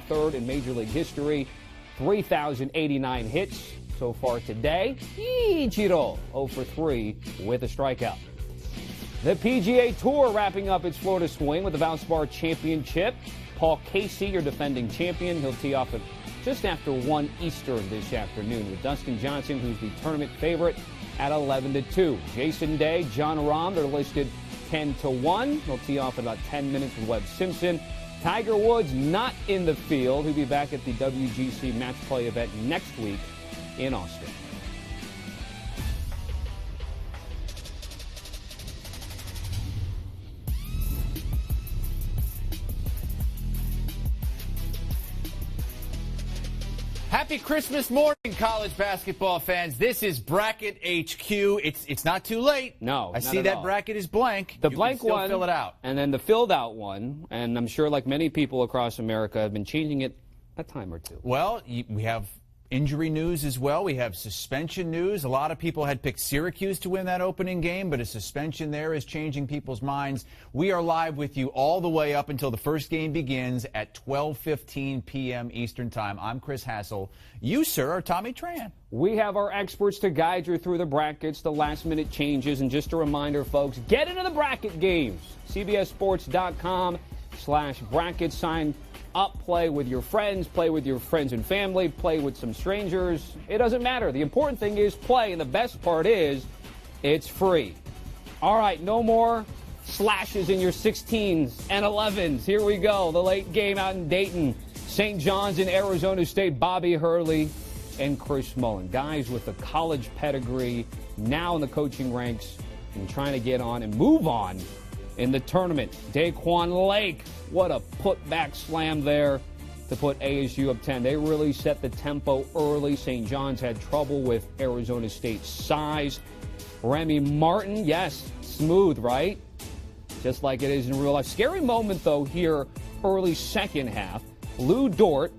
63rd in Major League history. 3,089 hits so far today. Ichiro 0 for 3 with a strikeout. The PGA Tour wrapping up its Florida swing with the Valspar Championship. Paul Casey, your defending champion, he'll tee off at just after 1 Eastern this afternoon with Dustin Johnson, who's the tournament favorite, at 11-2. Jason Day, John Rahm, they're listed 10-1. They'll tee off in about 10 minutes with Webb Simpson. Tiger Woods not in the field. He'll be back at the WGC Match Play event next week in Austin. Happy Christmas morning, college basketball fans. This is Bracket HQ. It's not too late. No, I see that all. bracket is blank. The you blank can still one, fill it out. And then the filled out one, and I'm sure like many people across America have been changing it a time or two. Well, we have injury news as well. We have suspension news. A lot of people had picked Syracuse to win that opening game, but a suspension there is changing people's minds. We are live with you all the way up until the first game begins at 12:15 p.m. Eastern Time. I'm Chris Hassel. You, sir, are Tommy Tran. We have our experts to guide you through the brackets, the last-minute changes, and just a reminder, folks, get into the bracket games. CBSSports.com/bracket. Sign up, play with your friends and family, play with some strangers. It doesn't matter. The important thing is play, and the best part is it's free. All right, no more slashes in your 16s and 11s. Here we go. The late game out in Dayton. St. John's and Arizona State. Bobby Hurley and Chris Mullin. Guys with a college pedigree, now in the coaching ranks and trying to get on and move on in the tournament. Daquan Lake, what a putback slam there to put ASU up 10. They really set the tempo early. St. John's had trouble with Arizona State's size. Remy Martin, yes, smooth, right? Just like it is in real life. Scary moment, though, here early second half. Lou Dort,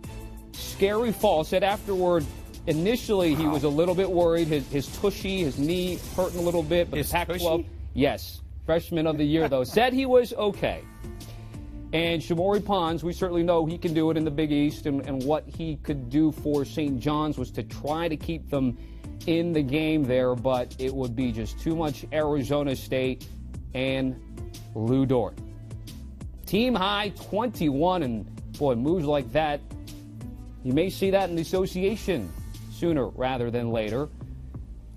scary fall, said afterward, initially he was a little bit worried. His tushy, his knee hurting a little bit. But the Pac-12, yes, freshman of the year, though, said he was okay. And Shamori Pons, we certainly know he can do it in the Big East, and what he could do for St. John's was to try to keep them in the game there, but it would be just too much Arizona State and Lou Dort. Team high 21, and boy, moves like that, you may see that in the association sooner rather than later.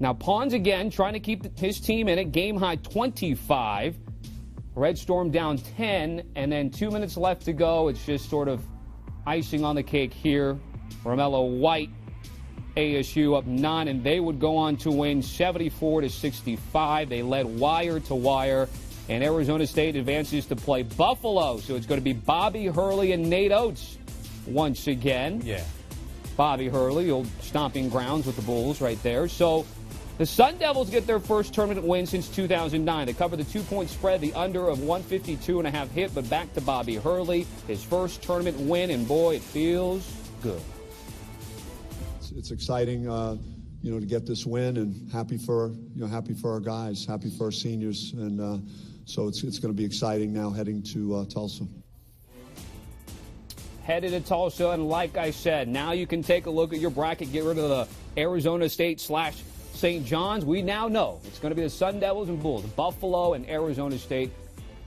Now, Pons again trying to keep his team in it. Game high 25. Red Storm down 10, and then 2 minutes left to go. It's just sort of icing on the cake here. Romello White, ASU up 9, and they would go on to win 74-65. They led wire to wire, and Arizona State advances to play Buffalo. So it's going to be Bobby Hurley and Nate Oates once again. Yeah. Bobby Hurley, old stomping grounds with the Bulls right there. So the Sun Devils get their first tournament win since 2009. They cover the 2-point spread, the under of 152.5 hit, but back to Bobby Hurley, his first tournament win, and boy, it feels good. It's exciting, to get this win, and happy for our guys, happy for our seniors, and so it's going to be exciting now heading to Tulsa. Headed to Tulsa, and like I said, now you can take a look at your bracket, get rid of the Arizona State / St. John's. We now know it's going to be the Sun Devils and Bulls, Buffalo and Arizona State.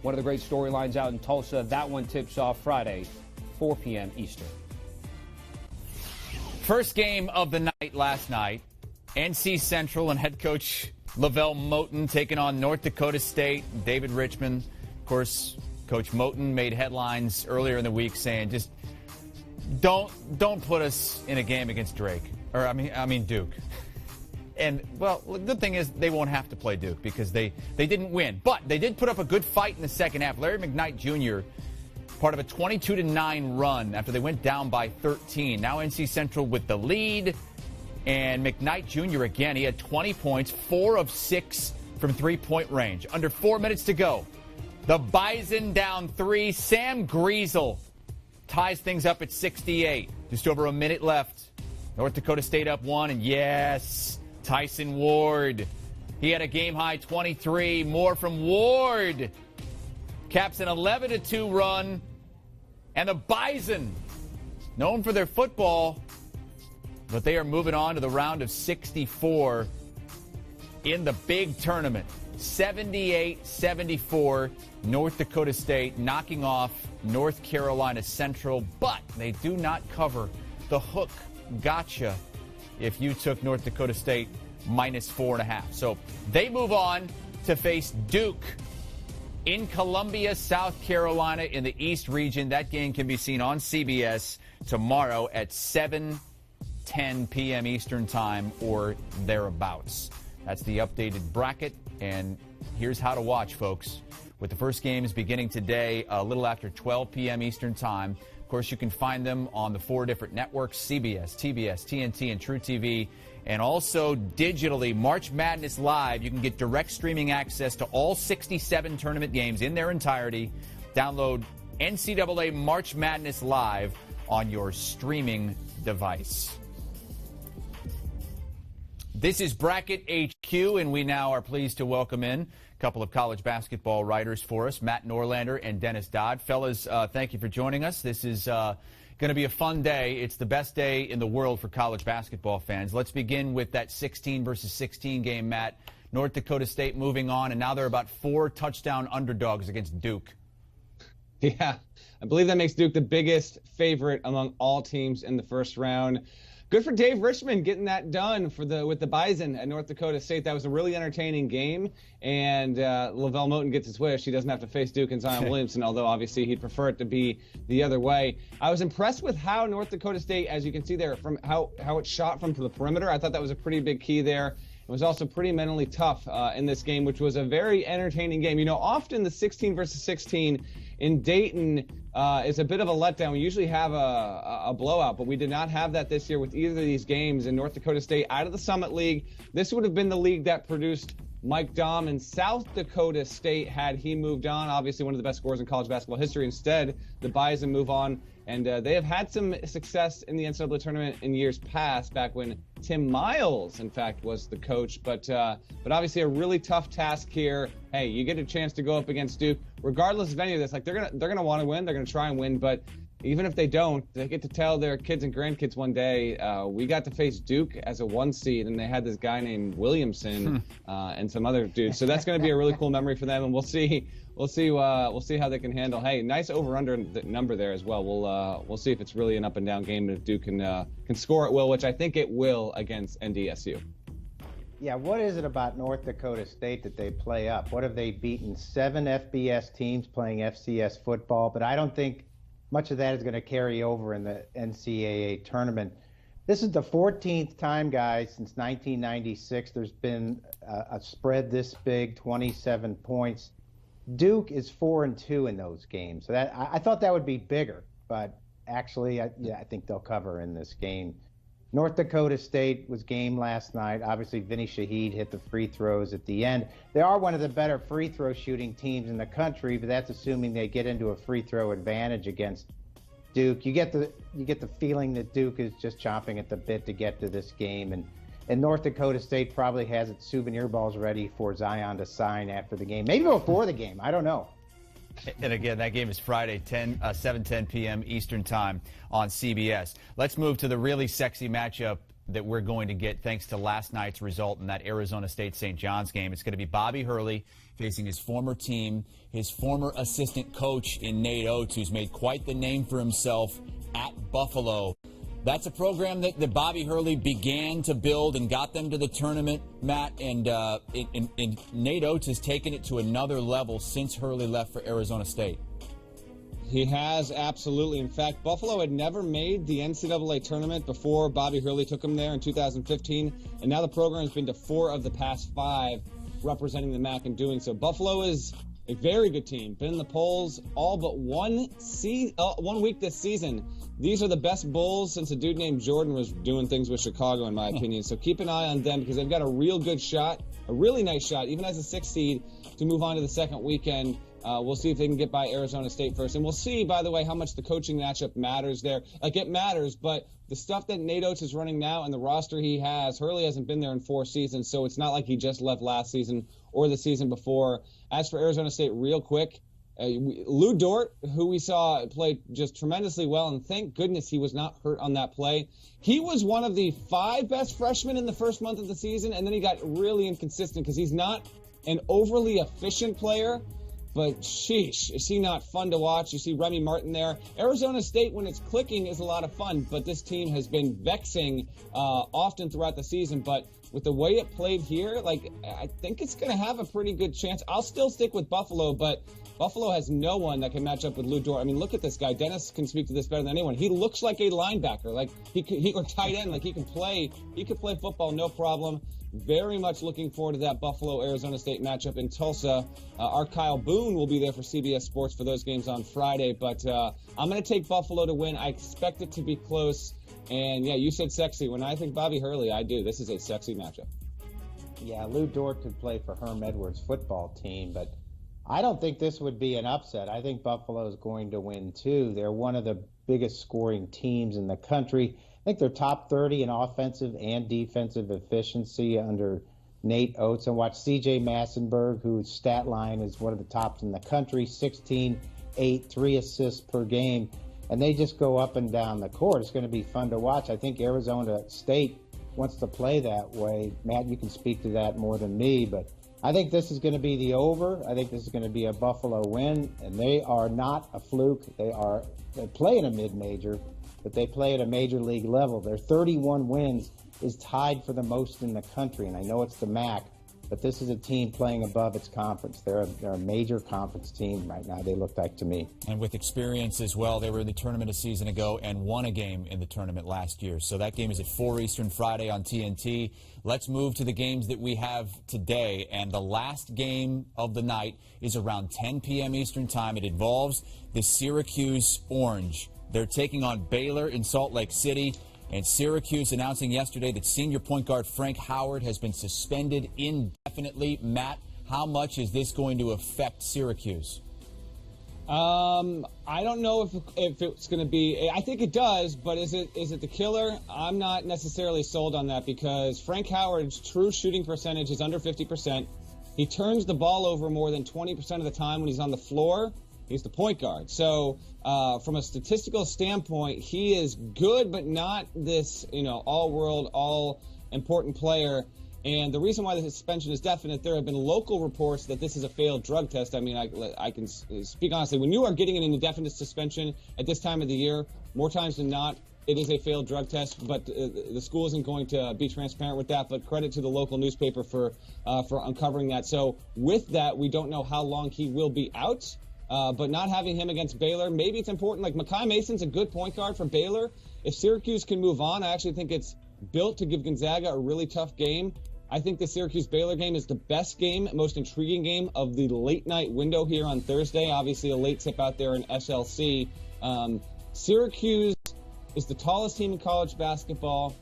One of the great storylines out in Tulsa. That one tips off Friday, 4 p.m. Eastern. First game of the night last night. NC Central and head coach Lavelle Moten taking on North Dakota State. David Richmond. Of course, Coach Moten made headlines earlier in the week saying just don't put us in a game against Drake. Or I mean Duke. And, well, the good thing is they won't have to play Duke because they didn't win. But they did put up a good fight in the second half. Larry McKnight Jr., part of a 22-9 run after they went down by 13. Now NC Central with the lead. And McKnight Jr., again, he had 20 points, 4 of 6 from three-point range. Under 4 minutes to go. The Bison down 3. Sam Griesel ties things up at 68. Just over a minute left. North Dakota State up 1, and yes, Tyson Ward. He had a game-high 23. More from Ward. Caps an 11-2 run. And the Bison known for their football, but they are moving on to the round of 64 in the big tournament. 78-74, North Dakota State knocking off North Carolina Central, but they do not cover the hook. Gotcha if you took North Dakota State minus 4.5. So they move on to face Duke in Columbia, South Carolina in the East region. That game can be seen on CBS tomorrow at 7:10 p.m. Eastern time or thereabouts. That's the updated bracket, and here's how to watch, folks. With the first games beginning today, a little after 12 p.m. Eastern time. Of course, you can find them on the 4 different networks, CBS, TBS, TNT, and True TV, and also digitally, March Madness Live. You can get direct streaming access to all 67 tournament games in their entirety. Download NCAA March Madness Live on your streaming device. This is Bracket HQ, and we now are pleased to welcome in a couple of college basketball writers for us, Matt Norlander and Dennis Dodd. Fellas, thank you for joining us. This is going to be a fun day. It's the best day in the world for college basketball fans. Let's begin with that 16 versus 16 game, Matt. North Dakota State moving on, and now they're about 4 touchdown underdogs against Duke. Yeah, I believe that makes Duke the biggest favorite among all teams in the first round. Good for Dave Richmond getting that done with the Bison at North Dakota State. That was a really entertaining game, and Lavelle Moten gets his wish. He doesn't have to face Duke and Zion Williamson, although obviously he'd prefer it to be the other way. I was impressed with how North Dakota State, as you can see there, from how it shot from the perimeter. I thought that was a pretty big key there. It was also pretty mentally tough in this game, which was a very entertaining game. You know, often the 16 versus 16 in Dayton is a bit of a letdown. We usually have a blowout, but we did not have that this year with either of these games. In North Dakota State out of the Summit League, this would have been the league that produced Mike Dahm in South Dakota State had he moved on. Obviously one of the best scorers in college basketball history. Instead, the Bison move on, and they have had some success in the NCAA tournament in years past, back when Tim Miles, in fact, was the coach. But obviously a really tough task here. Hey, you get a chance to go up against Duke, regardless of any of this. Like they're gonna want to win. They're gonna try and win, but even if they don't, they get to tell their kids and grandkids one day, we got to face Duke as a 1 seed, and they had this guy named Williamson and some other dudes. So that's going to be a really cool memory for them, and we'll see how they can handle. Hey, nice over/under number there as well. We'll see if it's really an up and down game, and if Duke can score at will, which I think it will against NDSU. Yeah, what is it about North Dakota State that they play up? What have they beaten? 7 FBS teams playing FCS football, but I don't think much of that is going to carry over in the NCAA tournament. This is the 14th time, guys, since 1996 there's been a spread this big, 27 points. Duke is 4-2 in those games. So that I thought that would be bigger, but actually, I think they'll cover in this game. North Dakota State was game last night. Obviously, Vinny Shaheed hit the free throws at the end. They are one of the better free throw shooting teams in the country, but that's assuming they get into a free throw advantage against Duke. You get the feeling that Duke is just chomping at the bit to get to this game, and North Dakota State probably has its souvenir balls ready for Zion to sign after the game, maybe before the game. I don't know. And again, that game is Friday, 7:10 p.m. Eastern Time on CBS. Let's move to the really sexy matchup that we're going to get thanks to last night's result in that Arizona State-St. John's game. It's going to be Bobby Hurley facing his former team, his former assistant coach in Nate Oates, who's made quite the name for himself at Buffalo. That's a program that Bobby Hurley began to build and got them to the tournament, Matt, and Nate Oates has taken it to another level since Hurley left for Arizona State. He has, absolutely. In fact, Buffalo had never made the NCAA tournament before Bobby Hurley took them there in 2015, and now the program has been to 4 of the past 5, representing the MAC and doing so. Buffalo is a very good team, been in the polls all but 1 week this season. These are the best Bulls since a dude named Jordan was doing things with Chicago, in my opinion. So keep an eye on them because they've got a real good shot, a really nice shot, even as a 6th seed, to move on to the second weekend. We'll see if they can get by Arizona State first. And we'll see, by the way, how much the coaching matchup matters there. Like, it matters, but the stuff that Nate Oates is running now and the roster he has, Hurley hasn't been there in 4 seasons, so it's not like he just left last season or the season before. As for Arizona State, real quick, Lou Dort, who we saw play just tremendously well, and thank goodness he was not hurt on that play. He was one of the 5 best freshmen in the first month of the season, and then he got really inconsistent because he's not an overly efficient player. But sheesh, is he not fun to watch? You see Remy Martin there. Arizona State, when it's clicking, is a lot of fun, but this team has been vexing often throughout the season. But with the way it played here, I think it's going to have a pretty good chance. I'll still stick with Buffalo, but Buffalo has no one that can match up with Lou Dort. I mean, look at this guy. Dennis can speak to this better than anyone. He looks like a linebacker, he or tight end. He can play football, no problem. Very much looking forward to that Buffalo-Arizona State matchup in Tulsa. Our Kyle Boone will be there for CBS Sports for those games on Friday. But I'm going to take Buffalo to win. I expect it to be close. And, yeah, you said sexy. When I think Bobby Hurley, I do. This is a sexy matchup. Yeah, Lou Dort could play for Herm Edwards' football team, but I don't think this would be an upset. I think Buffalo is going to win, too. They're one of the biggest scoring teams in the country. I think they're top 30 in offensive and defensive efficiency under Nate Oates. And watch C.J. Massenberg, whose stat line is one of the tops in the country, 16, 8, 3 assists per game. And they just go up and down the court. It's going to be fun to watch. I think Arizona State wants to play that way. Matt, you can speak to that more than me, but I think this is going to be the over. I think this is going to be a Buffalo win, and they are not a fluke. They play in a mid-major, but they play at a major league level. Their 31 wins is tied for the most in the country, and I know it's the MAC, but this is a team playing above its conference. They're a major conference team right now, they look like to me. And with experience as well, they were in the tournament a season ago and won a game in the tournament last year. So that game is at 4 Eastern Friday on TNT. Let's move to the games that we have today. And the last game of the night is around 10 p.m. Eastern Time. It involves the Syracuse Orange. They're taking on Baylor in Salt Lake City. And Syracuse announcing yesterday that senior point guard Frank Howard has been suspended indefinitely. Matt, how much is this going to affect Syracuse? I don't know if it's going to be. I think it does, but is it the killer? I'm not necessarily sold on that because Frank Howard's true shooting percentage is under 50%. He turns the ball over more than 20% of the time when he's on the floor. He's the point guard. So from a statistical standpoint, he is good, but not this, all-world, all-important player. And the reason why the suspension is definite, there have been local reports that this is a failed drug test. I mean, I can speak honestly. When you are getting an indefinite suspension at this time of the year, more times than not, it is a failed drug test. But the school isn't going to be transparent with that. But credit to the local newspaper for uncovering that. So with that, we don't know how long he will be out. But not having him against Baylor, maybe it's important. Like Makai Mason's a good point guard for Baylor. If Syracuse can move on, I actually think it's built to give Gonzaga a really tough game. I think the Syracuse-Baylor game is the best game, most intriguing game of the late-night window here on Thursday. Obviously, a late tip out there in SLC. Syracuse is the tallest team in college basketball,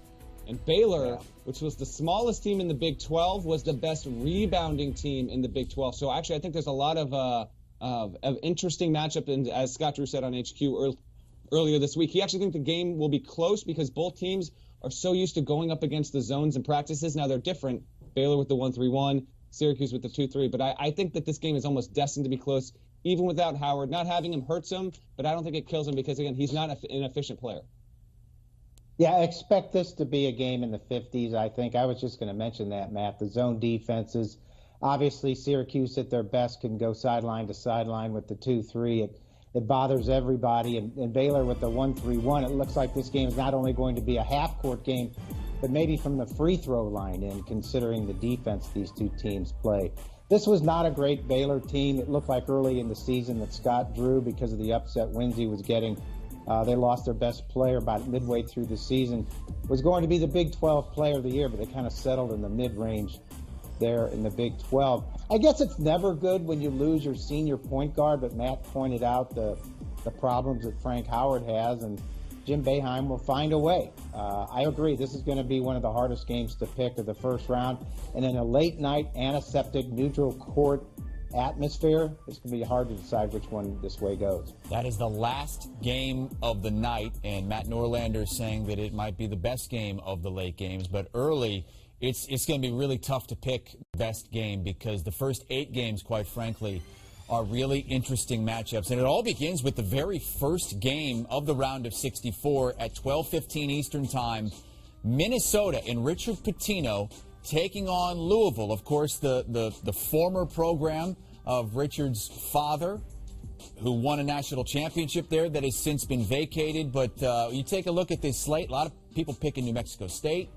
and Baylor, which was the smallest team in the Big 12, was the best rebounding team in the Big 12. So actually, I think there's a lot of interesting matchup, and as Scott Drew said on HQ earlier this week, he actually thinks the game will be close because both teams are so used to going up against the zones and practices. Now they're different. Baylor with the 1-3-1, Syracuse with the 2-3. But I think that this game is almost destined to be close, even without Howard. Not having him hurts him, but I don't think it kills him because, again, he's not an efficient player. Yeah, I expect this to be a game in the 50s, I think. I was just going to mention that, Matt. The zone defenses, obviously Syracuse at their best can go sideline to sideline with the 2-3. It bothers everybody. And Baylor with the 1-3-1, it looks like this game is not only going to be a half-court game, but maybe from the free throw line in, considering the defense these two teams play. This was not a great Baylor team. It looked like early in the season that Scott Drew, because of the upset wins he was getting, they lost their best player about midway through the season, was going to be the Big 12 player of the year, but they kind of settled in the mid-range there in the Big 12. I guess it's never good when you lose your senior point guard, but Matt pointed out the problems that Frank Howard has, and Jim Boeheim will find a way. I agree. This is going to be one of the hardest games to pick of the first round. And in a late-night, antiseptic, neutral court atmosphere, it's going to be hard to decide which one this way goes. That is the last game of the night, and Matt Norlander is saying that it might be the best game of the late games, but early, it's going to be really tough to pick the best game because the first 8 games, quite frankly, are really interesting matchups. And it all begins with the very first game of the round of 64 at 12:15 Eastern Time. Minnesota and Richard Pitino taking on Louisville. Of course, the former program of Richard's father, who won a national championship there that has since been vacated. But you take a look at this slate, a lot of people picking New Mexico State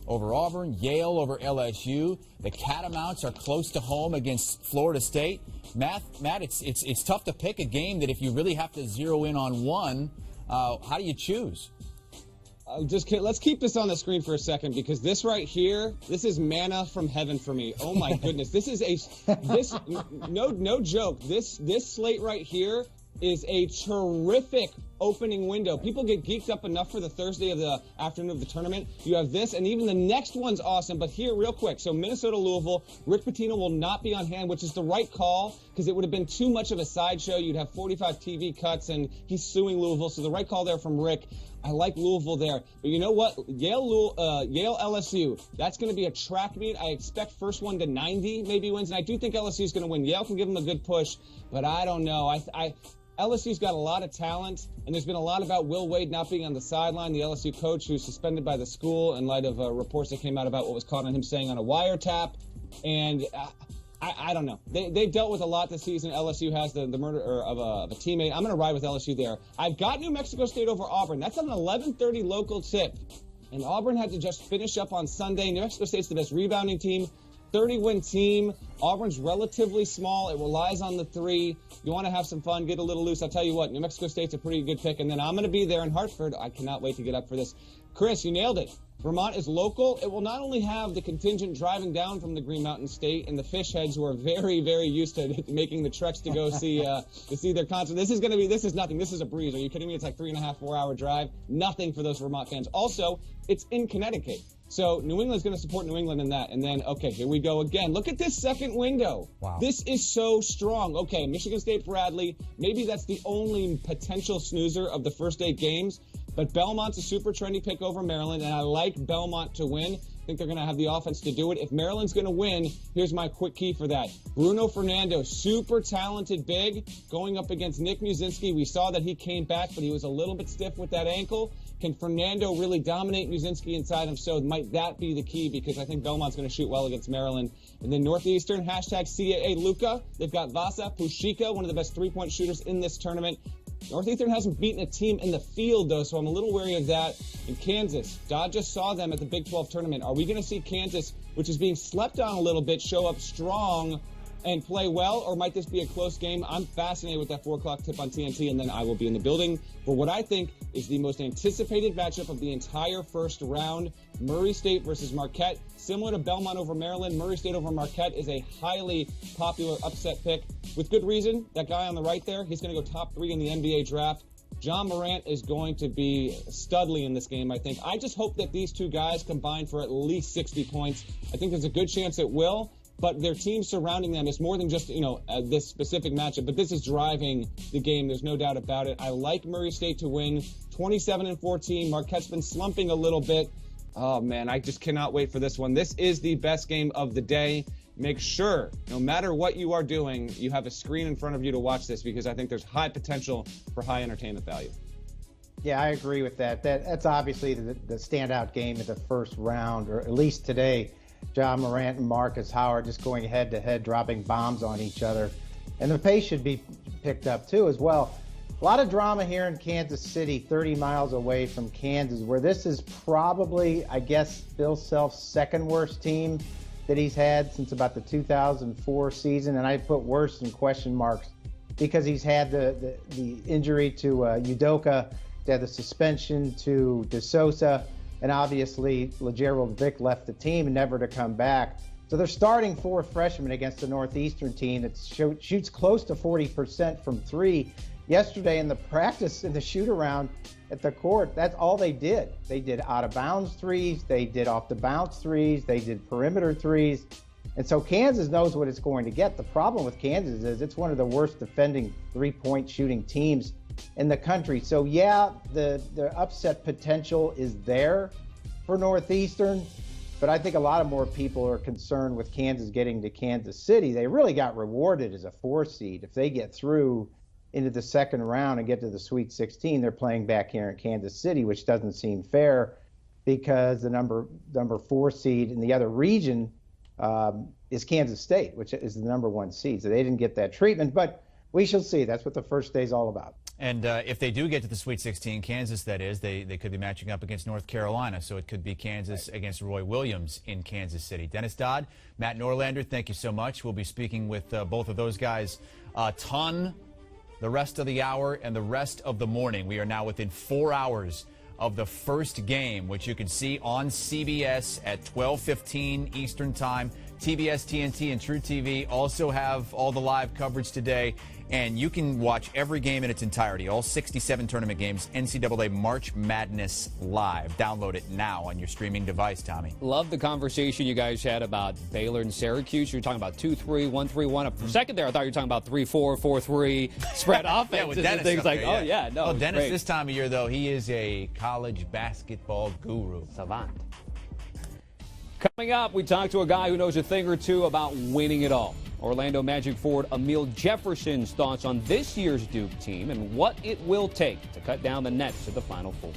over Auburn, Yale over LSU. The Catamounts are close to home against Florida State. Matt, it's tough to pick a game that if you really have to zero in on one, how do you choose? Let's keep this on the screen for a second, because this right here, this is manna from heaven for me. Oh my goodness, no joke. This slate right here is a terrific opening window. People get geeked up enough for the Thursday of the afternoon of the tournament. You have this, and even the next one's awesome. But here, real quick, so Minnesota, Louisville, Rick Pitino will not be on hand, which is the right call, because it would have been too much of a sideshow. You'd have 45 TV cuts, and he's suing Louisville, so the right call there from Rick. I like Louisville there. But you know what? Yale LSU, that's going to be a track meet. I expect first one to 90 maybe wins, and I do think LSU is going to win. Yale can give them a good push, but I don't know. LSU's got a lot of talent, and there's been a lot about Will Wade not being on the sideline, the LSU coach who's suspended by the school in light of reports that came out about what was caught on him saying on a wiretap. And I don't know. They've dealt with a lot this season. LSU has the murder of a teammate. I'm going to ride with LSU there. I've got New Mexico State over Auburn. That's an 11:30 local tip. And Auburn had to just finish up on Sunday. New Mexico State's the best rebounding team. 30-win team. Auburn's relatively small. It relies on the three. You want to have some fun, get a little loose. I'll tell you what, New Mexico State's a pretty good pick. And then I'm going to be there in Hartford. I cannot wait to get up for this. Chris, you nailed it. Vermont is local. It will not only have the contingent driving down from the Green Mountain State and the fish heads who are very, very used to making the treks to go see their concert. This is nothing. This is a breeze. Are you kidding me? It's like 3.5, 4-hour drive. Nothing for those Vermont fans. Also, it's in Connecticut. So New England's going to support New England in that. And then, okay, here we go again. Look at this second window. Wow. This is so strong. Okay, Michigan State, Bradley. Maybe that's the only potential snoozer of the first 8 games. But Belmont's a super trendy pick over Maryland, and I like Belmont to win. I think they're going to have the offense to do it. If Maryland's going to win, here's my quick key for that. Bruno Fernando, super talented big, going up against Nick Muszynski. We saw that he came back, but he was a little bit stiff with that ankle. Can Fernando really dominate Muszynski inside him? So might that be the key, because I think Belmont's going to shoot well against Maryland. And then Northeastern, hashtag CAA Luka. They've got Vasa Pushika, one of the best three-point shooters in this tournament. Northeastern hasn't beaten a team in the field, though, so I'm a little wary of that. And Kansas, Dodd just saw them at the Big 12 tournament. Are we going to see Kansas, which is being slept on a little bit, show up strong and play well, or might this be a close game? I'm fascinated with that 4 o'clock tip on TNT, and then I will be in the building for what I think is the most anticipated matchup of the entire first round. Murray State versus Marquette. Similar to Belmont over Maryland, Murray State over Marquette is a highly popular upset pick. With good reason. That guy on the right there, he's going to go top 3 in the NBA draft. John Morant is going to be studly in this game, I think. I just hope that these two guys combine for at least 60 points. I think there's a good chance it will. But their team surrounding them is more than just, this specific matchup. But this is driving the game. There's no doubt about it. I like Murray State to win 27-14. Marquette's been slumping a little bit. Oh, man, I just cannot wait for this one. This is the best game of the day. Make sure, no matter what you are doing, you have a screen in front of you to watch this, because I think there's high potential for high entertainment value. Yeah, I agree with that. That's obviously the standout game of the first round, or at least today. John Morant and Markus Howard just going head-to-head, dropping bombs on each other. And the pace should be picked up, too, as well. A lot of drama here in Kansas City, 30 miles away from Kansas, where this is probably, I guess, Bill Self's second worst team that he's had since about the 2004 season. And I put worse in question marks because he's had the injury to Udoka, the suspension to DeSouza, and obviously LeGerald Vick left the team never to come back. So they're starting 4 freshmen against a Northeastern team that shoots close to 40% from 3. Yesterday in the practice, in the shoot-around at the court, that's all they did. They did out-of-bounds threes, they did off-the-bounce threes, they did perimeter threes. And so Kansas knows what it's going to get. The problem with Kansas is it's one of the worst defending three-point shooting teams in the country. So yeah, the upset potential is there for Northeastern, But I think a lot of more people are concerned with Kansas getting to Kansas City. They really got rewarded as a 4 seed. If they get through into the second round and get to the Sweet 16, they're playing back here in Kansas City, which doesn't seem fair because the number 4 seed in the other region is Kansas State, which is the number 1 seed. So they didn't get that treatment, but we shall see. That's what the first day is all about. And if they do get to the Sweet 16, Kansas, that is, they could be matching up against North Carolina. So it could be Kansas against Roy Williams in Kansas City. Dennis Dodd, Matt Norlander, thank you so much. We'll be speaking with both of those guys a ton the rest of the hour and the rest of the morning. We are now within 4 hours of the first game, which you can see on CBS at 12:15 Eastern Time. TBS, TNT, and True TV also have all the live coverage today. And you can watch every game in its entirety, all 67 tournament games, NCAA March Madness Live. Download it now on your streaming device, Tommy. Love the conversation you guys had about Baylor and Syracuse. You were talking about 2-3, 1-3-1. For a second there, I thought you were talking about 3-4, 4-3 spread offenses yeah, and things like, there, yeah. No, well, Dennis, great. this time of year, though, he is a college basketball guru. Savant. Coming up, we talk to a guy who knows a thing or two about winning it all. Orlando Magic forward Emile Jefferson's thoughts on this year's Duke team and what it will take to cut down the nets to the Final Four.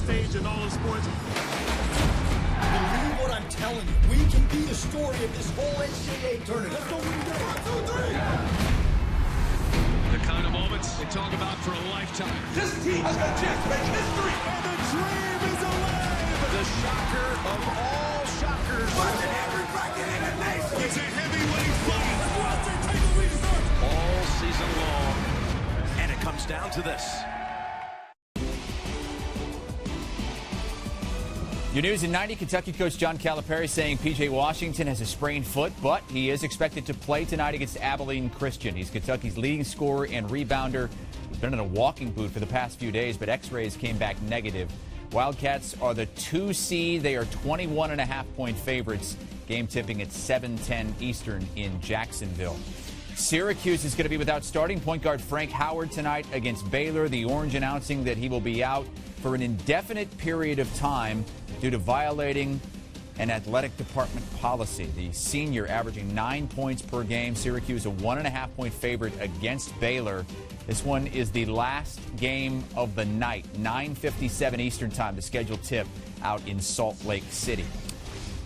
stage in all of sports. Believe what I'm telling you. We can be the story of this whole NCAA tournament. Let's go win game. 1, 2, 3. The kind of moments they talk about for a lifetime. This team has got a chance to make history. And the dream is alive. The shocker of all shockers. Watching every bracket in the nation. It's a heavyweight fight. Let's go out there and take the lead start. All season long. And it comes down to this. Your news in 90, Kentucky coach John Calipari saying P.J. Washington has a sprained foot, but he is expected to play tonight against Abilene Christian. He's Kentucky's leading scorer and rebounder. He's been in a walking boot for the past few days, but x-rays came back negative. Wildcats are the 2 seed. They are 21.5-point favorites. Game tipping at 7:10 Eastern in Jacksonville. Syracuse is going to be without starting point guard Frank Howard tonight against Baylor. The Orange announcing that he will be out for an indefinite period of time due to violating and athletic department policy. The senior averaging 9 points per game. Syracuse a 1.5-point favorite against Baylor. This one is the last game of the night, 9:57 Eastern time, the scheduled tip out in Salt Lake City.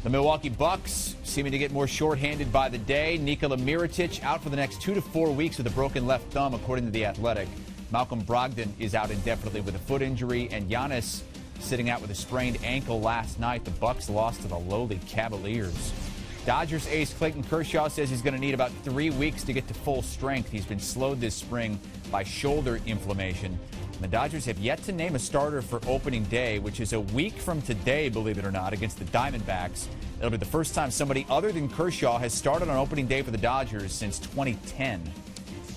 The Milwaukee Bucks seeming to get more shorthanded by the day. Nikola Mirotic out for the next 2 to 4 weeks with a broken left thumb, according to The Athletic. Malcolm Brogdon is out indefinitely with a foot injury, and Giannis sitting out with a sprained ankle last night. The Bucks lost to the lowly Cavaliers. Dodgers ace Clayton Kershaw says he's going to need about 3 weeks to get to full strength. He's been slowed this spring by shoulder inflammation. The Dodgers have yet to name a starter for opening day, which is a week from today, believe it or not, against the Diamondbacks. It'll be the first time somebody other than Kershaw has started on opening day for the Dodgers since 2010.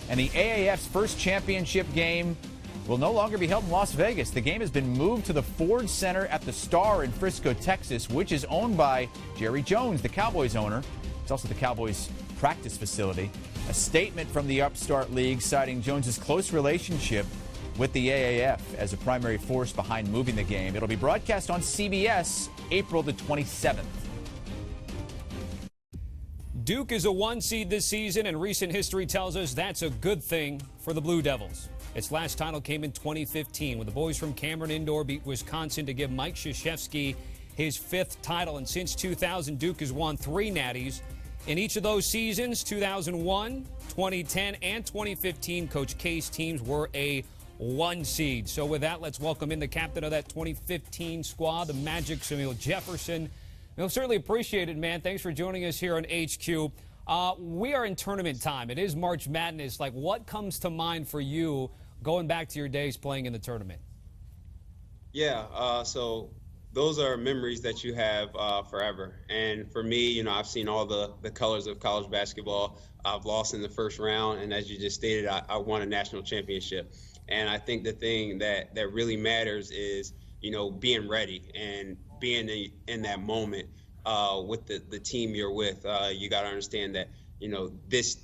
And the AAF's first championship game will no longer be held in Las Vegas. The game has been moved to the Ford Center at the Star in Frisco, Texas, which is owned by Jerry Jones, the Cowboys owner. It's also the Cowboys' practice facility. A statement from the upstart league citing Jones's close relationship with the AAF as a primary force behind moving the game. It'll be broadcast on CBS April the 27th. Duke is a 1 seed this season, and recent history tells us that's a good thing for the Blue Devils. Its last title came in 2015 when the boys from Cameron Indoor beat Wisconsin to give Mike Krzyzewski his 5th title. And since 2000, Duke has won 3 natties. In each of those seasons, 2001, 2010, and 2015, Coach K's teams were a 1 seed. So with that, let's welcome in the captain of that 2015 squad, the Magic, Samuel Jefferson. We'll certainly appreciate it, man. Thanks for joining us here on HQ. We are in tournament time. It is March Madness. Like, what comes to mind for you going back to your days playing in the tournament? Yeah, so those are memories that you have forever. And for me, you know, I've seen all the colors of college basketball. I've lost in the first round, and as you just stated, I won a national championship. And I think the thing that really matters is, you know, being ready and being in that moment with the team you're with. You got to understand that, you know, this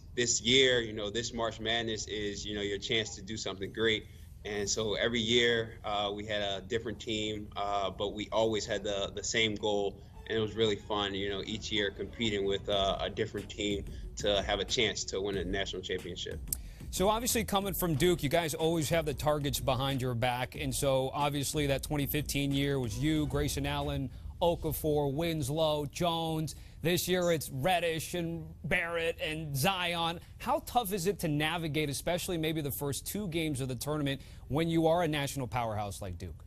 year, you know, this March Madness is, you know, your chance to do something great. And so every year we had a different team, but we always had the same goal. And it was really fun, you know, each year competing with a different team to have a chance to win a national championship. So obviously coming from Duke, you guys always have the targets behind your back. And so obviously that 2015 year was you, Grayson Allen, Okafor, Winslow, Jones. This year it's Reddish and Barrett and Zion. How tough is it to navigate, especially maybe the first 2 games of the tournament, when you are a national powerhouse like Duke?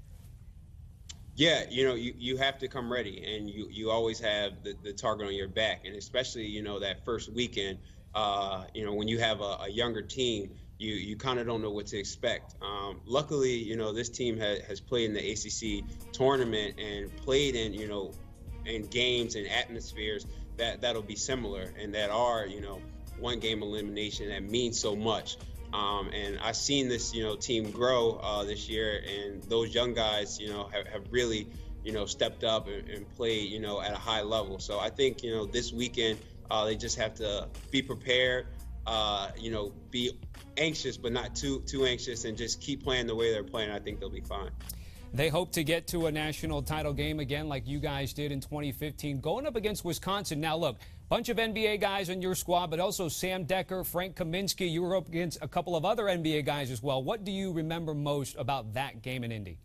Yeah, you know, you have to come ready, and you always have the target on your back. And especially, you know, that first weekend, you know, when you have a younger team, you kind of don't know what to expect. Luckily, you know, this team has played in the ACC tournament and played in, you know, in games and atmospheres that'll be similar and that are, you know, 1 game elimination that means so much. And I've seen this, you know, team grow this year, and those young guys, you know, have really, you know, stepped up and played, you know, at a high level. So I think, you know, this weekend they just have to be prepared, you know, be anxious but not too anxious, and just keep playing the way they're playing. I think they'll be fine. They hope to get to a national title game again like you guys did in 2015, going up against Wisconsin. Now, look, bunch of NBA guys on your squad, but also Sam Decker, Frank Kaminsky. You were up against a couple of other NBA guys as well. What do you remember most about that game in Indy?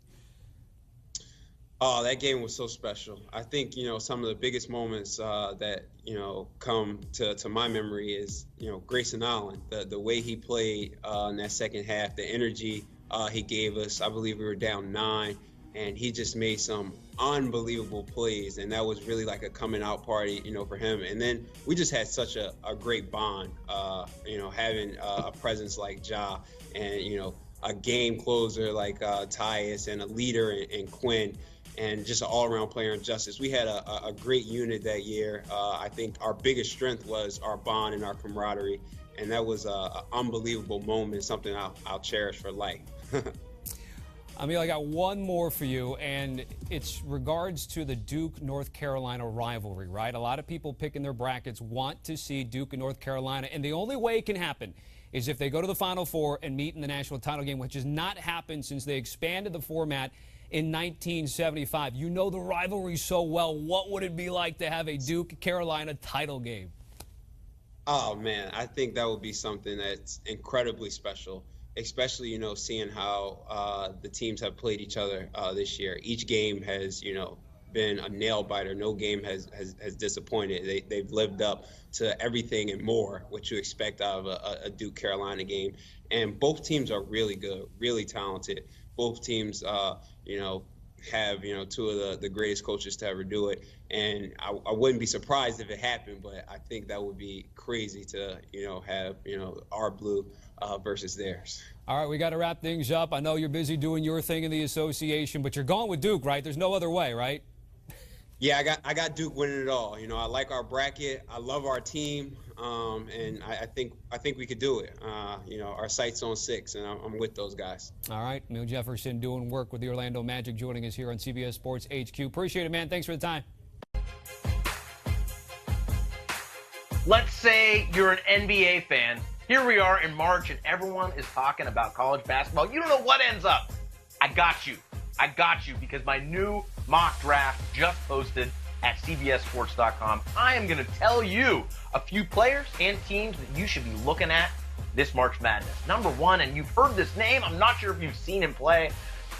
Oh, that game was so special. I think, you know, some of the biggest moments that, you know, come to my memory is, you know, Grayson Allen, the way he played in that second half, the energy he gave us. I believe we were down 9, and he just made some unbelievable plays, and that was really like a coming out party, you know, for him. And then we just had such a great bond, you know, having a presence like Ja, and, you know, a game closer like Tyus, and a leader in Quinn, and just an all-around player in Justice. We had a great unit that year. I think our biggest strength was our bond and our camaraderie, and that was an unbelievable moment, something I'll cherish for life. I mean, I got one more for you, and it's regards to the Duke-North Carolina rivalry, right? A lot of people picking their brackets want to see Duke and North Carolina, and the only way it can happen is if they go to the Final Four and meet in the national title game, which has not happened since they expanded the format in 1975. You know the rivalry so well. What would it be like to have a Duke-Carolina title game? Oh, man, I think that would be something that's incredibly special, especially, you know, seeing how the teams have played each other this year. Each game has, you know, been a nail biter. No game has disappointed. They've lived up to everything and more what you expect out of a Duke-Carolina game. And both teams are really good, really talented. Both teams, you know, have, you know, two of the greatest coaches to ever do it. And I wouldn't be surprised if it happened, but I think that would be crazy to, you know, have, you know, our blue versus theirs. All right, we got to wrap things up. I know you're busy doing your thing in the association, but you're going with Duke, right? There's no other way, right? Yeah, I got Duke winning it all. You know, I like our bracket. I love our team, and I think we could do it. You know, our sight's on 6, and I'm with those guys. All right, Emil Jefferson doing work with the Orlando Magic, joining us here on CBS Sports HQ. Appreciate it, man. Thanks for the time. Let's say you're an NBA fan. Here we are in March, and everyone is talking about college basketball. You don't know what ends up. I got you, because my new mock draft just posted at CBSSports.com. I am going to tell you a few players and teams that you should be looking at this March Madness. Number 1, and you've heard this name, I'm not sure if you've seen him play,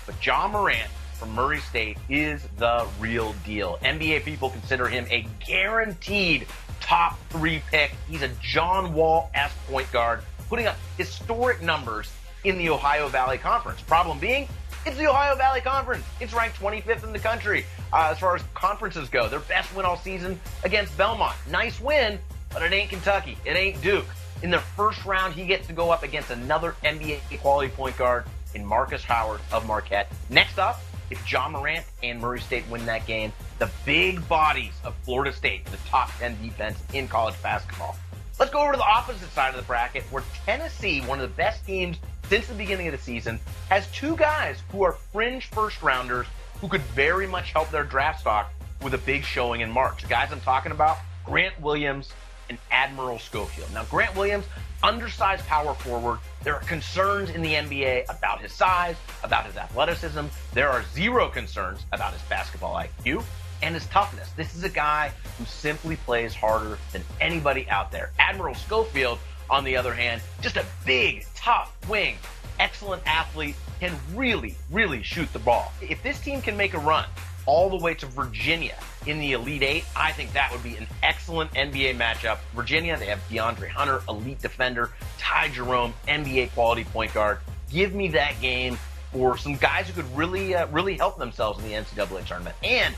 but Ja Morant from Murray State is the real deal. NBA people consider him a guaranteed top 3 pick. He's a John Wall-esque point guard, putting up historic numbers in the Ohio Valley Conference. Problem being, it's the Ohio Valley Conference. It's ranked 25th in the country as far as conferences go. Their best win all season against Belmont. Nice win, but it ain't Kentucky. It ain't Duke. In their first round, he gets to go up against another NBA quality point guard in Markus Howard of Marquette. Next up, if Ja Morant and Murray State win that game, the big bodies of Florida State, the top 10 defense in college basketball. Let's go over to the opposite side of the bracket, where Tennessee, one of the best teams since the beginning of the season, has 2 guys who are fringe first-rounders who could very much help their draft stock with a big showing in March. The guys I'm talking about, Grant Williams and Admiral Schofield. Now, Grant Williams, undersized power forward. There are concerns in the NBA about his size, about his athleticism. There are 0 concerns about his basketball IQ and his toughness. This is a guy who simply plays harder than anybody out there. Admiral Schofield, on the other hand, just a big, tough wing, excellent athlete, can really, really shoot the ball. If this team can make a run all the way to Virginia in the Elite 8, I think that would be an excellent NBA matchup. Virginia, they have Deandre Hunter, elite defender, Ty Jerome, NBA quality point guard. Give me that game for some guys who could really, really help themselves in the NCAA tournament. And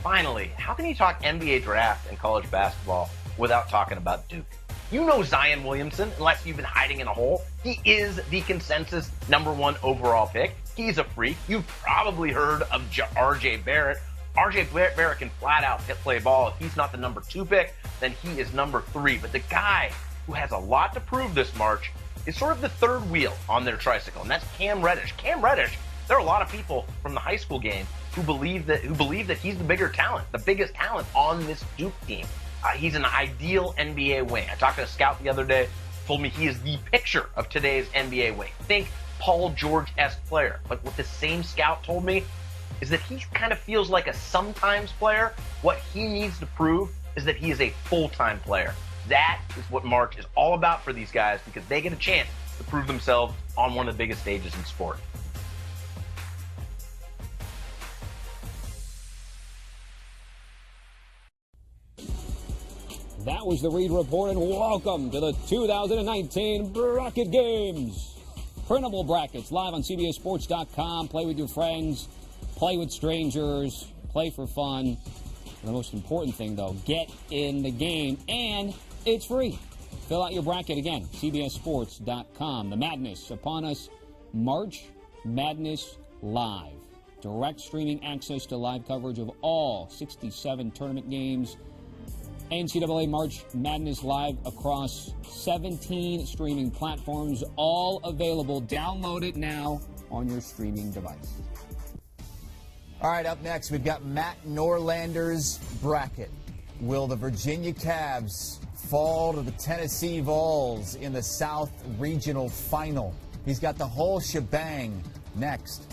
finally, how can you talk NBA draft and college basketball without talking about Duke? You know Zion Williamson, unless you've been hiding in a hole. He is the consensus #1 overall pick. He's a freak. You've probably heard of R.J. Barrett. R.J. Barrett can flat out play ball. If he's not the #2 pick, then he is #3. But the guy who has a lot to prove this March is sort of the third wheel on their tricycle, and that's Cam Reddish. Cam Reddish, there are a lot of people from the high school game who believe that he's the bigger talent, the biggest talent on this Duke team. He's an ideal NBA wing. I talked to a scout the other day, told me he is the picture of today's NBA wing. Think Paul George-esque player. But what the same scout told me is that he kind of feels like a sometimes player. What he needs to prove is that he is a full-time player. That is what March is all about for these guys, because they get a chance to prove themselves on one of the biggest stages in sport. That was the Reed Report, and welcome to the 2019 Bracket Games. Printable brackets live on CBSSports.com. Play with your friends, play with strangers, play for fun. The most important thing, though, get in the game, and it's free. Fill out your bracket again, CBSSports.com. The madness upon us, March Madness Live. Direct streaming access to live coverage of all 67 tournament games. NCAA March Madness Live across 17 streaming platforms, all available. Download it now on your streaming device. All right, up next, we've got Matt Norlander's bracket. Will the Virginia Cavs fall to the Tennessee Vols in the South Regional Final? He's got the whole shebang next.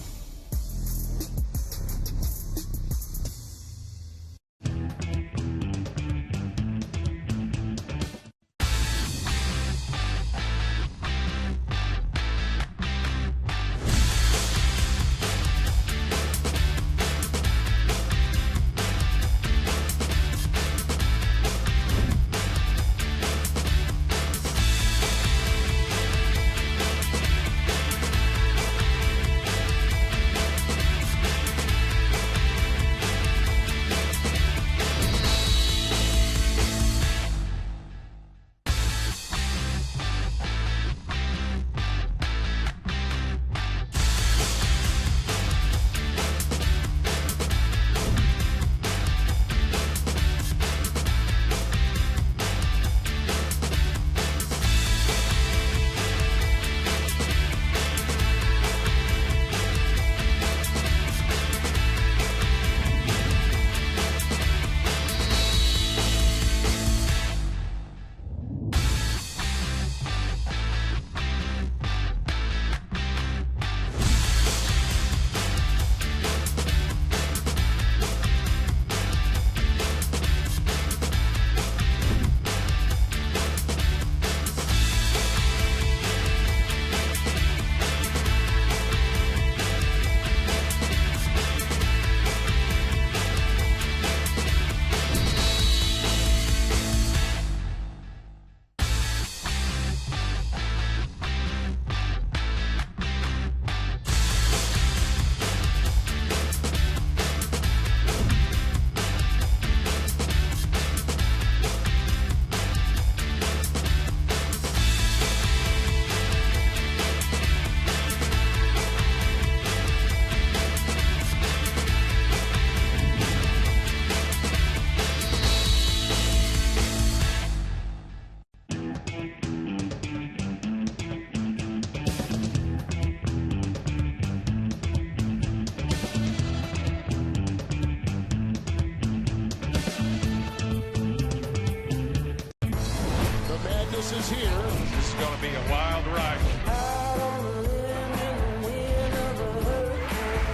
This is going to be a wild ride.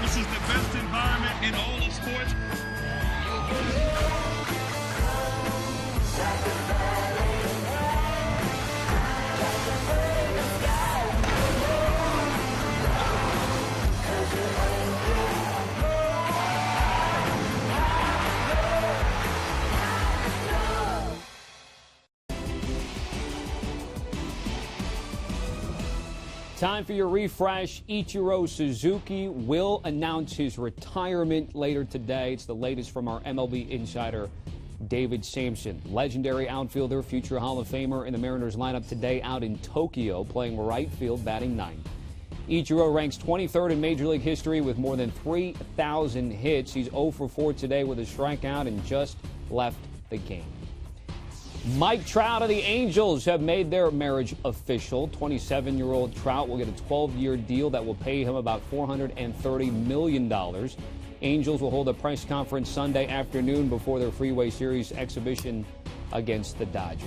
This is the best environment in all of sports. Time for your refresh. Ichiro Suzuki will announce his retirement later today. It's the latest from our MLB insider, David Samson. Legendary outfielder, future Hall of Famer in the Mariners lineup today out in Tokyo, playing right field, batting ninth. Ichiro ranks 23rd in Major League history with more than 3,000 hits. He's 0 for 4 today with a strikeout and just left the game. Mike Trout of the Angels have made their marriage official. 27-year-old Trout will get a 12-year deal that will pay him about $430 million. Angels will hold a press conference Sunday afternoon before their Freeway Series exhibition against the Dodgers.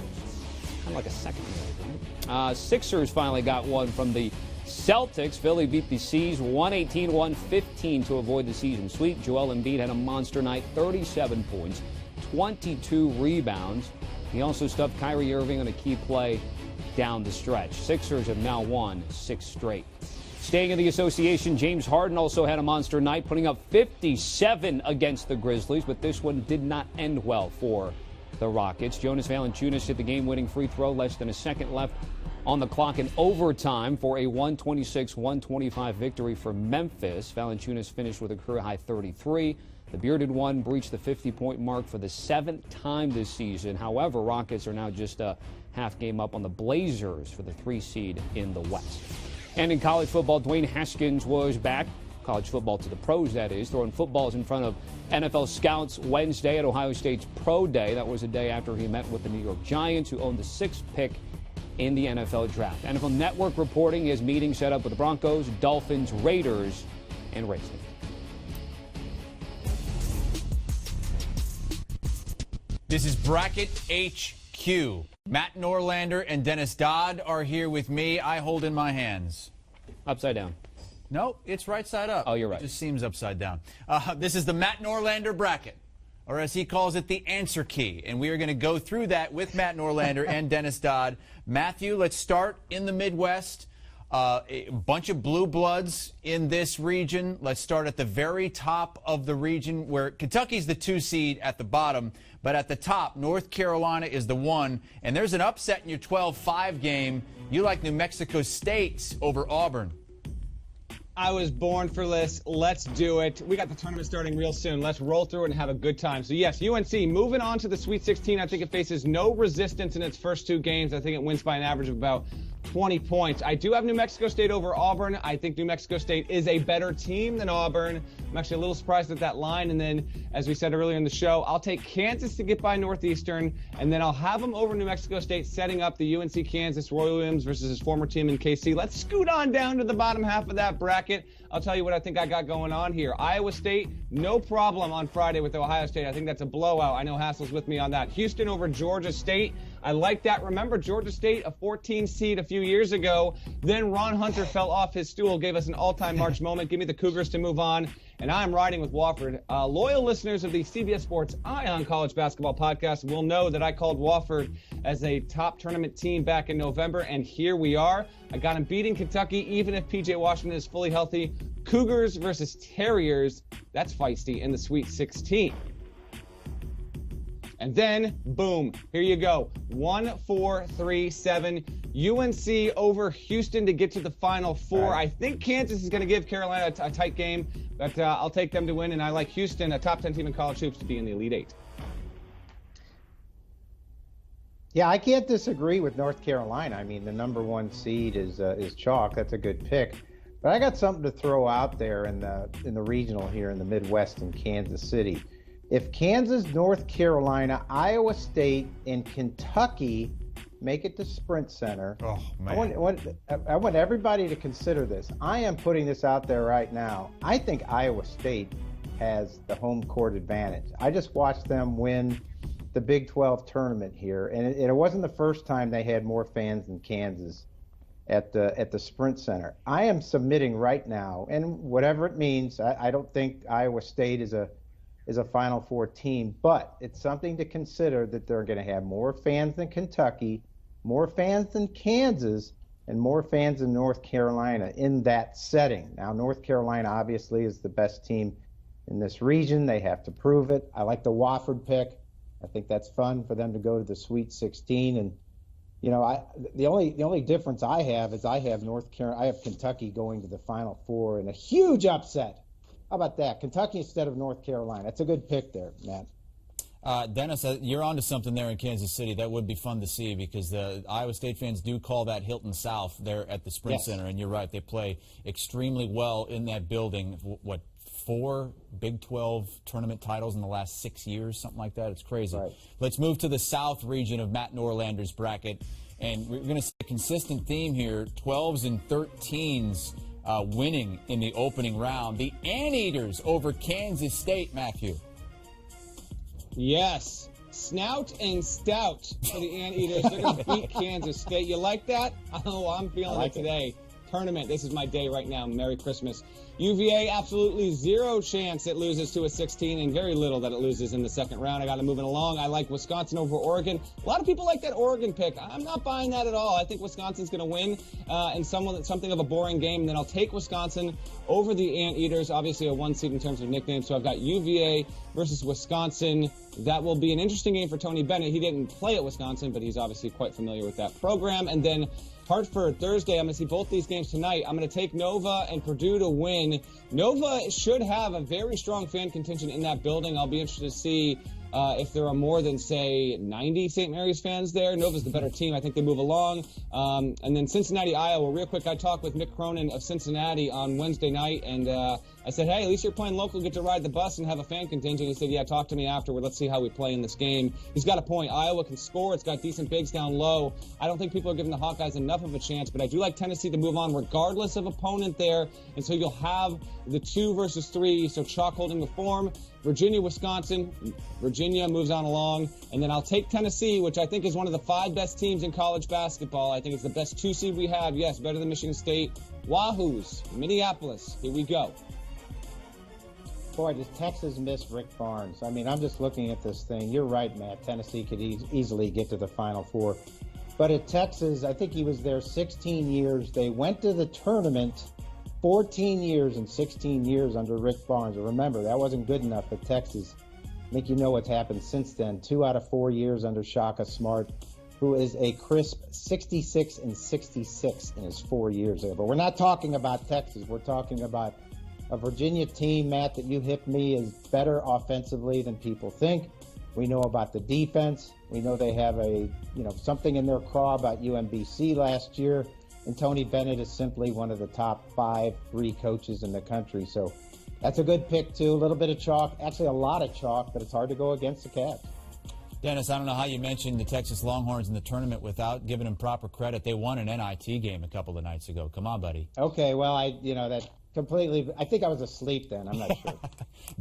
Kind of like a second marriage, right? Sixers finally got one from the Celtics. Philly beat the C's 118-115 to avoid the season sweep. Joel Embiid had a monster night, 37 points, 22 rebounds. He also stuffed Kyrie Irving on a key play down the stretch. Sixers have now won 6 straight. Staying in the association, James Harden also had a monster night, putting up 57 against the Grizzlies, but this one did not end well for the Rockets. Jonas Valanciunas hit the game-winning free throw, less than a second left on the clock in overtime for a 126-125 victory for Memphis. Valanciunas finished with a career-high 33. The bearded one breached the 50-point mark for the 7th time this season. However, Rockets are now just a half game up on the Blazers for the 3 seed in the West. And in college football, Dwayne Haskins was back. College football to the pros, that is, throwing footballs in front of NFL scouts Wednesday at Ohio State's Pro Day. That was a day after he met with the New York Giants, who owned the 6th pick in the NFL draft. NFL Network reporting his meeting set up with the Broncos, Dolphins, Raiders, and Racing. This is Bracket HQ. Matt Norlander and Dennis Dodd are here with me. I hold in my hands. Upside down. No, it's right side up. Oh, you're right. It just seems upside down. This is the Matt Norlander bracket, or as he calls it, the answer key. And we are going to go through that with Matt Norlander and Dennis Dodd. Matthew, let's start in the Midwest. A bunch of blue bloods in this region. Let's start at the very top of the region, where Kentucky's the 2 seed at the bottom, but at the top, North Carolina is the 1. And there's an upset in your 12-5 game. You like New Mexico State over Auburn. I was born for this. Let's do it. We got the tournament starting real soon. Let's roll through it and have a good time. So, yes, UNC moving on to the Sweet 16. I think it faces no resistance in its first 2 games. I think it wins by an average of about 20 points. I do have New Mexico State over Auburn. I think New Mexico State is a better team than Auburn. I'm actually a little surprised at that line. And then, as we said earlier in the show, I'll take Kansas to get by Northeastern, and then I'll have them over New Mexico State, setting up the UNC Kansas Roy Williams versus his former team in KC. Let's scoot on down to the bottom half of that bracket. I'll tell you what I think I got going on here. Iowa State, no problem on Friday with Ohio State. I think that's a blowout. I know Hassel's with me on that. Houston over Georgia State. I like that. Remember, Georgia State, a 14 seed a few years ago. Then Ron Hunter fell off his stool, gave us an all-time March moment. Give me the Cougars to move on. And I'm riding with Wofford. Loyal listeners of the CBS Sports Eye on College Basketball podcast will know that I called Wofford as a top tournament team back in November, and here we are. I got him beating Kentucky, even if P.J. Washington is fully healthy. Cougars versus Terriers. That's feisty in the Sweet 16. And then, boom, here you go. 1, 4, 3, 7. UNC over Houston to get to the Final Four. Right. I think Kansas is going to give Carolina a tight game, but I'll take them to win. And I like Houston, a top 10 team in college hoops, to be in the Elite Eight. Yeah, I can't disagree with North Carolina. I mean, the number 1 seed is chalk. That's a good pick. But I got something to throw out there in the regional here in the Midwest in Kansas City. If Kansas, North Carolina, Iowa State, and Kentucky make it to Sprint Center, oh, man. I want everybody to consider this. I am putting this out there right now. I think Iowa State has the home court advantage. I just watched them win the Big 12 tournament here, and it wasn't the first time they had more fans than Kansas at the Sprint Center. I am submitting right now, and whatever it means, I don't think Iowa State is a Final Four team, but it's something to consider that they're going to have more fans than Kentucky, more fans than Kansas, and more fans than North Carolina in that setting. Now, North Carolina obviously is the best team in this region. They have to prove it. I like the Wofford pick. I think that's fun for them to go to the Sweet 16. And, you know, the only difference I have is I have Kentucky going to the Final Four in a huge upset. How about that? Kentucky instead of North Carolina. That's a good pick there, Matt. Dennis, you're onto something there in Kansas City. That would be fun to see because the Iowa State fans do call that Hilton South there at the Sprint Center. And you're right, they play extremely well in that building. 4 Big 12 tournament titles in the last 6 years, something like that. It's crazy. Right. Let's move to the South region of Matt Norlander's bracket. And we're going to see a consistent theme here, 12s and 13s winning in the opening round. The Anteaters over Kansas State, Matthew. Yes. Snout and stout for the Anteaters. They're going to beat Kansas State. You like that? Oh, I'm feeling it today. Tournament. This is my day right now. Merry Christmas. UVA, absolutely zero chance it loses to a 16 and very little that it loses in the second round. I got to move it along. I like Wisconsin over Oregon. A lot of people like that Oregon pick. I'm not buying that at all. I think Wisconsin's going to win in something of a boring game. And then I'll take Wisconsin over the Anteaters. Obviously a 1 seed in terms of nicknames. So I've got UVA versus Wisconsin. That will be an interesting game for Tony Bennett. He didn't play at Wisconsin, but he's obviously quite familiar with that program. And then Hartford, Thursday. I'm going to see both these games tonight. I'm going to take Nova and Purdue to win. Nova should have a very strong fan contingent in that building. I'll be interested to see if there are more than, say, 90 St. Mary's fans there. Nova's the better team. I think they move along. And then Cincinnati, Iowa. Real quick, I talked with Mick Cronin of Cincinnati on Wednesday night, and I said, hey, at least you're playing local, get to ride the bus and have a fan contingent. He said, yeah, talk to me afterward. Let's see how we play in this game. He's got a point. Iowa can score. It's got decent bigs down low. I don't think people are giving the Hawkeyes enough of a chance, but I do like Tennessee to move on regardless of opponent there. And so you'll have the 2 versus 3, so chalk holding the form. Virginia, Wisconsin. Virginia moves on along. And then I'll take Tennessee, which I think is one of the 5 best teams in college basketball. I think it's the best 2 seed we have. Yes, better than Michigan State. Wahoos, Minneapolis. Here we go. Boy, does Texas miss Rick Barnes. I mean, I'm just looking at this thing. You're right, Matt. Tennessee could easily get to the Final Four. But at Texas, I think he was there 16 years. They went to the tournament 14 years and 16 years under Rick Barnes. And remember, that wasn't good enough at Texas. I think you know what's happened since then. 2 out of 4 years under Shaka Smart, who is a crisp 66 and 66 in his 4 years there. But we're not talking about Texas. We're talking about a Virginia team, Matt, that you hit me is better offensively than people think. We know about the defense. We know they have something in their craw about UMBC last year. And Tony Bennett is simply one of the top 3 coaches in the country. So that's a good pick, too. A little bit of chalk, actually a lot of chalk, but it's hard to go against the Cavs. Dennis, I don't know how you mentioned the Texas Longhorns in the tournament without giving them proper credit. They won an NIT game a couple of nights ago. Come on, buddy. Okay, well, that completely. I think I was asleep then. I'm not sure.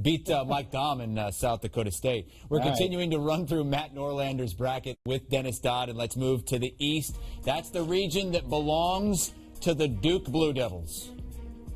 Beat Mike Dahm in South Dakota State. We're continuing to run through Matt Norlander's bracket with Dennis Dodd, and let's move to the East. That's the region that belongs to the Duke Blue Devils.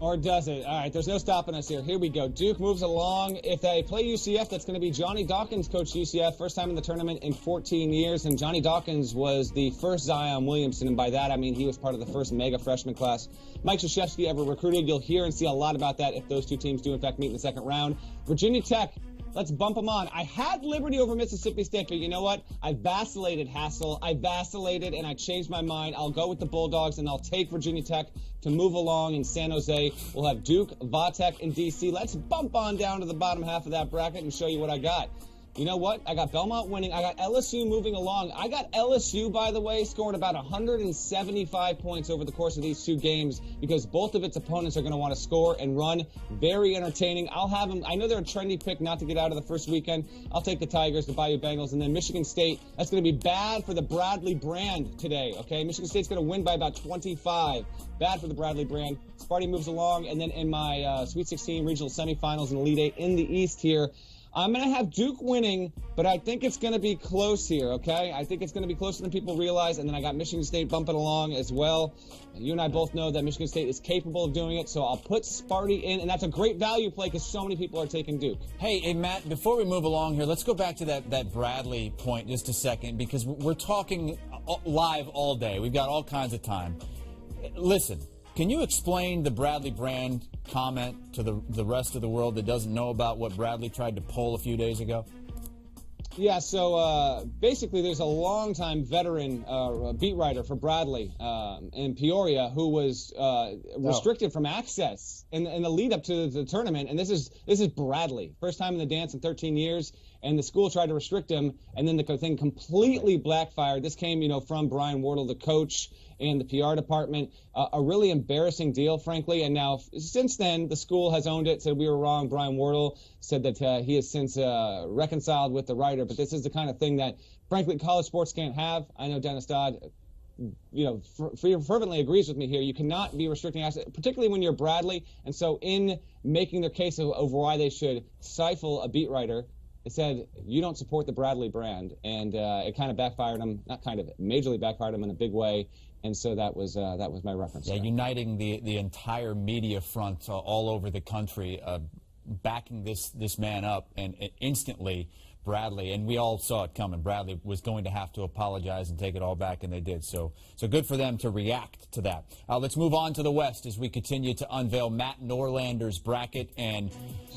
Or does it? All right, there's no stopping us here. Here we go. Duke moves along. If they play UCF, that's going to be Johnny Dawkins coach UCF. First time in the tournament in 14 years. And Johnny Dawkins was the first Zion Williamson. And by that, I mean he was part of the first mega freshman class Mike Krzyzewski ever recruited. You'll hear and see a lot about that if those 2 teams do, in fact, meet in the second round. Virginia Tech. Let's bump them on. I had Liberty over Mississippi State, but you know what? I vacillated, Hassel. I vacillated, and I changed my mind. I'll go with the Bulldogs, and I'll take Virginia Tech to move along in San Jose. We'll have Duke, Vatek, and D.C. Let's bump on down to the bottom half of that bracket and show you what I got. You know what? I got Belmont winning. I got LSU moving along. I got LSU, by the way, scoring about 175 points over the course of these 2 games because both of its opponents are going to want to score and run. Very entertaining. I'll have them. I know they're a trendy pick not to get out of the first weekend. I'll take the Tigers, the Bayou Bengals, and then Michigan State. That's going to be bad for the Bradley brand today, okay? Michigan State's going to win by about 25. Bad for the Bradley brand. Sparty moves along, and then in my Sweet 16 regional semifinals and Elite 8 in the East here, I'm going to have Duke winning, but I think it's going to be close here, okay? I think it's going to be closer than people realize, and then I got Michigan State bumping along as well. You and I both know that Michigan State is capable of doing it, so I'll put Sparty in, and that's a great value play because so many people are taking Duke. Hey, Matt, before we move along here, let's go back to that Bradley point just a second, because we're talking live all day. We've got all kinds of time. Listen, can you explain the Bradley Brand comment to the rest of the world that doesn't know about what Bradley tried to pull a few days ago? Yeah, so basically there's a longtime veteran beat writer for Bradley in Peoria who was restricted from access in the lead up to the tournament. And this is Bradley. First time in the dance in 13 years. And the school tried to restrict him, and then the thing completely backfired. This came, from Brian Wardle, the coach, and the PR department. A really embarrassing deal, frankly. And now, since then, the school has owned it, said we were wrong. Brian Wardle said that he has since reconciled with the writer. But this is the kind of thing that, frankly, college sports can't have. I know Dennis Dodd, fervently agrees with me here. You cannot be restricting access, particularly when you're Bradley. And so in making their case of why they should stifle a beat writer, it said, you don't support the Bradley brand, and it kind of backfired him. Not kind of, majorly backfired him in a big way, and so that was my reference. Yeah, uniting the entire media front all over the country, backing this man up, and instantly Bradley, and we all saw it coming, Bradley was going to have to apologize and take it all back, and they did. So good for them to react to that. Let's move on to the West as we continue to unveil Matt Norlander's bracket, and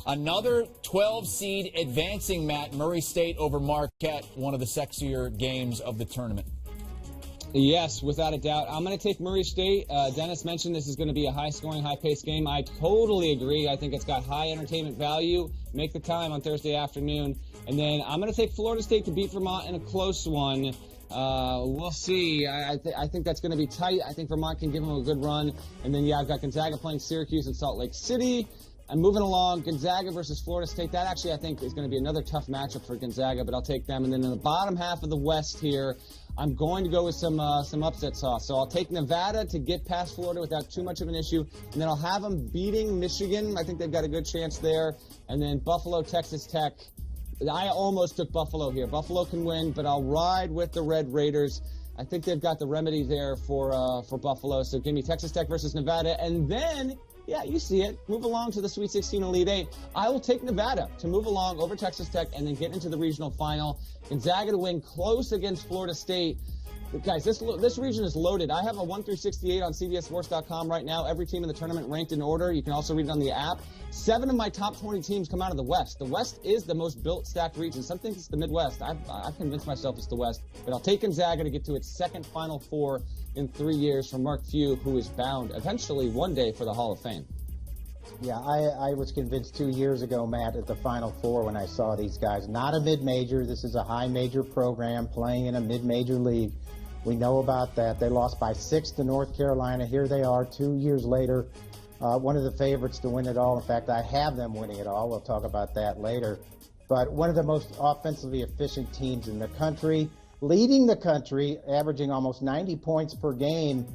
another 12 seed advancing, Matt, Murray State over Marquette, one of the sexier games of the tournament. Yes, without a doubt. I'm going to take Murray State. Dennis mentioned this is going to be a high-scoring, high-paced game. I totally agree. I think it's got high entertainment value. Make the time on Thursday afternoon. And then I'm going to take Florida State to beat Vermont in a close one. We'll see. I think that's going to be tight. I think Vermont can give them a good run. And then, I've got Gonzaga playing Syracuse and Salt Lake City. I'm moving along. Gonzaga versus Florida State. That actually, I think, is going to be another tough matchup for Gonzaga, but I'll take them. And then in the bottom half of the West here, I'm going to go with some upset sauce. So I'll take Nevada to get past Florida without too much of an issue. And then I'll have them beating Michigan. I think they've got a good chance there. And then Buffalo, Texas Tech. I almost took Buffalo here. Buffalo can win, but I'll ride with the Red Raiders. I think they've got the remedy there for Buffalo. So give me Texas Tech versus Nevada. And then, yeah, you see it. Move along to the Sweet 16 Elite 8. I will take Nevada to move along over Texas Tech and then get into the regional final. Gonzaga to win close against Florida State. But guys, this region is loaded. I have a 1 through 68 on CBSSports.com right now. Every team in the tournament ranked in order. You can also read it on the app. 7 of my top 20 teams come out of the West. The West is the most built, stacked region. Some think it's the Midwest. I've convinced myself it's the West. But I'll take Gonzaga to get to its second Final Four in 3 years from Mark Few, who is bound eventually one day for the Hall of Fame. Yeah, I was convinced 2 years ago, Matt, at the Final Four when I saw these guys. Not a mid-major. This is a high-major program playing in a mid-major league. We know about that. They lost by 6 to North Carolina. Here they are 2 years later, one of the favorites to win it all. In fact, I have them winning it all. We'll talk about that later. But one of the most offensively efficient teams in the country, leading the country, averaging almost 90 points per game.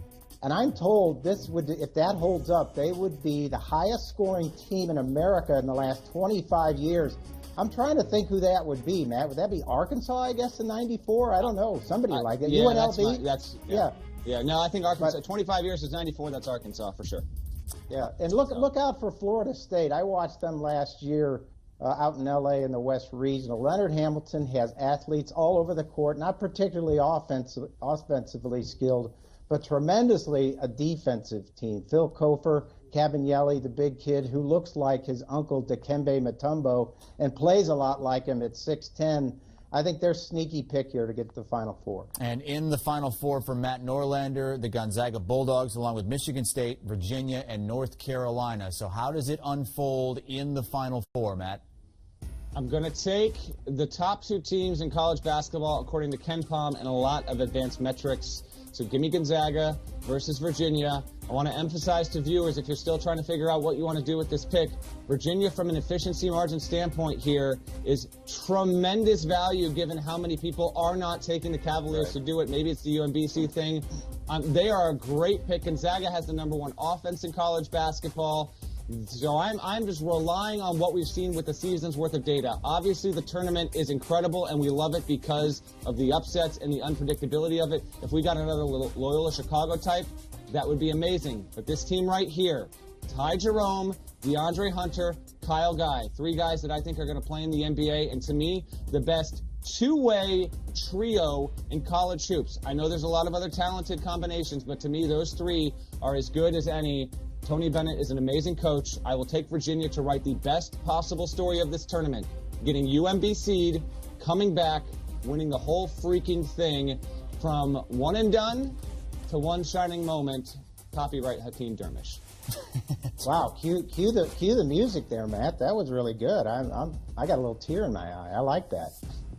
And I'm told this would, if that holds up, they would be the highest scoring team in America in the last 25 years. I'm trying to think who that would be, Matt. Would that be Arkansas, I guess, in 94? I don't know. Somebody like it. Yeah, UNLV? Yeah, no, I think Arkansas, 25 years is 94, that's Arkansas for sure. Yeah, and look out for Florida State. I watched them last year out in L.A. in the West Regional. Leonard Hamilton has athletes all over the court, not particularly offensively skilled, but tremendously a defensive team. Phil Kofer, Cabanielli, the big kid who looks like his uncle Dikembe Mutombo and plays a lot like him at 6'10". I think they're sneaky pick here to get to the Final Four. And in the Final Four for Matt Norlander, the Gonzaga Bulldogs, along with Michigan State, Virginia, and North Carolina. So how does it unfold in the Final Four, Matt? I'm going to take the top 2 teams in college basketball according to Ken Pom and a lot of advanced metrics. So give me Gonzaga versus Virginia. I want to emphasize to viewers, if you're still trying to figure out what you want to do with this pick, Virginia from an efficiency margin standpoint here is tremendous value given how many people are not taking the Cavaliers to do it. Maybe it's the UMBC thing. They are a great pick. Gonzaga has the #1 offense in college basketball. So I'm just relying on what we've seen with the season's worth of data. Obviously, the tournament is incredible, and we love it because of the upsets and the unpredictability of it. If we got another Loyola Chicago type, that would be amazing. But this team right here, Ty Jerome, Deandre Hunter, Kyle Guy, 3 guys that I think are going to play in the NBA, and to me, the best two-way trio in college hoops. I know there's a lot of other talented combinations, but to me, those 3 are as good as any. Tony Bennett is an amazing coach. I will take Virginia to write the best possible story of this tournament, getting UMBC'd, coming back, winning the whole freaking thing from one and done to one shining moment. Copyright Hakeem Dermish. Wow, cue the music there, Matt. That was really good. I got a little tear in my eye. I like that.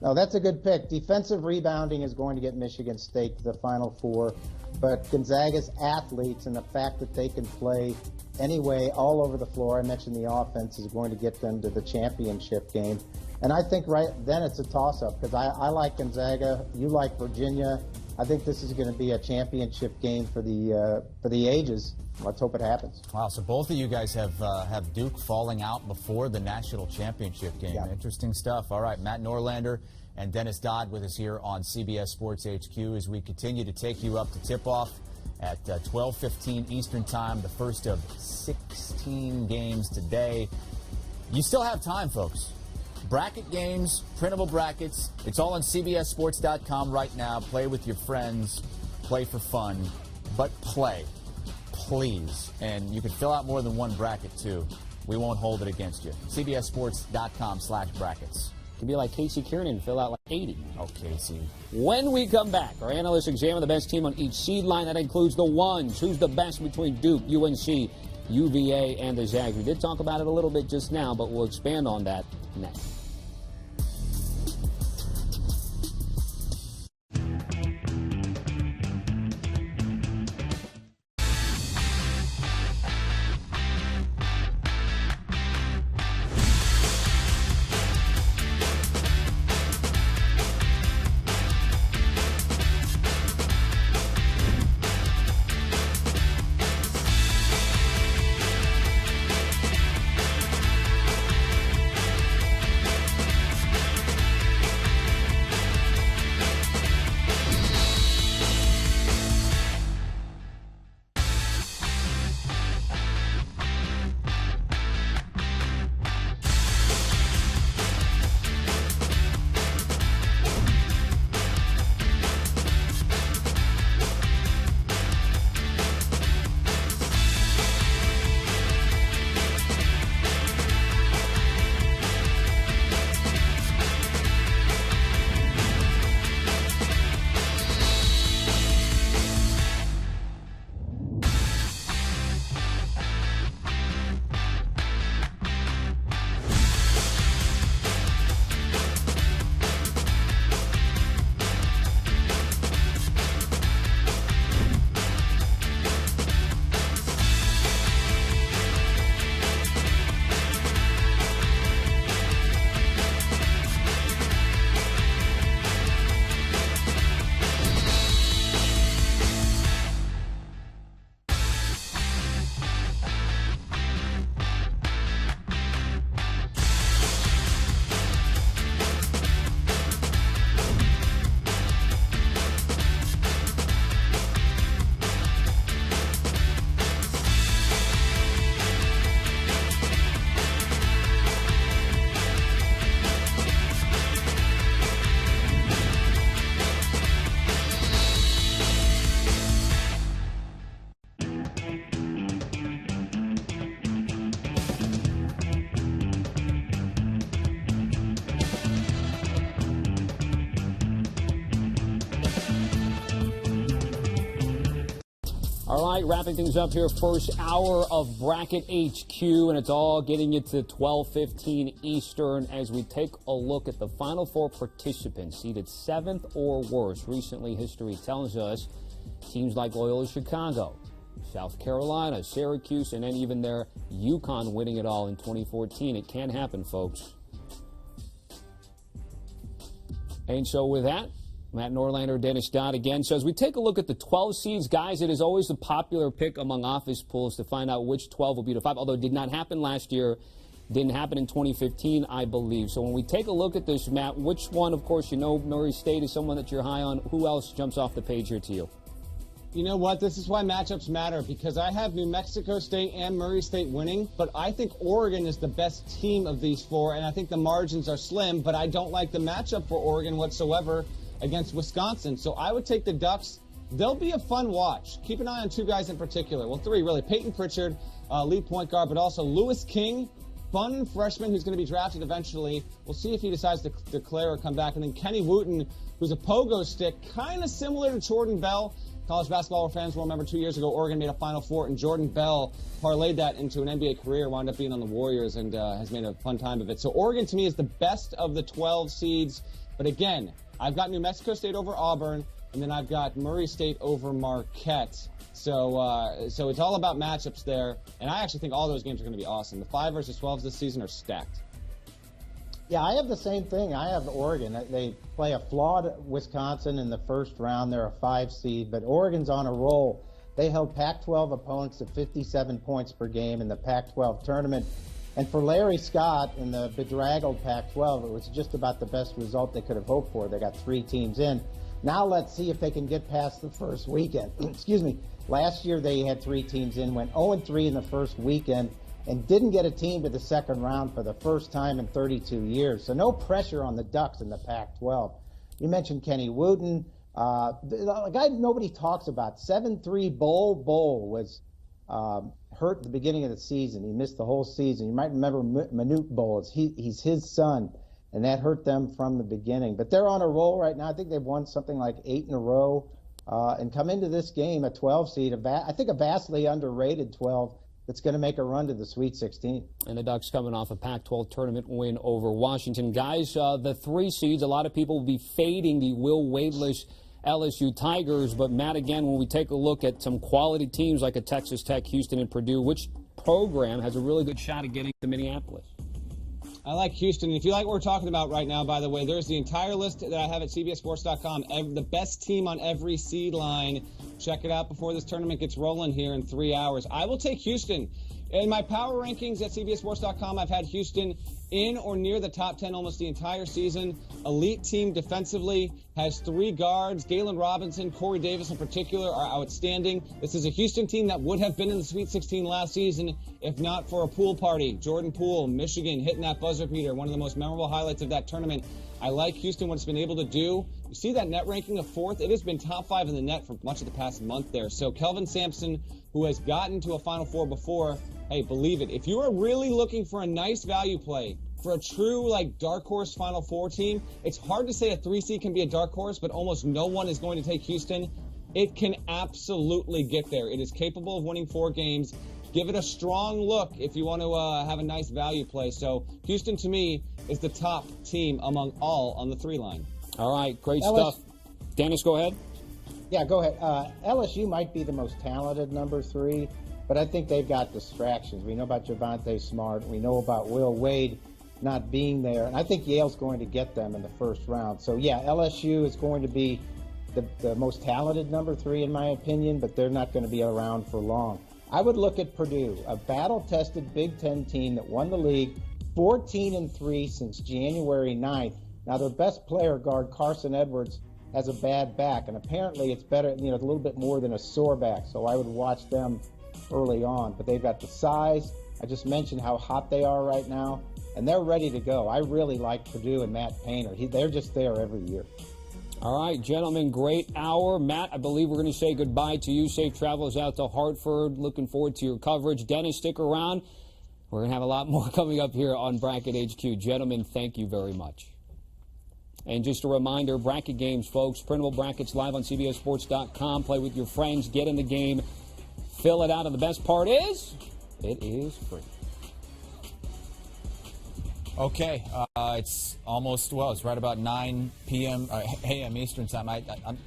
No, that's a good pick. Defensive rebounding is going to get Michigan State to the Final Four, but Gonzaga's athletes and the fact that they can play anyway all over the floor, I mentioned the offense, is going to get them to the championship game. And I think right then it's a toss-up because I like Gonzaga, you like Virginia. I think this is going to be a championship game for the ages. Let's hope it happens. Wow, so both of you guys have Duke falling out before the national championship game. Yeah. Interesting stuff. All right, Matt Norlander and Dennis Dodd with us here on CBS Sports HQ as we continue to take you up to tip-off at 12:15 Eastern Time, the first of 16 games today. You still have time, folks. Bracket games, printable brackets, it's all on CBSSports.com right now. Play with your friends, play for fun, but play, please. And you can fill out more than one bracket, too. We won't hold it against you. CBSSports.com/brackets. It could be like Casey Kiernan, fill out like 80. Oh, Casey. When we come back, our analysts examine the best team on each seed line. That includes the ones. Who's the best between Duke, UNC, UVA, and the Zags? We did talk about it a little bit just now, but we'll expand on that next. All right, wrapping things up here, first hour of Bracket HQ, and it's all getting you to 12:15 Eastern as we take a look at the Final Four participants seeded 7th or worse. Recently, history tells us teams like Loyola Chicago, South Carolina, Syracuse, and then even their UConn winning it all in 2014. It can happen, folks. And so with that, Matt Norlander, Dennis Dodd again. So as we take a look at the 12 seeds, guys, it is always the popular pick among office pools to find out which 12 will be the 5, although it did not happen last year. Didn't happen in 2015, I believe. So when we take a look at this, Matt, which one, of course, you know Murray State is someone that you're high on. Who else jumps off the page here to you? You know what? This is why matchups matter, because I have New Mexico State and Murray State winning, but I think Oregon is the best team of these four, and I think the margins are slim, but I don't like the matchup for Oregon whatsoever against Wisconsin. So I would take the Ducks. They'll be a fun watch. Keep an eye on two guys in particular. Well, three, really. Peyton Pritchard, lead point guard, but also Lewis King, fun freshman who's going to be drafted eventually. We'll see if he decides to declare or come back. And then Kenny Wooten, who's a pogo stick, kind of similar to Jordan Bell. College basketball fans will remember 2 years ago, Oregon made a Final Four, and Jordan Bell parlayed that into an NBA career, wound up being on the Warriors, and has made a fun time of it. So Oregon, to me, is the best of the 12 seeds. But again, I've got New Mexico State over Auburn, and then I've got Murray State over Marquette. So it's all about matchups there, and I actually think all those games are going to be awesome. The 5 versus 12s this season are stacked. Yeah, I have the same thing. I have Oregon. They play a flawed Wisconsin in the first round. They're a 5 seed, but Oregon's on a roll. They held Pac-12 opponents to 57 points per game in the Pac-12 tournament. And for Larry Scott in the bedraggled Pac-12, it was just about the best result they could have hoped for. They got 3 teams in. Now let's see if they can get past the first weekend. Excuse me. Last year they had 3 teams in, went 0-3 in the first weekend, and didn't get a team to the second round for the first time in 32 years. So no pressure on the Ducks in the Pac-12. You mentioned Kenny Wooten. The guy nobody talks about, 7'3" Bull was hurt at the beginning of the season. He missed the whole season. You might remember Manute Bull. He's his son, and that hurt them from the beginning. But they're on a roll right now. I think they've won something like 8 in a row and come into this game a 12 seed. I think a vastly underrated 12 that's going to make a run to the Sweet 16. And the Ducks coming off a Pac-12 tournament win over Washington. Guys, the 3 seeds, a lot of people will be fading the Will Wadeless LSU Tigers. But, Matt, again, when we take a look at some quality teams like a Texas Tech, Houston, and Purdue, which program has a really good shot at getting to Minneapolis? I like Houston. If you like what we're talking about right now, by the way, there's the entire list that I have at CBSSports.com. The best team on every seed line. Check it out before this tournament gets rolling here in 3 hours. I will take Houston. In my power rankings at CBSSports.com, I've had Houston in or near the top 10 almost the entire season. Elite team defensively, has 3 guards. Galen Robinson, Corey Davis in particular are outstanding. This is a Houston team that would have been in the Sweet 16 last season if not for a pool party. Jordan Poole, Michigan, hitting that buzzer beater, one of the most memorable highlights of that tournament. I like Houston, what it's been able to do. You see that net ranking of 4th? It has been top 5 in the net for much of the past month there. So Kelvin Sampson, who has gotten to a Final Four before, hey, believe it. If you are really looking for a nice value play, for a true, dark horse Final Four team, it's hard to say a 3 seed can be a dark horse, but almost no one is going to take Houston. It can absolutely get there. It is capable of winning 4 games. Give it a strong look if you want to have a nice value play. So Houston, to me, is the top team among all on the 3 line. All right, great stuff. Dennis, go ahead. Yeah, go ahead. LSU might be the most talented number 3, but I think they've got distractions. We know about Javonte Smart. We know about Will Wade not being there. And I think Yale's going to get them in the first round. So, yeah, LSU is going to be the most talented number 3 in my opinion, but they're not going to be around for long. I would look at Purdue, a battle-tested Big Ten team that won the league 14-3 since January 9th. Now, their best player, guard Carson Edwards, has a bad back, and apparently it's better, a little bit more than a sore back, so I would watch them early on. But they've got the size. I just mentioned how hot they are right now, and they're ready to go. I really like Purdue and Matt Painter. They're just there every year. All right, gentlemen, great hour. Matt, I believe we're going to say goodbye to you. Safe travels out to Hartford. Looking forward to your coverage. Dennis, stick around. We're going to have a lot more coming up here on Bracket HQ. Gentlemen, thank you very much. And just a reminder, bracket games, folks. Printable brackets live on CBSSports.com. Play with your friends. Get in the game. Fill it out. And the best part is, it is free. Okay, it's almost, it's right about 9 p.m. a.m. Eastern time.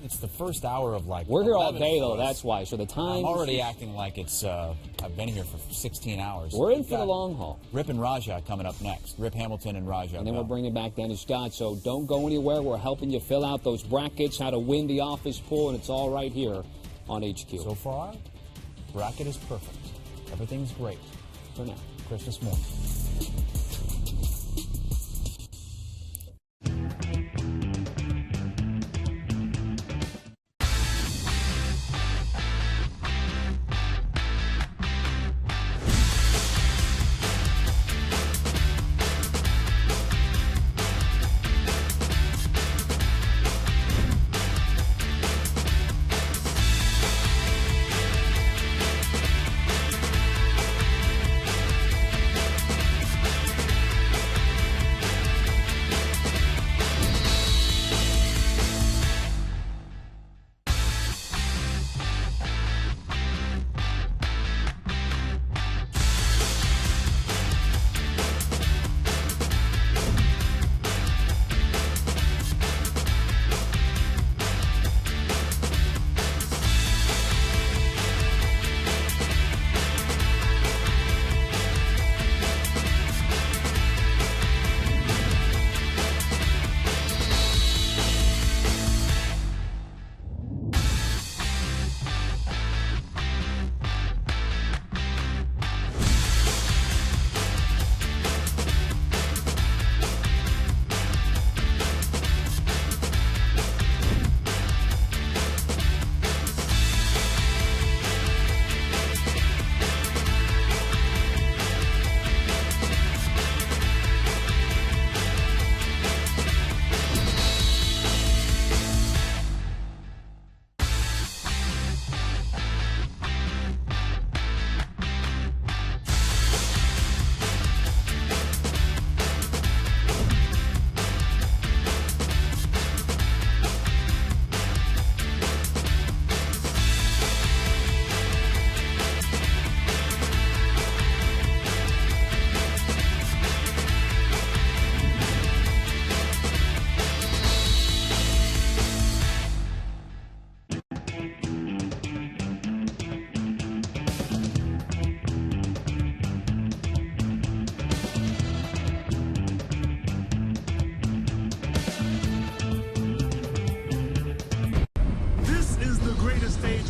It's the first hour of We're here all day, though, that's why. So the time. I'm already acting like it's, I've been here for 16 hours. We're in for the long haul. Rip and Raja coming up next. Rip Hamilton and Raja. And then we're bringing back Dennis Dodd. So don't go anywhere. We're helping you fill out those brackets, how to win the office pool, and it's all right here on HQ. So far, bracket is perfect. Everything's great. For now. Christmas morning.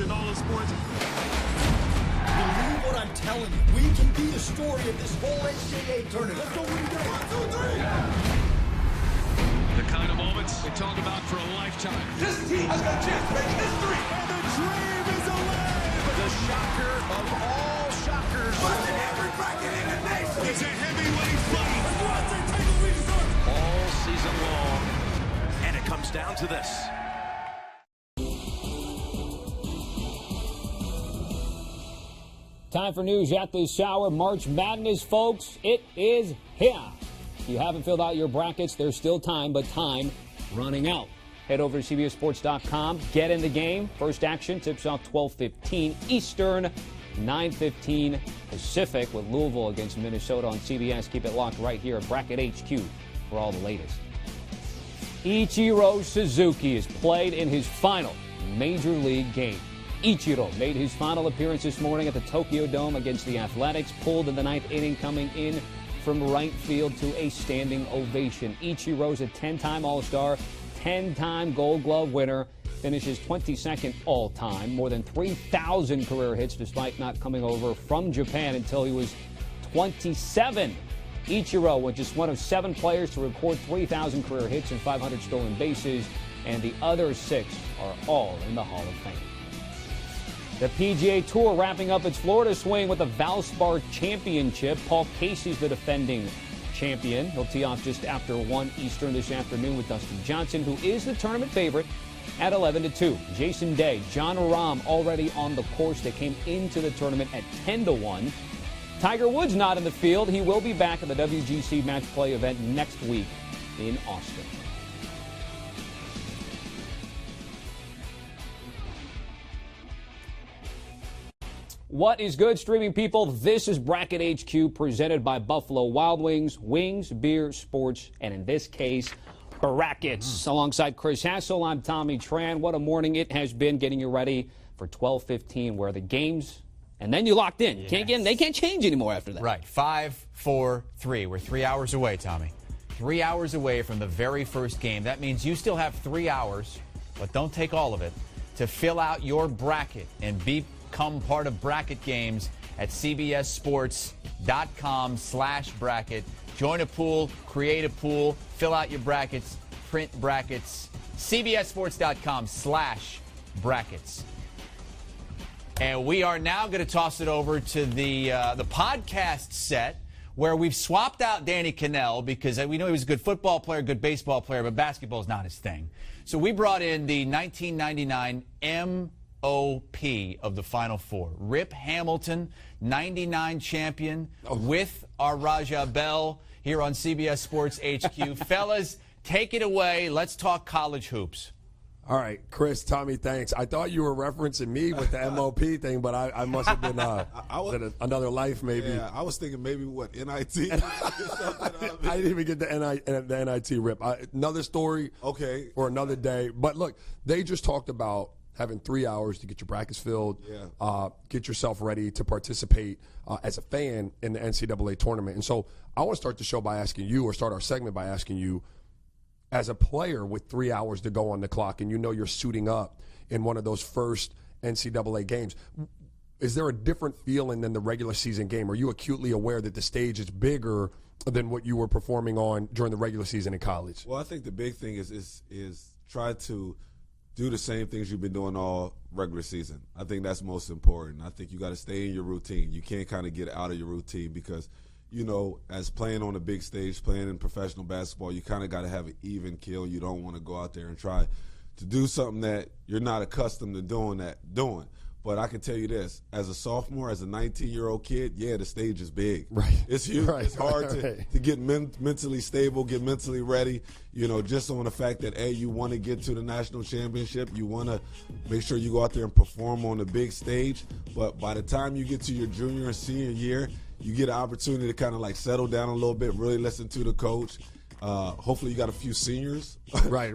In all of sports. Believe what I'm telling you. We can be the story of this whole NCAA tournament. Let's go win game. 1, 2, 3. The kind of moments they talk about for a lifetime. This team has got a chance to make history. And the dream is alive. The shocker of all shockers. What's in every bracket in the nation? It's a heavyweight fight. All season long. And it comes down to this. Time for news at this hour. March Madness, folks. It is here. If you haven't filled out your brackets, there's still time, but time running out. Head over to CBSSports.com. Get in the game. First action tips off 12:15 Eastern, 9:15 Pacific with Louisville against Minnesota on CBS. Keep it locked right here at Bracket HQ for all the latest. Ichiro Suzuki has played in his final major league game. Ichiro made his final appearance this morning at the Tokyo Dome against the Athletics, pulled in the ninth inning, coming in from right field to a standing ovation. Ichiro's a 10-time All-Star, 10-time Gold Glove winner, finishes 22nd all-time, more than 3,000 career hits despite not coming over from Japan until he was 27. Ichiro was just one of 7 players to record 3,000 career hits and 500 stolen bases, and the other 6 are all in the Hall of Fame. The PGA Tour wrapping up its Florida swing with the Valspar Championship. Paul Casey's the defending champion. He'll tee off just after 1 Eastern this afternoon with Dustin Johnson, who is the tournament favorite at 11-2. Jason Day, John Rahm already on the course. They came into the tournament at 10-1. Tiger Woods not in the field. He will be back at the WGC Match Play event next week in Austin. What is good, streaming people? This is Bracket HQ presented by Buffalo Wild Wings, wings, beer, sports, and in this case, brackets. Alongside Chris Hassel, I'm Tommy Tran. What a morning it has been getting you ready for 12:15, where the games, and then you locked in. Yes. They can't change anymore after that. Right. 5, 4, 3. We're 3 hours away, Tommy. 3 hours away from the very first game. That means you still have 3 hours, but don't take all of it, to fill out your bracket and become part of bracket games at cbssports.com/bracket. Join a pool, create a pool, fill out your brackets, print brackets, cbssports.com/brackets. And we are now going to toss it over to the podcast set, where we've swapped out Danny Cannell because we know he was a good football player, good baseball player, but basketball is not his thing. So we brought in the 1999 MOP of the Final Four, Rip Hamilton, 99 champion, with our Raja Bell here on CBS Sports HQ. Fellas, take it away. Let's talk college hoops. All right, Chris, Tommy, thanks. I thought you were referencing me with the MOP thing, but I must have been in another life, maybe. Yeah, I was thinking maybe what, NIT? I didn't even get the NIT rip. Another story for another day. But look, they just talked about having 3 hours to get your brackets filled, get yourself ready to participate as a fan in the NCAA tournament. And so I want to start the show by asking you, or start our segment by asking you, as a player with 3 hours to go on the clock, and you know you're suiting up in one of those first NCAA games, is there a different feeling than the regular season game? Are you acutely aware that the stage is bigger than what you were performing on during the regular season in college? Well, I think the big thing is try to do the same things you've been doing all regular season. I think that's most important. I think you got to stay in your routine. You can't kind of get out of your routine because, you know, as playing on a big stage, playing in professional basketball, you kind of got to have an even keel. You don't want to go out there and try to do something that you're not accustomed to doing. But I can tell you this, as a sophomore, as a 19-year-old kid, yeah, the stage is big. Right. It's huge. Right. It's hard to get mentally stable, get mentally ready, you know, just on the fact that, A, you want to get to the national championship. You want to make sure you go out there and perform on the big stage. But by the time you get to your junior and senior year, you get an opportunity to kind of like settle down a little bit, really listen to the coach. Hopefully you got a few seniors right.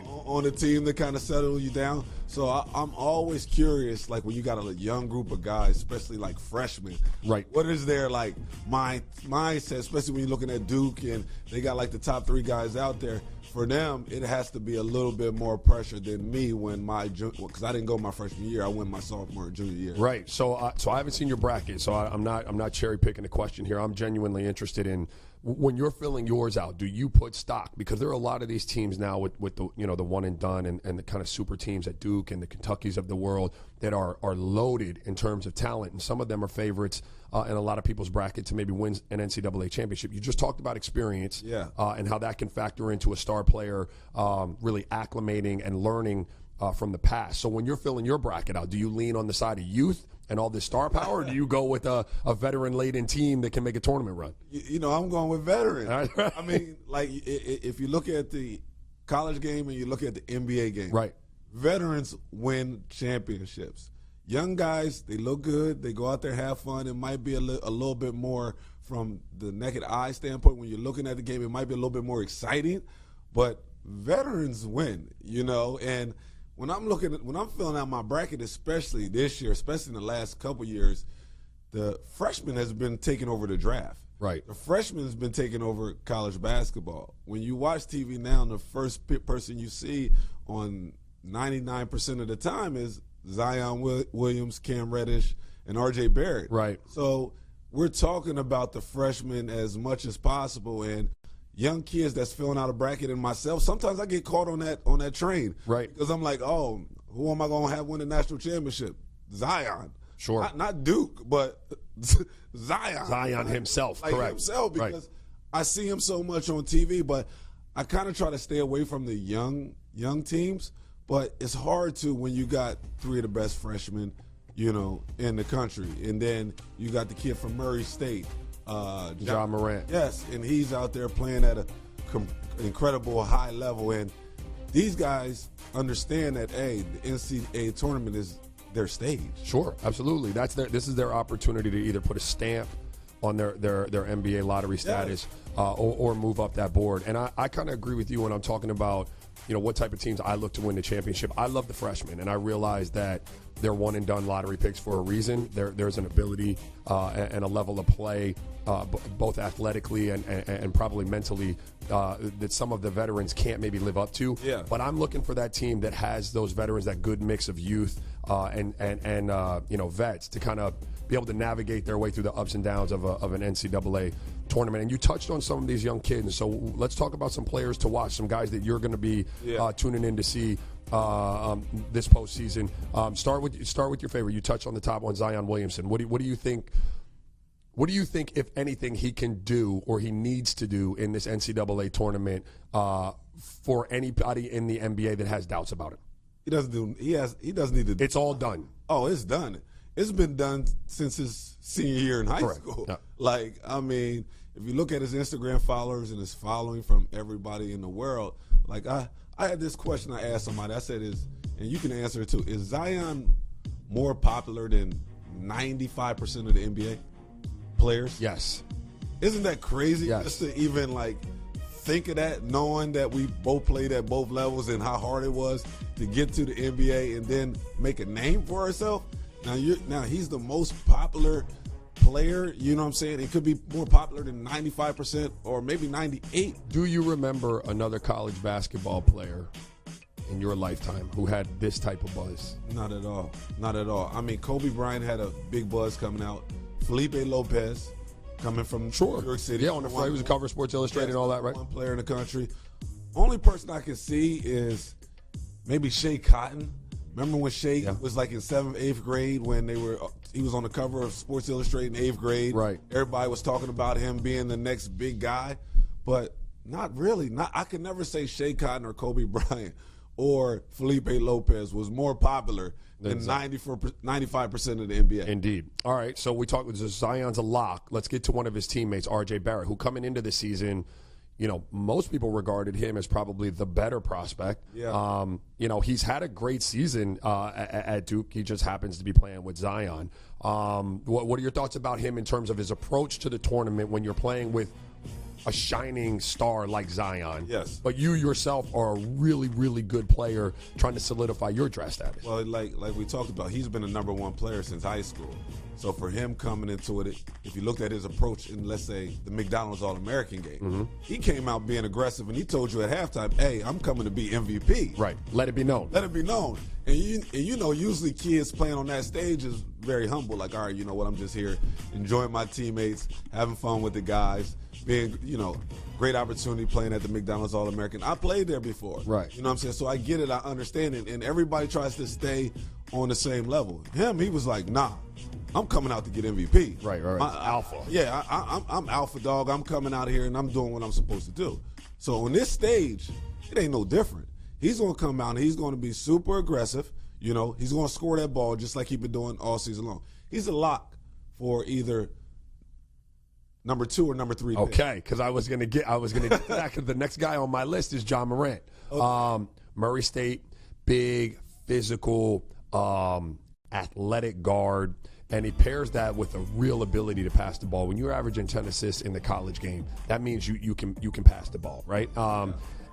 on the team to kind of settle you down. So I'm always curious, like when you got a young group of guys, especially like freshmen, right? What is their like mindset, especially when you're looking at Duke and they got like the top 3 guys out there. For them, it has to be a little bit more pressure than me when because I didn't go my freshman year. I went my sophomore and junior year. Right. So I haven't seen your bracket, so I'm not cherry picking the question here. I'm genuinely interested in, when you're filling yours out, do you put stock? Because there are a lot of these teams now with the, you know, the one and done and the kind of super teams at Duke and the Kentuckys of the world that are loaded in terms of talent, and some of them are favorites in a lot of people's bracket to maybe win an NCAA championship. You just talked about experience, and how that can factor into a star player really acclimating and learning from the past. So when you're filling your bracket out, do you lean on the side of youth and all this star power, or do you go with a veteran-laden team that can make a tournament run? You know, I'm going with veteran. I mean, like, if you look at the college game and you look at the NBA game, right? Veterans win championships. Young guys, they look good. They go out there, have fun. It might be a little bit more from the naked eye standpoint. When you're looking at the game, it might be a little bit more exciting. But veterans win, you know. And when I'm filling out my bracket, especially this year, especially in the last couple years, the freshman has been taking over the draft. Right. The freshman has been taking over college basketball. When you watch TV now, the first person you see on 99% of the time is Zion Williams, Cam Reddish, and R.J. Barrett. Right. So we're talking about the freshmen as much as possible, and young kids that's filling out a bracket, and myself, sometimes I get caught on that train. Right. Because I'm like, oh, who am I going to have win the national championship? Zion. Sure. Not Duke, but Zion. Zion himself, like correct. himself, because I see him so much on TV, but I kind of try to stay away from the young teams. But it's hard to when you got 3 of the best freshmen, you know, in the country. And then you got the kid from Murray State. John Marant. Yes, and he's out there playing at an incredible high level. And these guys understand that, hey, the NCAA tournament is their stage. Sure, absolutely. This is their opportunity to either put a stamp on their NBA lottery status or move up that board. And I kind of agree with you when I'm talking about, what type of teams I look to win the championship. I love the freshmen, and I realize that they're one-and-done lottery picks for a reason. There's an ability and a level of play, both athletically and probably mentally, that some of the veterans can't maybe live up to. Yeah. But I'm looking for that team that has those veterans, that good mix of youth and vets to kind of be able to navigate their way through the ups and downs of an NCAA tournament. And you touched on some of these young kids, so let's talk about some players to watch, some guys that you're going to be tuning in to see this postseason. Start with your favorite. You touched on the top one, Zion Williamson. What do you think? What do you think, if anything, he can do or he needs to do in this NCAA tournament for anybody in the NBA that has doubts about him? He doesn't need to. It's all done. Oh, it's done. It's been done since his senior year in high school. Yeah. If you look at his Instagram followers and his following from everybody in the world, I had this question I asked somebody. I said, and you can answer it too, is Zion more popular than 95% of the NBA players? Yes. Isn't that crazy? Yes. Just to even think of that, knowing that we both played at both levels and how hard it was to get to the NBA and then make a name for ourselves. Now he's the most popular player, you know what I'm saying? It could be more popular than 95% or maybe 98%. Do you remember another college basketball player in your lifetime who had this type of buzz? Not at all. Not at all. Kobe Bryant had a big buzz coming out. Felipe Lopez coming from New York City. Yeah, on the front. He was a cover of Sports Illustrated and all that, right? One player in the country. Only person I can see is maybe Shea Cotton. Remember when Shea was in 7th, 8th grade when he was on the cover of Sports Illustrated in 8th grade? Right. Everybody was talking about him being the next big guy, but not really. I can never say Shea Cotton or Kobe Bryant or Felipe Lopez was more popular than 95% of the NBA. Indeed. All right, so we talked with Zion's a lock. Let's get to one of his teammates, R.J. Barrett, who coming into the season, most people regarded him as probably the better prospect. Yeah. He's had a great season at Duke. He just happens to be playing with Zion. What are your thoughts about him in terms of his approach to the tournament when you're playing with a shining star like Zion? Yes. But you yourself are a really, really good player trying to solidify your draft status. Well, like we talked about, he's been a number one player since high school. So for him coming into it, if you looked at his approach in, let's say, the McDonald's All-American game, he came out being aggressive, and he told you at halftime, hey, I'm coming to be MVP. Right. Let it be known. Let it be known. And usually kids playing on that stage is very humble. All right, you know what, I'm just here enjoying my teammates, having fun with the guys, being, great opportunity playing at the McDonald's All-American. I played there before. Right. You know what I'm saying? So I get it. I understand it. And everybody tries to stay on the same level. He was like, nah, I'm coming out to get MVP. Right. Alpha. Yeah, I'm alpha dog. I'm coming out here and I'm doing what I'm supposed to do. So on this stage, it ain't no different. He's going to come out and he's going to be super aggressive. He's going to score that ball just like he's been doing all season long. He's a lock for either number 2 or number 3 pick. Okay, because I was gonna get to that, because the next guy on my list is John Morant. Okay. Murray State, big, physical, athletic guard, and he pairs that with a real ability to pass the ball. When you're averaging 10 assists in the college game, that means you can pass the ball, right?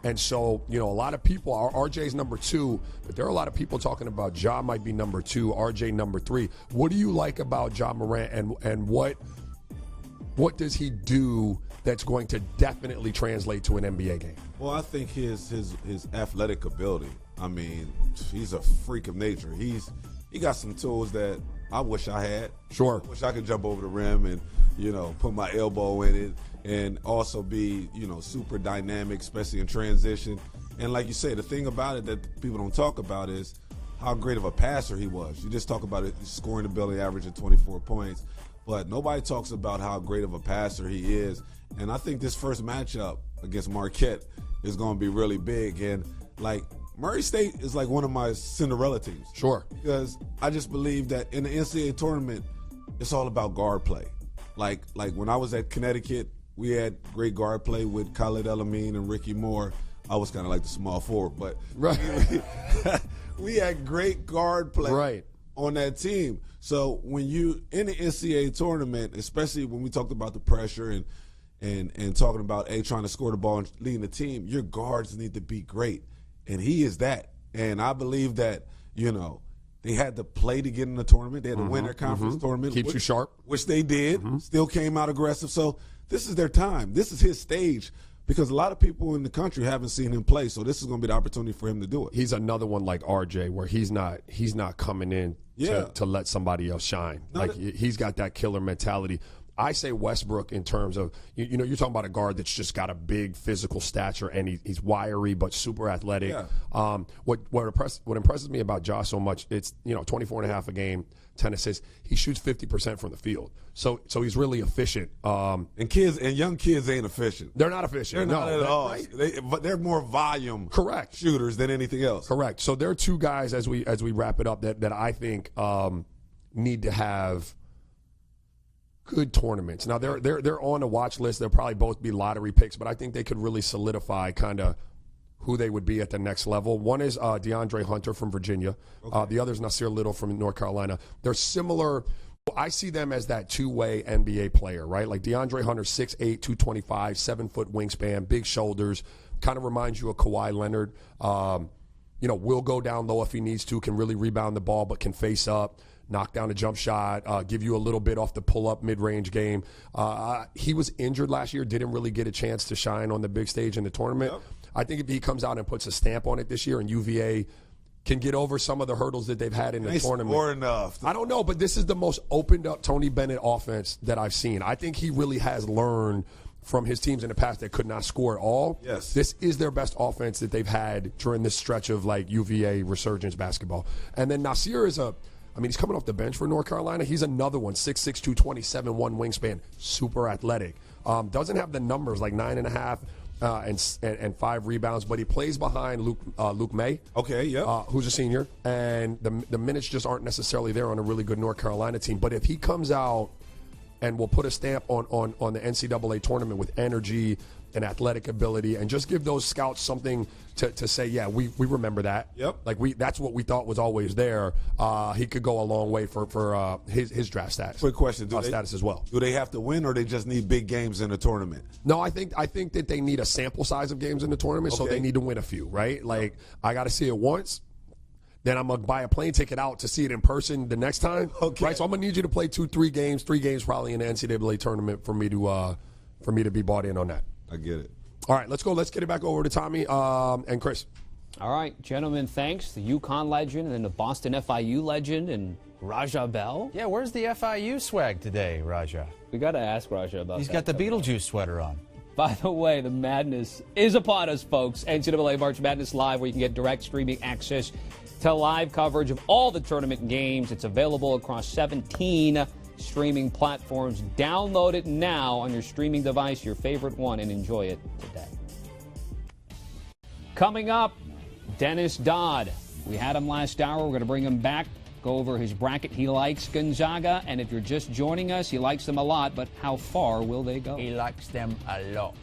And so, a lot of people, RJ's number 2, but there are a lot of people talking about Ja might be number 2, RJ number 3. What do you like about John Morant, and what does he do that's going to definitely translate to an NBA game? Well, I think his athletic ability. He's a freak of nature. He got some tools that I wish I had. Sure. I wish I could jump over the rim and, put my elbow in it and also be, super dynamic, especially in transition. And like you say, the thing about it that people don't talk about is how great of a passer he was. You just talk about it, scoring ability, averaging 24 points. But nobody talks about how great of a passer he is. And I think this first matchup against Marquette is going to be really big. And, Murray State is one of my Cinderella teams. Sure. Because I just believe that in the NCAA tournament, it's all about guard play. Like when I was at Connecticut, we had great guard play with Khalid El-Amin and Ricky Moore. I was kind of like the small forward. But right. we had great guard play. Right. on that team. So when you in the NCAA tournament, especially when we talked about the pressure and talking about trying to score the ball and leading the team, your guards need to be great, and he is that. And I believe that they had to play to get in the tournament. They had to win their conference tournament. Keeps you sharp. Which they did. Still came out aggressive. So this is their time. This is his stage because a lot of people in the country haven't seen him play. So this is going to be the opportunity for him to do it. He's another one like RJ where he's not coming in to let somebody else shine. He's got that killer mentality. I say Westbrook in terms of, you're talking about a guard that's just got a big physical stature and he's wiry but super athletic. Yeah. What impresses me about Josh so much, it's 24 and a half a game, 10 assists. He shoots 50% from the field. So he's really efficient. And young kids ain't efficient. They're not efficient. They're not at all. Right? But they're more volume shooters than anything else. Correct. So there are two guys as we wrap it up that I think need to have good tournaments. Now they're on a watch list. They'll probably both be lottery picks, but I think they could really solidify kind of who they would be at the next level. One is Deandre Hunter from Virginia. Okay. The other is Nasir Little from North Carolina. They're similar. I see them as that two-way NBA player, right? Like Deandre Hunter, 6'8", 225, 7-foot wingspan, big shoulders. Kind of reminds you of Kawhi Leonard. Will go down low if he needs to, can really rebound the ball, but can face up, knock down a jump shot, give you a little bit off the pull-up mid-range game. He was injured last year, didn't really get a chance to shine on the big stage in the tournament. Yep. I think if he comes out and puts a stamp on it this year and UVA can get over some of the hurdles that they've had in the tournament. Score enough. I don't know, but this is the most opened-up Tony Bennett offense that I've seen. I think he really has learned from his teams in the past that could not score at all. Yes. This is their best offense that they've had during this stretch of, UVA resurgence basketball. And then Nasir is he's coming off the bench for North Carolina. He's another one, 6'6", 220, 7'1" wingspan, super athletic. Doesn't have the numbers, like 9.5 and 5 rebounds, but he plays behind Luke May. Okay, yeah. Who's a senior. And the minutes just aren't necessarily there on a really good North Carolina team. But if he comes out and will put a stamp on the NCAA tournament with energy and athletic ability and just give those scouts something to say, yeah, we remember that. Yep. That's what we thought was always there. He could go a long way for his draft status. Quick question. Status as well. Do they have to win or they just need big games in the tournament? No, I think that they need a sample size of games in the tournament, so they need to win a few, right? I got to see it once. Then I'm going to buy a plane ticket out to see it in person the next time. Okay. Right? So I'm going to need you to play 3 games probably in the NCAA tournament for me to be bought in on that. I get it. All right, let's go. Let's get it back over to Tommy and Chris. All right, gentlemen, thanks. The UConn legend and the Boston FIU legend and Raja Bell. Yeah, where's the FIU swag today, Raja? We got to ask Raja about that. He's got the Beetlejuice sweater on. By the way, the madness is upon us, folks. NCAA March Madness Live, where you can get direct streaming access to live coverage of all the tournament games. It's available across 17 streaming platforms. Download it now on your streaming device, your favorite one, and enjoy it today. Coming up, Dennis Dodd. We had him last hour. We're going to bring him back, go over his bracket. He likes Gonzaga, and if you're just joining us, he likes them a lot, but how far will they go? He likes them a lot.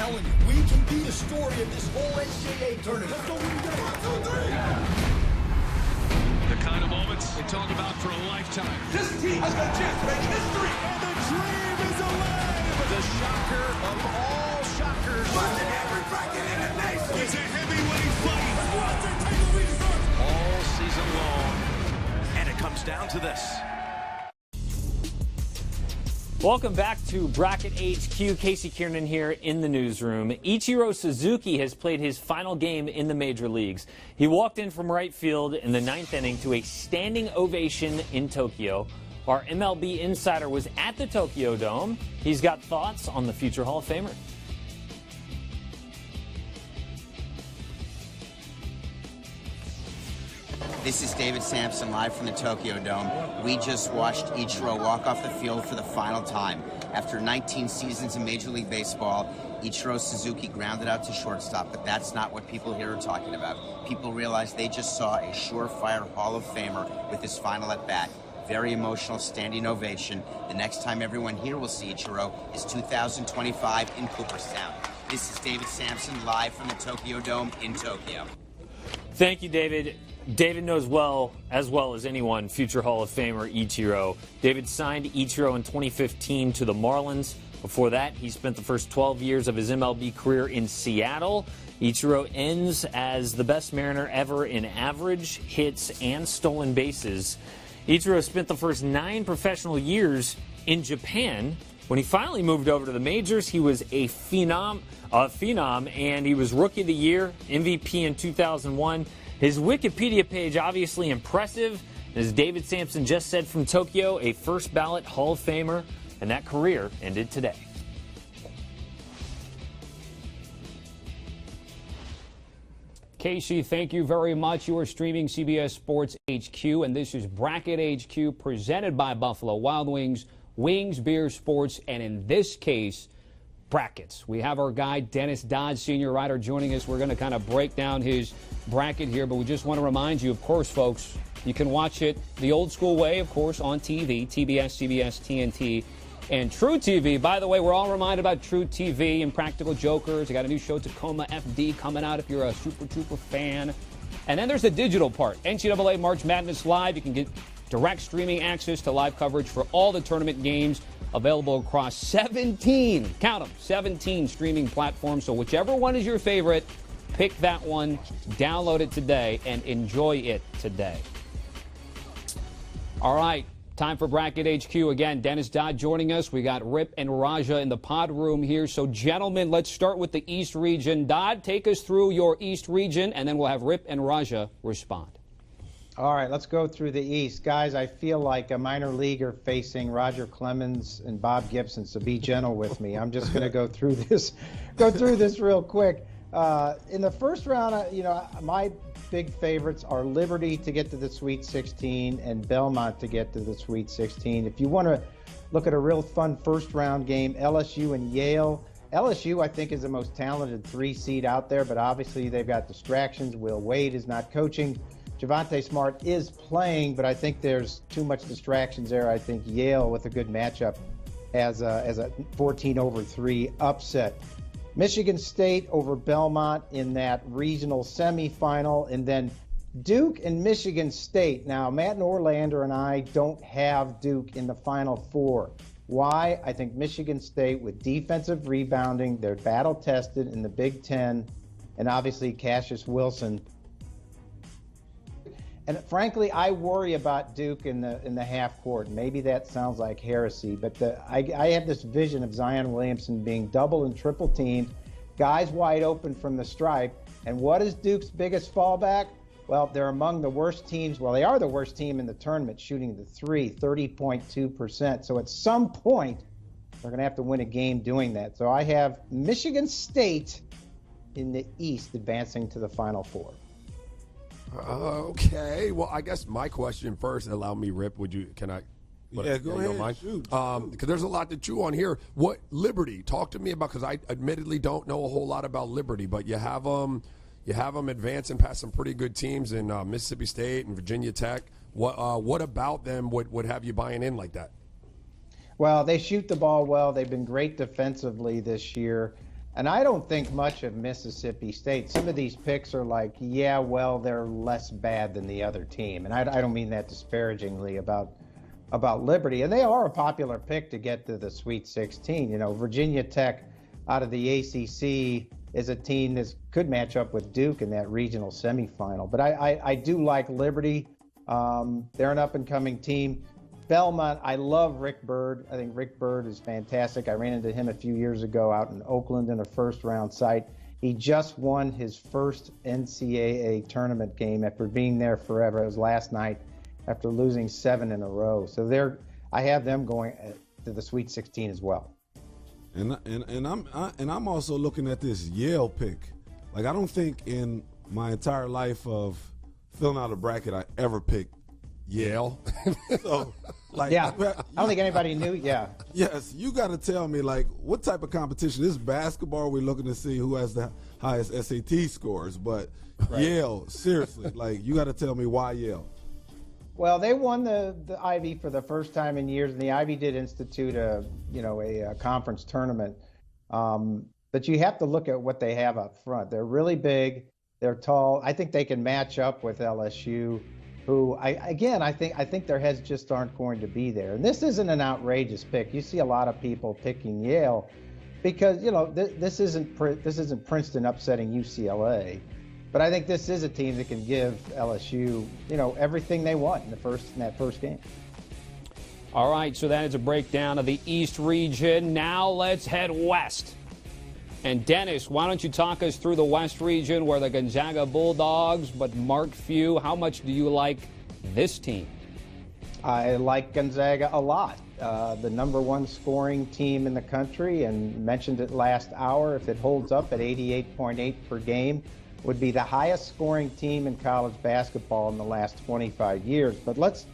telling you, we can be the story of this whole NCAA tournament. Let's go win the game. 1, 2, 3. The kind of moments they talk about for a lifetime. This team has got a chance to make history. And the dream is alive. The shocker of all shockers. Watching every bracket in the nation. It's a heavyweight fight. All season long. And it comes down to this. Welcome back to Bracket HQ. Casey Kiernan here in the newsroom. Ichiro Suzuki has played his final game in the major leagues. He walked in from right field in the 9th inning to a standing ovation in Tokyo. Our MLB insider was at the Tokyo Dome. He's got thoughts on the future Hall of Famer. This is David Sampson live from the Tokyo Dome. We just watched Ichiro walk off the field for the final time. After 19 seasons in Major League Baseball, Ichiro Suzuki grounded out to shortstop, but that's not what people here are talking about. People realize they just saw a surefire Hall of Famer with his final at-bat. Very emotional standing ovation. The next time everyone here will see Ichiro is 2025 in Cooperstown. This is David Sampson live from the Tokyo Dome in Tokyo. Thank you, David. David knows as well as anyone, future Hall of Famer Ichiro. David signed Ichiro in 2015 to the Marlins. Before that, he spent the first 12 years of his MLB career in Seattle. Ichiro ends as the best Mariner ever in average, hits, and stolen bases. Ichiro spent the first 9 professional years in Japan. When he finally moved over to the majors, he was a phenom, and he was Rookie of the Year, MVP in 2001. His Wikipedia page obviously impressive. As David Sampson just said from Tokyo, a first ballot Hall of Famer, and that career ended today. Casey, thank you very much. You are streaming CBS Sports HQ, and this is Bracket HQ presented by Buffalo Wild Wings, Wings, Beer, Sports, and in this case, brackets. We have our guy, Dennis Dodd, senior writer, joining us. We're going to kind of break down his bracket here, but we just want to remind you, of course, folks, you can watch it the old school way, of course, on TV, TBS, CBS, TNT, and True TV. By the way, we're all reminded about True TV and Practical Jokers. They got a new show, Tacoma FD, coming out if you're a Super Trooper fan. And then there's the digital part, NCAA March Madness Live. You can get direct streaming access to live coverage for all the tournament games available across 17, count them, 17 streaming platforms. So whichever one is your favorite, pick that one, download it today, and enjoy it today. All right, time for Bracket HQ. Again, Dennis Dodd joining us. We got Rip and Raja in the pod room here. So, gentlemen, let's start with the East region. Dodd, take us through your East region, and then we'll have Rip and Raja respond. All right, let's go through the East. Guys, I feel like a minor leaguer facing Roger Clemens and Bob Gibson, so be gentle with me. I'm just going to go through this real quick. In the first round, my big favorites are Liberty to get to the Sweet 16 and Belmont to get to the Sweet 16. If you want to look at a real fun first round game, LSU and Yale. LSU, I think, is the most talented 3 seed out there, but obviously they've got distractions. Will Wade is not coaching. Javonte Smart is playing, but I think there's too much distractions there. I think Yale, with a good matchup, as a 14-3 upset. Michigan State over Belmont in that regional semifinal, and then Duke and Michigan State. Now, Matt Norlander and I don't have Duke in the Final Four. Why? I think Michigan State, with defensive rebounding, they're battle-tested in the Big Ten, and obviously Cassius Wilson. And frankly, I worry about Duke in the half court. Maybe that sounds like heresy, but I have this vision of Zion Williamson being double and triple teamed, guys wide open from the stripe. And what is Duke's biggest fallback? Well, they're among the worst teams. Well, they are the worst team in the tournament, shooting the 30.2%. So at some point, they're going to have to win a game doing that. So I have Michigan State in the East advancing to the Final Four. Okay. Well, I guess my question first. Allow me, Rip. Can I? Yeah, go ahead. Shoot. Because there's a lot to chew on here. What Liberty? Talk to me about, because I admittedly don't know a whole lot about Liberty, but you have them advancing past some pretty good teams in Mississippi State and Virginia Tech. What about them would have you buying in like that? Well, they shoot the ball well. They've been great defensively this year. And I don't think much of Mississippi State. Some of these picks are like, yeah, well, they're less bad than the other team. And I don't mean that disparagingly about Liberty. And they are a popular pick to get to the Sweet 16. You know, Virginia Tech out of the ACC is a team that could match up with Duke in that regional semifinal. But I do like Liberty. They're an up-and-coming team. Belmont, I love Rick Byrd. I think Rick Byrd is fantastic. I ran into him a few years ago out in Oakland in a first-round site. He just won his first NCAA tournament game after being there forever. It was last night after losing 7 in a row. So I have them going to the Sweet 16 as well. And I'm also looking at this Yale pick. Like, I don't think in my entire life of filling out a bracket I ever picked Yale. So, like, yeah, I don't think anybody knew. Yeah. Yes, you got to tell me, like, what type of competition? This is basketball. We're looking to see who has the highest SAT scores. But right. Yale, seriously, like, you got to tell me why Yale. Well, they won the Ivy for the first time in years, and the Ivy did institute a conference tournament. But you have to look at what they have up front. They're really big. They're tall. I think they can match up with LSU, who I think their heads just aren't going to be there. And this isn't an outrageous pick. You see a lot of people picking Yale because this isn't Princeton upsetting UCLA. But I think this is a team that can give LSU, everything they want in that first game. All right, so that is a breakdown of the East region. Now let's head west. And Dennis, why don't you talk us through the West region where the Gonzaga Bulldogs, but marked few. How much do you like this team? I like Gonzaga a lot. The #1 scoring team in the country, and mentioned it last hour. If it holds up at 88.8 per game, would be the highest scoring team in college basketball in the last 25 years. But let's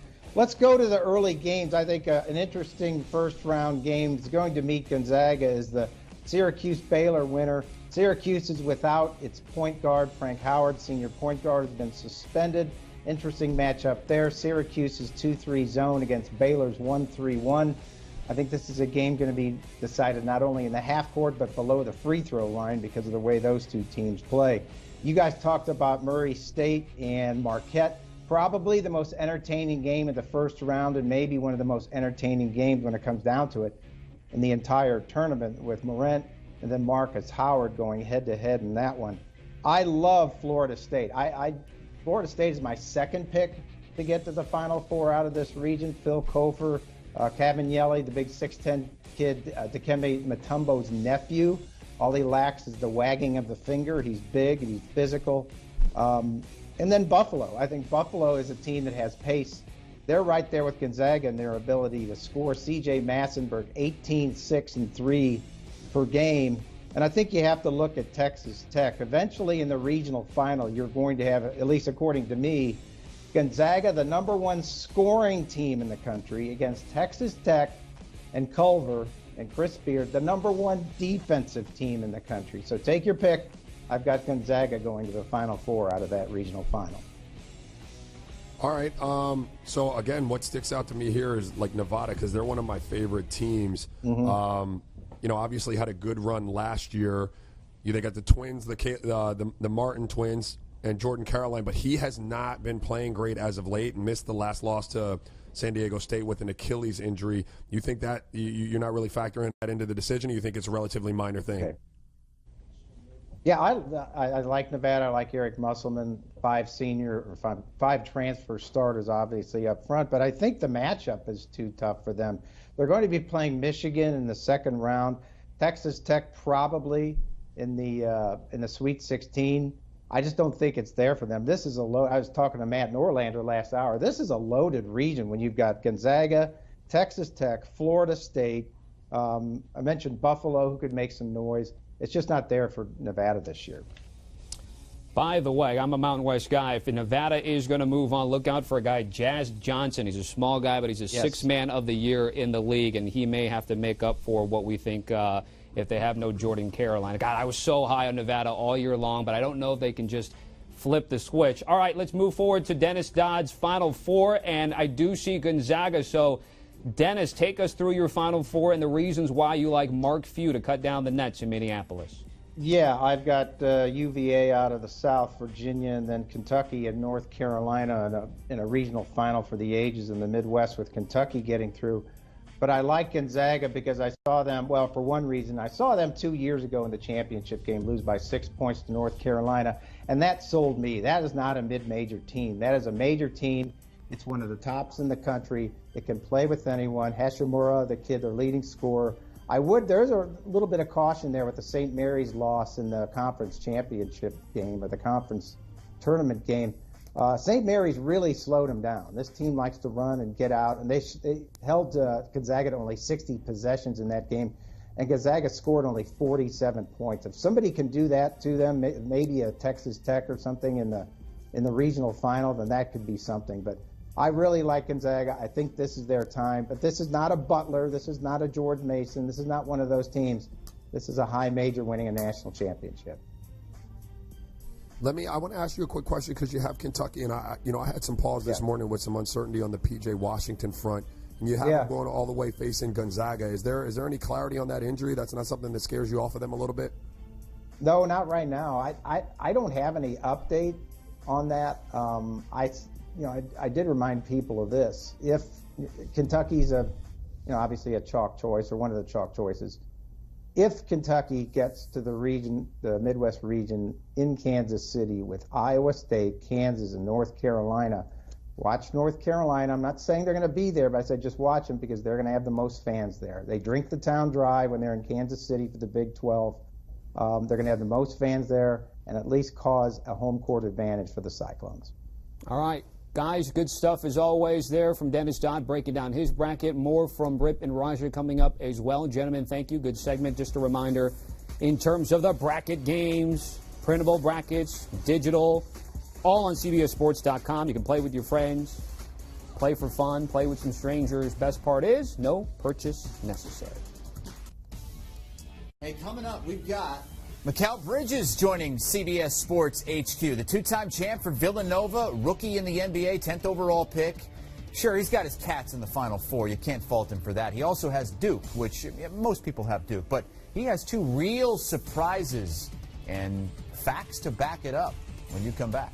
go to the early games. I think an interesting first-round game is going to meet Gonzaga is the Syracuse Baylor winner. Syracuse is without its point guard, Frank Howard. Senior point guard has been suspended. Interesting matchup there. Syracuse's 2-3 zone against Baylor's 1-3-1. I think this is a game going to be decided not only in the half court but below the free throw line because of the way those two teams play. You guys talked about Murray State and Marquette. Probably the most entertaining game of the first round and maybe one of the most entertaining games when it comes down to it in the entire tournament with Marant and then Markus Howard going head-to-head in that one. I love Florida State. Florida State is my second pick to get to the Final Four out of this region. Phil Kofer, Cavagnelli, the big 6'10 kid, Dikembe Mutombo's nephew. All he lacks is the wagging of the finger. He's big, he's physical. And then Buffalo. I think Buffalo is a team that has pace. They're right there with Gonzaga in their ability to score. C.J. Massenberg, 18, 6, and 3 per game. And I think you have to look at Texas Tech. Eventually in the regional final, you're going to have, at least according to me, Gonzaga, the #1 scoring team in the country, against Texas Tech and Culver and Chris Beard, the #1 defensive team in the country. So take your pick. I've got Gonzaga going to the Final Four out of that regional final. All right. So, again, what sticks out to me here is, like, Nevada, because they're one of my favorite teams. Mm-hmm. Obviously had a good run last year. They got the twins, the Martin twins, and Jordan Caroline, but he has not been playing great as of late and missed the last loss to San Diego State with an Achilles injury. You think that you're not really factoring that into the decision, or you think it's a relatively minor thing? Okay. Yeah, I like Nevada. I like Eric Musselman, 5 transfer starters, obviously, up front. But I think the matchup is too tough for them. They're going to be playing Michigan in the second round. Texas Tech probably in the Sweet 16. I just don't think it's there for them. This is I was talking to Matt Norlander last hour. This is a loaded region when you've got Gonzaga, Texas Tech, Florida State. I mentioned Buffalo, who could make some noise. It's just not there for Nevada this year. By the way, I'm a Mountain West guy. If Nevada is going to move on, look out for a guy, Jazz Johnson. He's a small guy, but he's a sixth man of the year in the league, and he may have to make up for what we think if they have no Jordan Caroline. God, I was so high on Nevada all year long, but I don't know if they can just flip the switch. All right, let's move forward to Dennis Dodd's Final Four, and I do see Gonzaga. So Dennis, take us through your Final Four and the reasons why you like Mark Few to cut down the nets in Minneapolis. Yeah, I've got UVA out of the South, Virginia, and then Kentucky and North Carolina in a regional final for the ages in the Midwest, with Kentucky getting through. But I like Gonzaga because I saw them, well, for one reason, I saw them 2 years ago in the championship game lose by 6 points to North Carolina, and that sold me. That is not a mid-major team. That is a major team. It's one of the tops in the country. It can play with anyone. Hashimura, the kid, their leading scorer. There's a little bit of caution there with the St. Mary's loss in the conference championship game, or the conference tournament game. St. Mary's really slowed them down. This team likes to run and get out, and they held Gonzaga to only 60 possessions in that game, and Gonzaga scored only 47 points. If somebody can do that to them, maybe a Texas Tech or something in the regional final, then that could be something. But I really like Gonzaga. I think this is their time. But this is not a Butler. This is not a George Mason. This is not one of those teams. This is a high major winning a national championship. I want to ask you a quick question because you have Kentucky, and I had some pause this morning with some uncertainty on the P.J. Washington front, and you have them going all the way facing Gonzaga. Is there any clarity on that injury? That's not something that scares you off of them a little bit? No, not right now. I don't have any update on that. I did remind people of this. If Kentucky's obviously a chalk choice, or one of the chalk choices, if Kentucky gets to the region, the Midwest region in Kansas City with Iowa State, Kansas, and North Carolina, watch North Carolina. I'm not saying they're going to be there, but I said just watch them because they're going to have the most fans there. They drink the town dry when they're in Kansas City for the Big 12. They're going to have the most fans there and at least cause a home court advantage for the Cyclones. All right. Guys, good stuff as always there from Dennis Dodd breaking down his bracket. More from Rip and Raja coming up as well. Gentlemen, thank you. Good segment. Just a reminder, in terms of the bracket games, printable brackets, digital, all on CBSSports.com. You can play with your friends, play for fun, play with some strangers. Best part is no purchase necessary. Hey, coming up, we've got Mikal Bridges joining CBS Sports HQ. The two-time champ for Villanova, rookie in the NBA, 10th overall pick. Sure, he's got his Cats in the Final Four. You can't fault him for that. He also has Duke, which most people have Duke. But he has two real surprises and facts to back it up when you come back.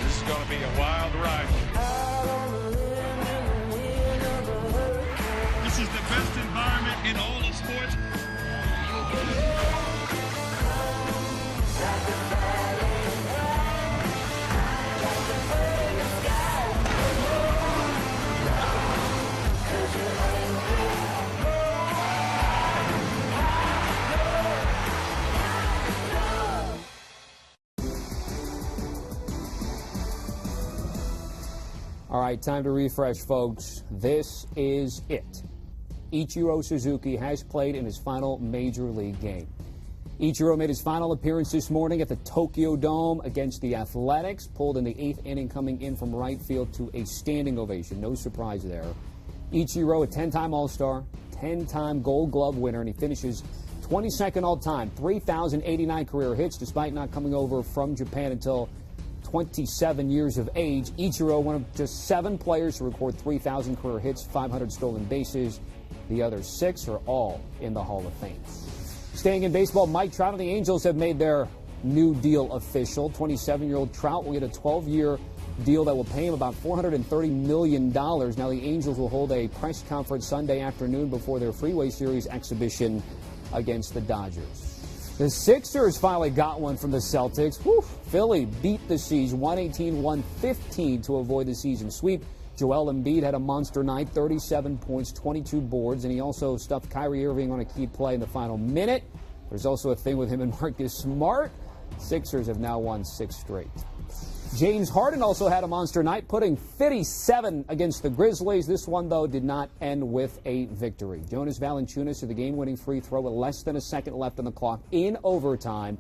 This is going to be a wild ride. This is the best environment in all of sports. All right, time to refresh, folks. This is it. Ichiro Suzuki has played in his final major league game. Ichiro made his final appearance this morning at the Tokyo Dome against the Athletics, pulled in the 8th inning, coming in from right field to a standing ovation. No surprise there. Ichiro, a 10-time All-Star, 10-time Gold Glove winner, and he finishes 22nd all-time, 3,089 career hits, despite not coming over from Japan until 27 years of age. Ichiro, one of just 7 players to record 3,000 career hits, 500 stolen bases. The other 6 are all in the Hall of Fame. Staying in baseball, Mike Trout and the Angels have made their new deal official. 27-year-old Trout will get a 12-year deal that will pay him about $430 million. Now the Angels will hold a press conference Sunday afternoon before their Freeway Series exhibition against the Dodgers. The Sixers finally got one from the Celtics. Whew. Philly beat the Seas 118-115 to avoid the season sweep. Joel Embiid had a monster night, 37 points, 22 boards, and he also stuffed Kyrie Irving on a key play in the final minute. There's also a thing with him and Marcus Smart. Sixers have now won 6 straight. James Harden also had a monster night, putting 57 against the Grizzlies. This one, though, did not end with a victory. Jonas Valanciunas hit the game-winning free throw with less than a second left on the clock in overtime.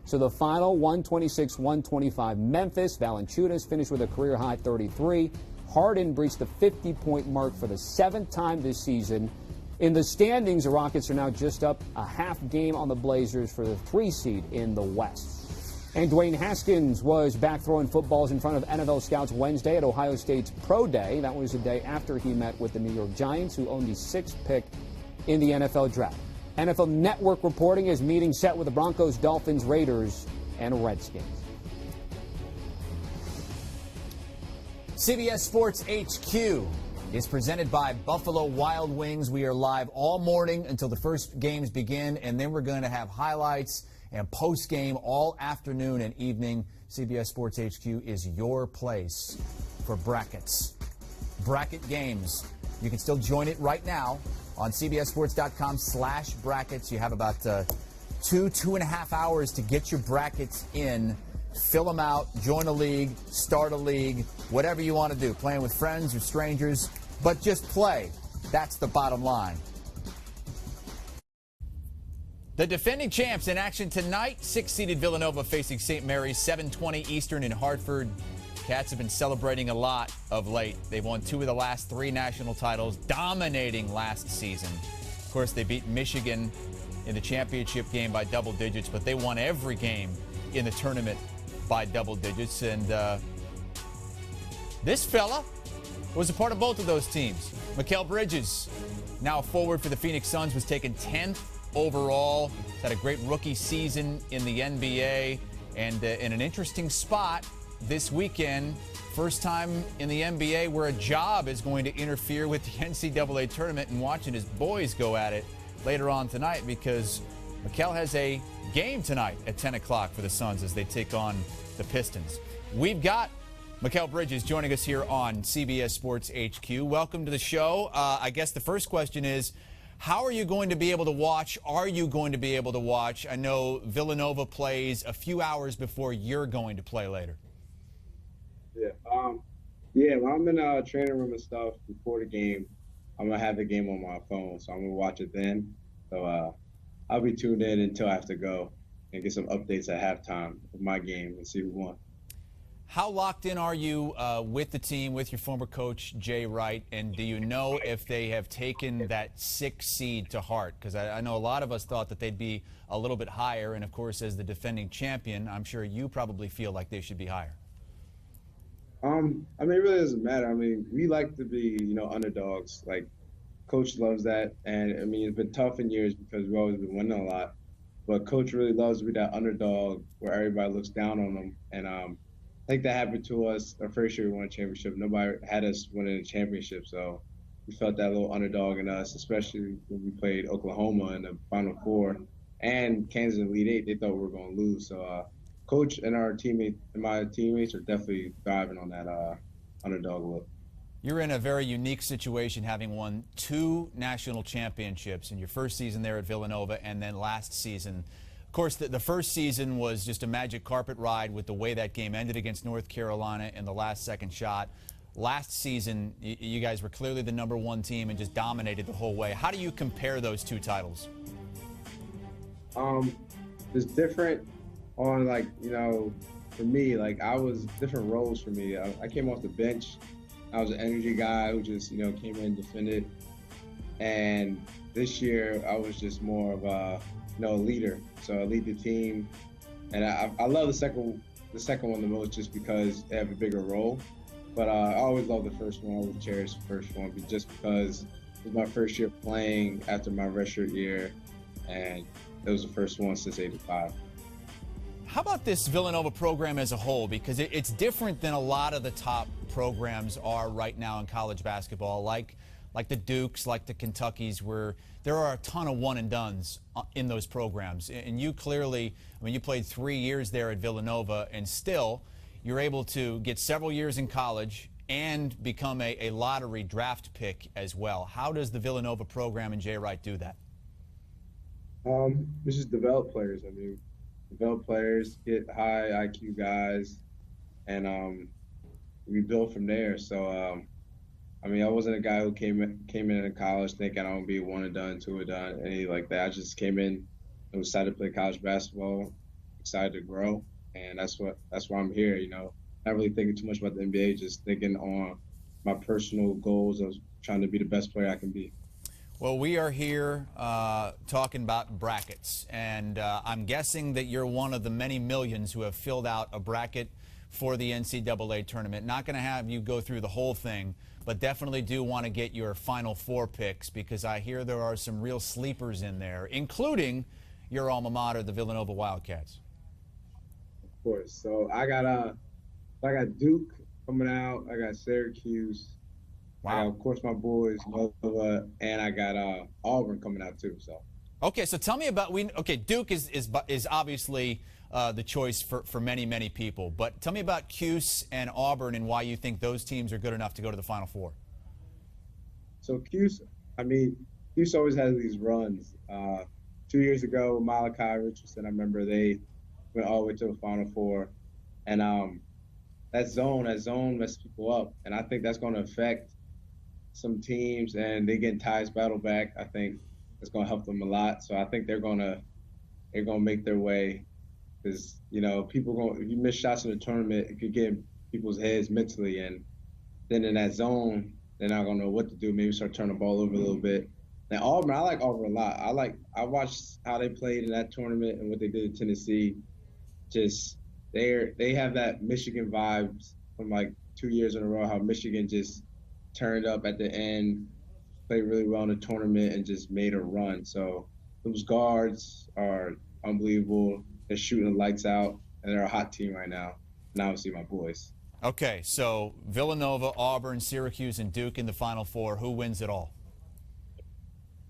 So the final 126-125 Memphis. Valanciunas finished with a career-high 33. Harden breached the 50-point mark for the 7th time this season. In the standings, the Rockets are now just up a half game on the Blazers for the 3 seed in the West. And Dwayne Haskins was back throwing footballs in front of NFL scouts Wednesday at Ohio State's Pro Day. That was the day after he met with the New York Giants, who owned the 6th pick in the NFL draft. NFL Network reporting his meeting set with the Broncos, Dolphins, Raiders, and Redskins. CBS Sports HQ is presented by Buffalo Wild Wings. We are live all morning until the first games begin, and then we're going to have highlights and post-game all afternoon and evening. CBS Sports HQ is your place for brackets. Bracket games. You can still join it right now on cbssports.com/brackets. You have about 2.5 hours to get your brackets in. Fill them out, join a league, start a league, whatever you want to do. Playing with friends or strangers, but just play. That's the bottom line. The defending champs in action tonight. 6-seeded Villanova facing St. Mary's, 7:20 Eastern in Hartford. Cats have been celebrating a lot of late. They've won 2 of the last 3 national titles, dominating last season. Of course, they beat Michigan in the championship game by double digits, but they won every game in the tournament by double digits. And this fella was a part of both of those teams. Mikal Bridges, now a forward for the Phoenix Suns, was taken 10th overall. He's had a great rookie season in the NBA, and in an interesting spot this weekend. First time in the NBA where a job is going to interfere with the NCAA tournament, and watching his boys go at it later on tonight, because Mikal has a game tonight at 10 o'clock for the Suns as they take on the Pistons. We've got Mikal Bridges joining us here on CBS Sports HQ. Welcome to the show. I guess the first question is, how are you going to be able to watch? Are you going to be able to watch? I know Villanova plays a few hours before you're going to play later. Well, I'm in a training room and stuff before the game. I'm going to have the game on my phone, so I'm going to watch it then. So I'll be tuned in until I have to go and get some updates at halftime of my game and see who won. How locked in are you with the team, with your former coach, Jay Wright, and do you know if they have taken that 6 seed to heart? Because I know a lot of us thought that they'd be a little bit higher, and of course, as the defending champion, I'm sure you probably feel like they should be higher. It really doesn't matter. We like to be, underdogs. Like, Coach loves that, and it's been tough in years because we've always been winning a lot. But Coach really loves to be that underdog where everybody looks down on them. And think that happened to us our first year we won a championship. Nobody had us winning a championship, so we felt that little underdog in us, especially when we played Oklahoma in the Final Four and Kansas in Elite Eight. They thought we were going to lose. So, coach and my teammates are definitely thriving on that underdog look. You're in a very unique situation, having won 2 national championships in your first season there at Villanova and then last season. Of course, the first season was just a magic carpet ride with the way that game ended against North Carolina in the last second shot. Last season, you guys were clearly the #1 team and just dominated the whole way. How do you compare those 2 titles? It's different on, like, you know, for me, like, I was different roles for me. I came off the bench. I was an energy guy who just, you know, came in and defended. And this year, I was just more of a, you know, a leader. So I lead the team. And I love the second one the most just because they have a bigger role. But I always loved the first one. I always cherished the first one just because it was my first year playing after my redshirt year, and it was the first one since '85. How about this Villanova program as a whole? Because it's different than a lot of the top programs are right now in college basketball, like the Dukes, like the Kentuckys, where there are a ton of one-and-dones in those programs. And you clearly, I mean, you played 3 years there at Villanova, and still you're able to get several years in college and become a lottery draft pick as well. How does the Villanova program and Jay Wright do that? We just develop players. I mean, develop players, get high IQ guys, and we build from there. So, I mean, I wasn't a guy who came in college thinking I'm gonna be one and done, two and done, anything like that. I just came in and was excited to play college basketball, excited to grow. And that's why I'm here, you know, not really thinking too much about the NBA, just thinking on my personal goals of trying to be the best player I can be. Well, we are here talking about brackets, and I'm guessing that you're one of the many millions who have filled out a bracket for the NCAA tournament. Not going to have you go through the whole thing, but definitely do want to get your Final Four picks, because I hear there are some real sleepers in there, including your alma mater, the Villanova Wildcats. Of course. So I got Duke coming out. I got Syracuse. Wow. I got, of course, my boys Nova, and I got Auburn coming out too. So. Okay, so tell me about Duke is obviously the choice for many people, but tell me about Cuse and Auburn and why you think those teams are good enough to go to the Final Four. So Cuse always has these runs. 2 years ago, Malachi Richardson, I remember they went all the way to the Final Four, and that zone messes people up, and I think that's going to affect some teams, and they get Ty's battle back. I think it's going to help them a lot. So I think they're going to make their way, because, you know, if you miss shots in the tournament, it could get in people's heads mentally, and then in that zone, they're not going to know what to do. Maybe start turning the ball over a little bit. And Auburn, I like Auburn a lot. I watched how they played in that tournament and what they did in Tennessee. Just they have that Michigan vibes from like 2 years in a row, how Michigan just turned up at the end, played really well in the tournament, and just made a run. So those guards are unbelievable. They're shooting the lights out, and they're a hot team right now. And obviously my boys. Okay, so Villanova, Auburn, Syracuse, and Duke in the Final Four. Who wins it all?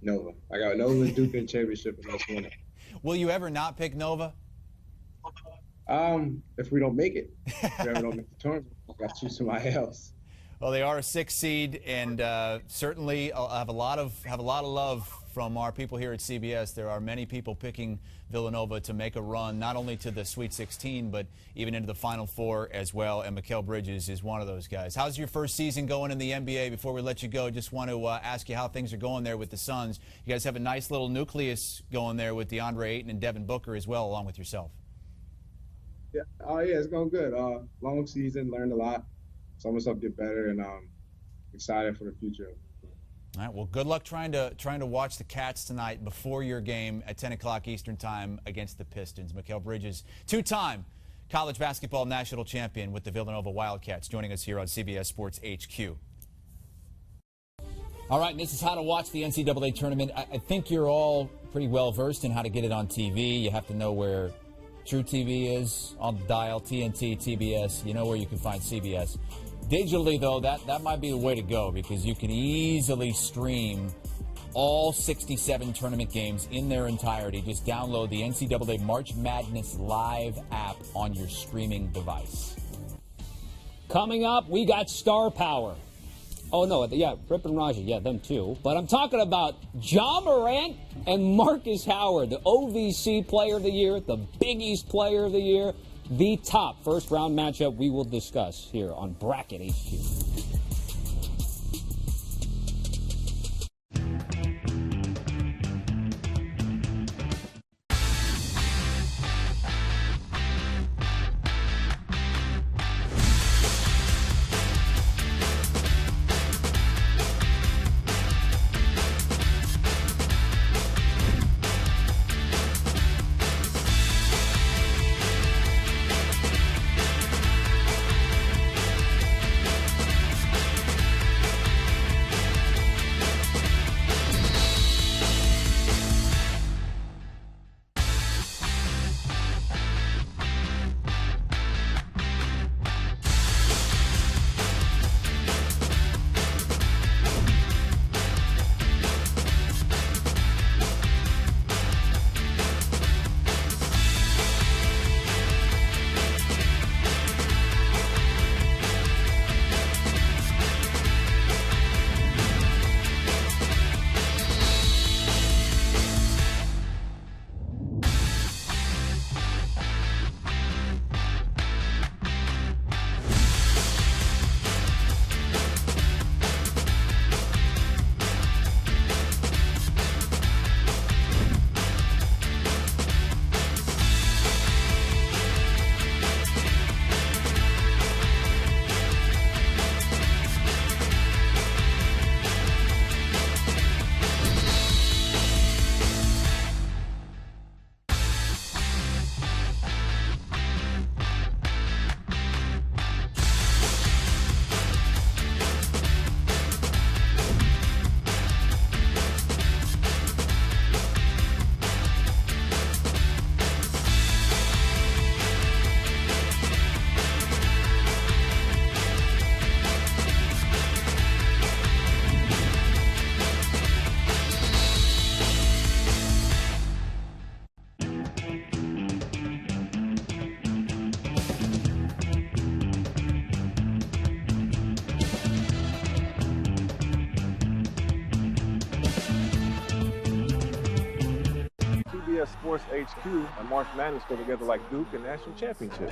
Nova. I got Nova and Duke in the championship, and that's winning. Will you ever not pick Nova? If we don't make it, if we ever don't make the tournament, I got to choose somebody else. Well, they are a 6th seed, and certainly have a lot of love from our people here at CBS. There are many people picking Villanova to make a run, not only to the Sweet 16, but even into the Final Four as well. And Mikal Bridges is one of those guys. How's your first season going in the NBA? Before we let you go, just want to ask you how things are going there with the Suns. You guys have a nice little nucleus going there with DeAndre Ayton and Devin Booker as well, along with yourself. Yeah, it's going good. Long season, learned a lot. Saw myself get better, and I'm excited for the future. All right. Well, good luck trying to watch the Cats tonight before your game at 10 o'clock Eastern Time against the Pistons. Mikal Bridges, 2-time college basketball national champion with the Villanova Wildcats, joining us here on CBS Sports HQ. All right, this is how to watch the NCAA tournament. I think you're all pretty well versed in how to get it on TV. You have to know where True TV is on the dial, TNT, TBS. You know where you can find CBS. Digitally, though, that might be the way to go because you can easily stream all 67 tournament games in their entirety. Just download the NCAA March Madness Live app on your streaming device. Coming up, we got star power. Oh, no, yeah, Rip and Raji, yeah, them too. But I'm talking about John Marant and Markus Howard, the OVC Player of the Year, the Big East Player of the Year, the top first-round matchup we will discuss here on Bracket HQ. Sports HQ and March Madness go together like Duke and National Championship.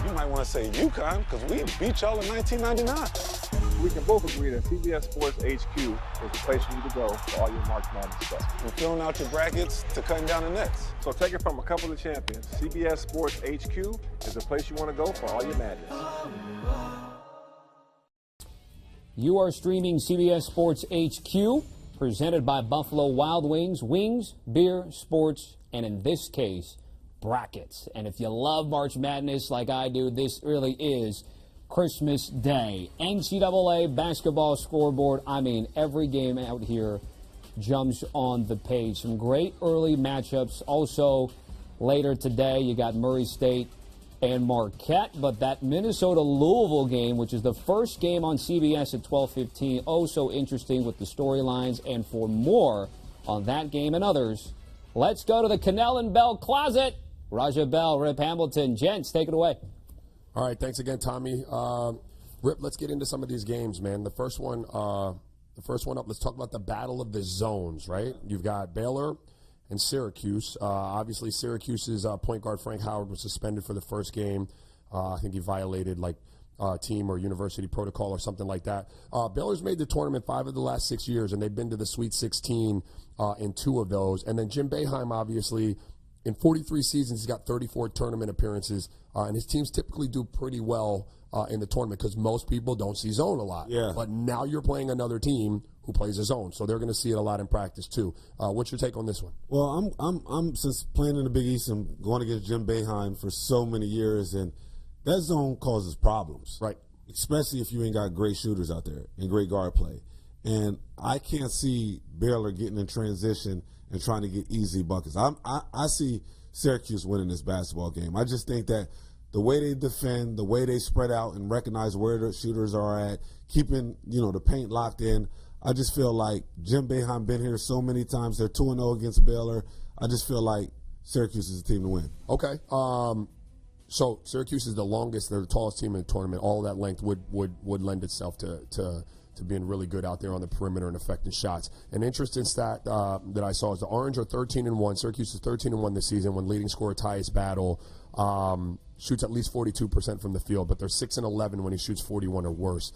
You might want to say UConn because we beat y'all in 1999. We can both agree that CBS Sports HQ is the place for you to go for all your March Madness stuff. From filling out your brackets to cutting down the nets. So take it from a couple of champions. CBS Sports HQ is the place you want to go for all your madness. You are streaming CBS Sports HQ, presented by Buffalo Wild Wings. Wings, beer, sports, and in this case, brackets. And if you love March Madness like I do, this really is Christmas Day. NCAA basketball scoreboard. I mean, every game out here jumps on the page. Some great early matchups. Also, later today, you got Murray State and Marquette, but that Minnesota-Louisville game, which is the first game on CBS at 12:15, oh so interesting with the storylines. And for more on that game and others, let's go to the Cannell and Bell closet. Raja Bell, Rip Hamilton. Gents, take it away. All right, thanks again, Tommy. Rip, let's get into some of these games, man. The first one up, let's talk about the battle of the zones, right? You've got Baylor and Syracuse. Obviously, Syracuse's point guard Frank Howard was suspended for the first game. I think he violated team or university protocol or something like that. Baylor's made the tournament 5 of the last 6 years, and they've been to the Sweet 16 in 2 of those. And then Jim Boeheim, obviously, in 43 seasons, he's got 34 tournament appearances, and his teams typically do pretty well in the tournament because most people don't see zone a lot. Yeah. But now you're playing another team who plays a zone, so they're going to see it a lot in practice too. What's your take on this one? Well, I'm since playing in the Big East and going against Jim Boeheim for so many years, and that zone causes problems, right? Especially if you ain't got great shooters out there and great guard play. And I can't see Baylor getting in transition and trying to get easy buckets. I see Syracuse winning this basketball game. I just think that the way they defend, the way they spread out and recognize where the shooters are at, keeping, the paint locked in, I just feel like Jim Boeheim been here so many times. They're 2-0 against Baylor. I just feel like Syracuse is the team to win. Okay. So Syracuse is the longest, they're the tallest team in the tournament. All of that length would lend itself to being really good out there on the perimeter and affecting shots. An interesting stat that I saw is the Orange are 13-1. Syracuse is 13-1 this season when leading scorer Tyus Battle shoots at least 42% from the field, but they're 6-11 when he shoots 41 or worse.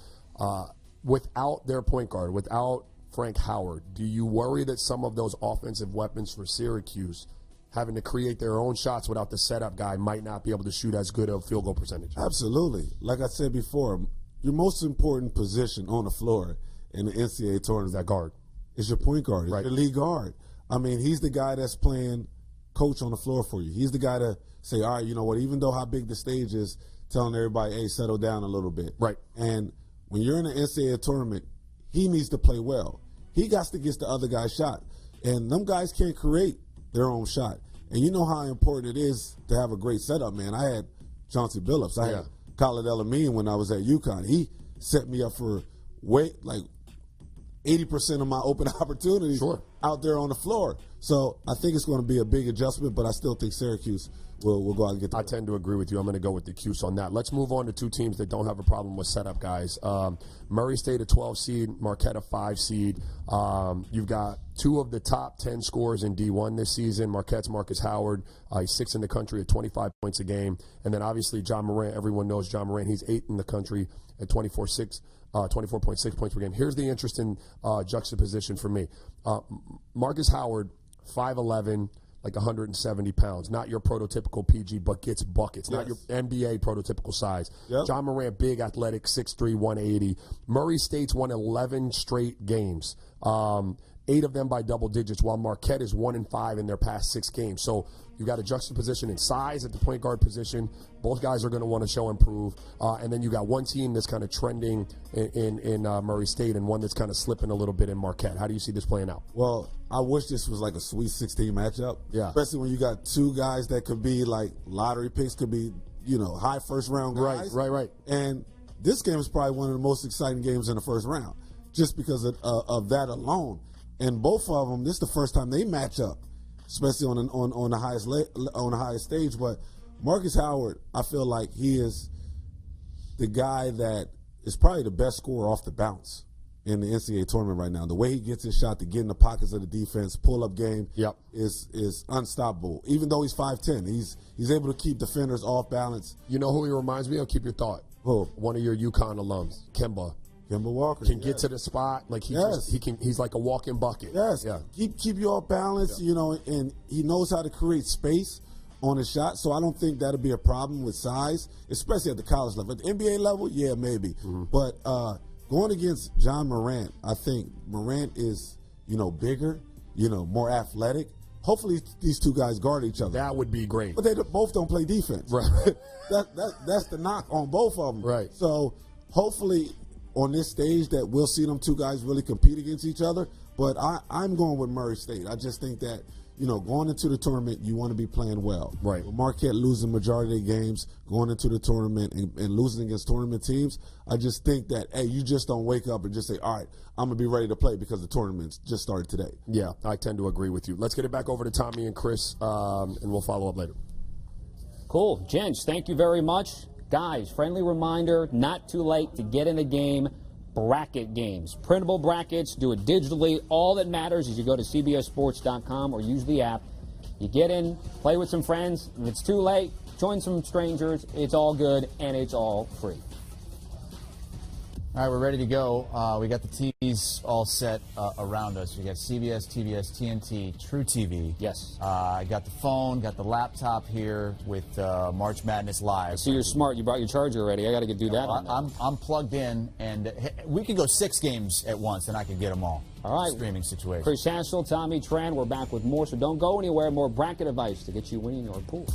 Without their point guard, without Frank Howard, do you worry that some of those offensive weapons for Syracuse, having to create their own shots without the setup guy, might not be able to shoot as good a field goal percentage? Absolutely. Like I said before, your most important position on the floor in the NCAA tournament is that guard. Is your point guard. It's right. your lead guard. I mean, he's the guy that's playing coach on the floor for you. He's the guy to say, all right, you know what, even though how big the stage is, telling everybody, hey, settle down a little bit. Right. And when you're in an NCAA tournament, he needs to play well. He got to get the other guy's shot. And them guys can't create their own shot. And you know how important it is to have a great setup, man. I had Chauncey Billups. I had Khalid El-Amin when I was at UConn. He set me up for 80% of my open opportunities out there on the floor. So I think it's going to be a big adjustment, but I still think Syracuse will go out and get the I tend to agree with you. I'm going to go with the Cuse on that. Let's move on to two teams that don't have a problem with setup, guys. Murray State, a 12 seed, Marquette, a 5 seed. You've got two of the top 10 scorers in D1 this season. Marquette's Markus Howard. He's 6th in the country at 25 points a game. And then obviously John Morant. Everyone knows John Morant. He's 8th in the country at 24.6 points per game. Here's the interesting juxtaposition for me. Markus Howard, 5'11", like 170 pounds. Not your prototypical PG, but gets buckets. Not your NBA prototypical size. Yep. John Morant, big, athletic, 6'3", 180. Murray State's won 11 straight games. 8 of them by double digits, while Marquette is 1-5 in their past 6 games. So you've got a juxtaposition in size at the point guard position. Both guys are going to want to show improve. And then you got one team that's kind of trending in Murray State and one that's kind of slipping a little bit in Marquette. How do you see this playing out? Well, I wish this was like a Sweet 16 matchup. Yeah. Especially when you got two guys that could be like lottery picks, could be, high first-round guys. Right. And this game is probably one of the most exciting games in the first round just because of that alone. And both of them, this is the first time they match up, especially on the highest stage. But Markus Howard, I feel like he is the guy that is probably the best scorer off the bounce in the NCAA tournament right now. The way he gets his shot to get in the pockets of the defense, pull-up game is unstoppable. Even though he's 5'10", he's able to keep defenders off balance. You know who he reminds me of? Keep your thought. Who? One of your UConn alums, Kemba Walker can get to the spot like he's like a walking bucket. Yes, keep you off balance, and he knows how to create space on his shot. So I don't think that'll be a problem with size, especially at the college level. At the NBA level, yeah, maybe. Mm-hmm. But going against John Morant, I think Morant is bigger, more athletic. Hopefully these two guys guard each other. That would be great. But they both don't play defense. Right. That's the knock on both of them. Right. So hopefully on this stage that we'll see them two guys really compete against each other. But I'm going with Murray State. I just think that, going into the tournament, you want to be playing well. Right. With Marquette losing majority of their games, going into the tournament and losing against tournament teams, I just think that, hey, you just don't wake up and just say, all right, I'm going to be ready to play because the tournament's just started today. Yeah, I tend to agree with you. Let's get it back over to Tommy and Chris, and we'll follow up later. Cool. Gents, thank you very much. Guys, friendly reminder, not too late to get in the game. Bracket games. Printable brackets, do it digitally. All that matters is you go to cbssports.com or use the app. You get in, play with some friends. If it's too late, join some strangers. It's all good, and it's all free. All right, we're ready to go. We got the TVs all set around us. We got CBS, TBS, TNT, True TV. Yes. I got the phone, got the laptop here with March Madness Live. So you're smart. You brought your charger already. I got to do that. I'm plugged in, and we could go 6 games at once, and I could get them all. All right. Streaming situation. Chris Hassel, Tommy Tran, we're back with more, so don't go anywhere. More bracket advice to get you winning your pool.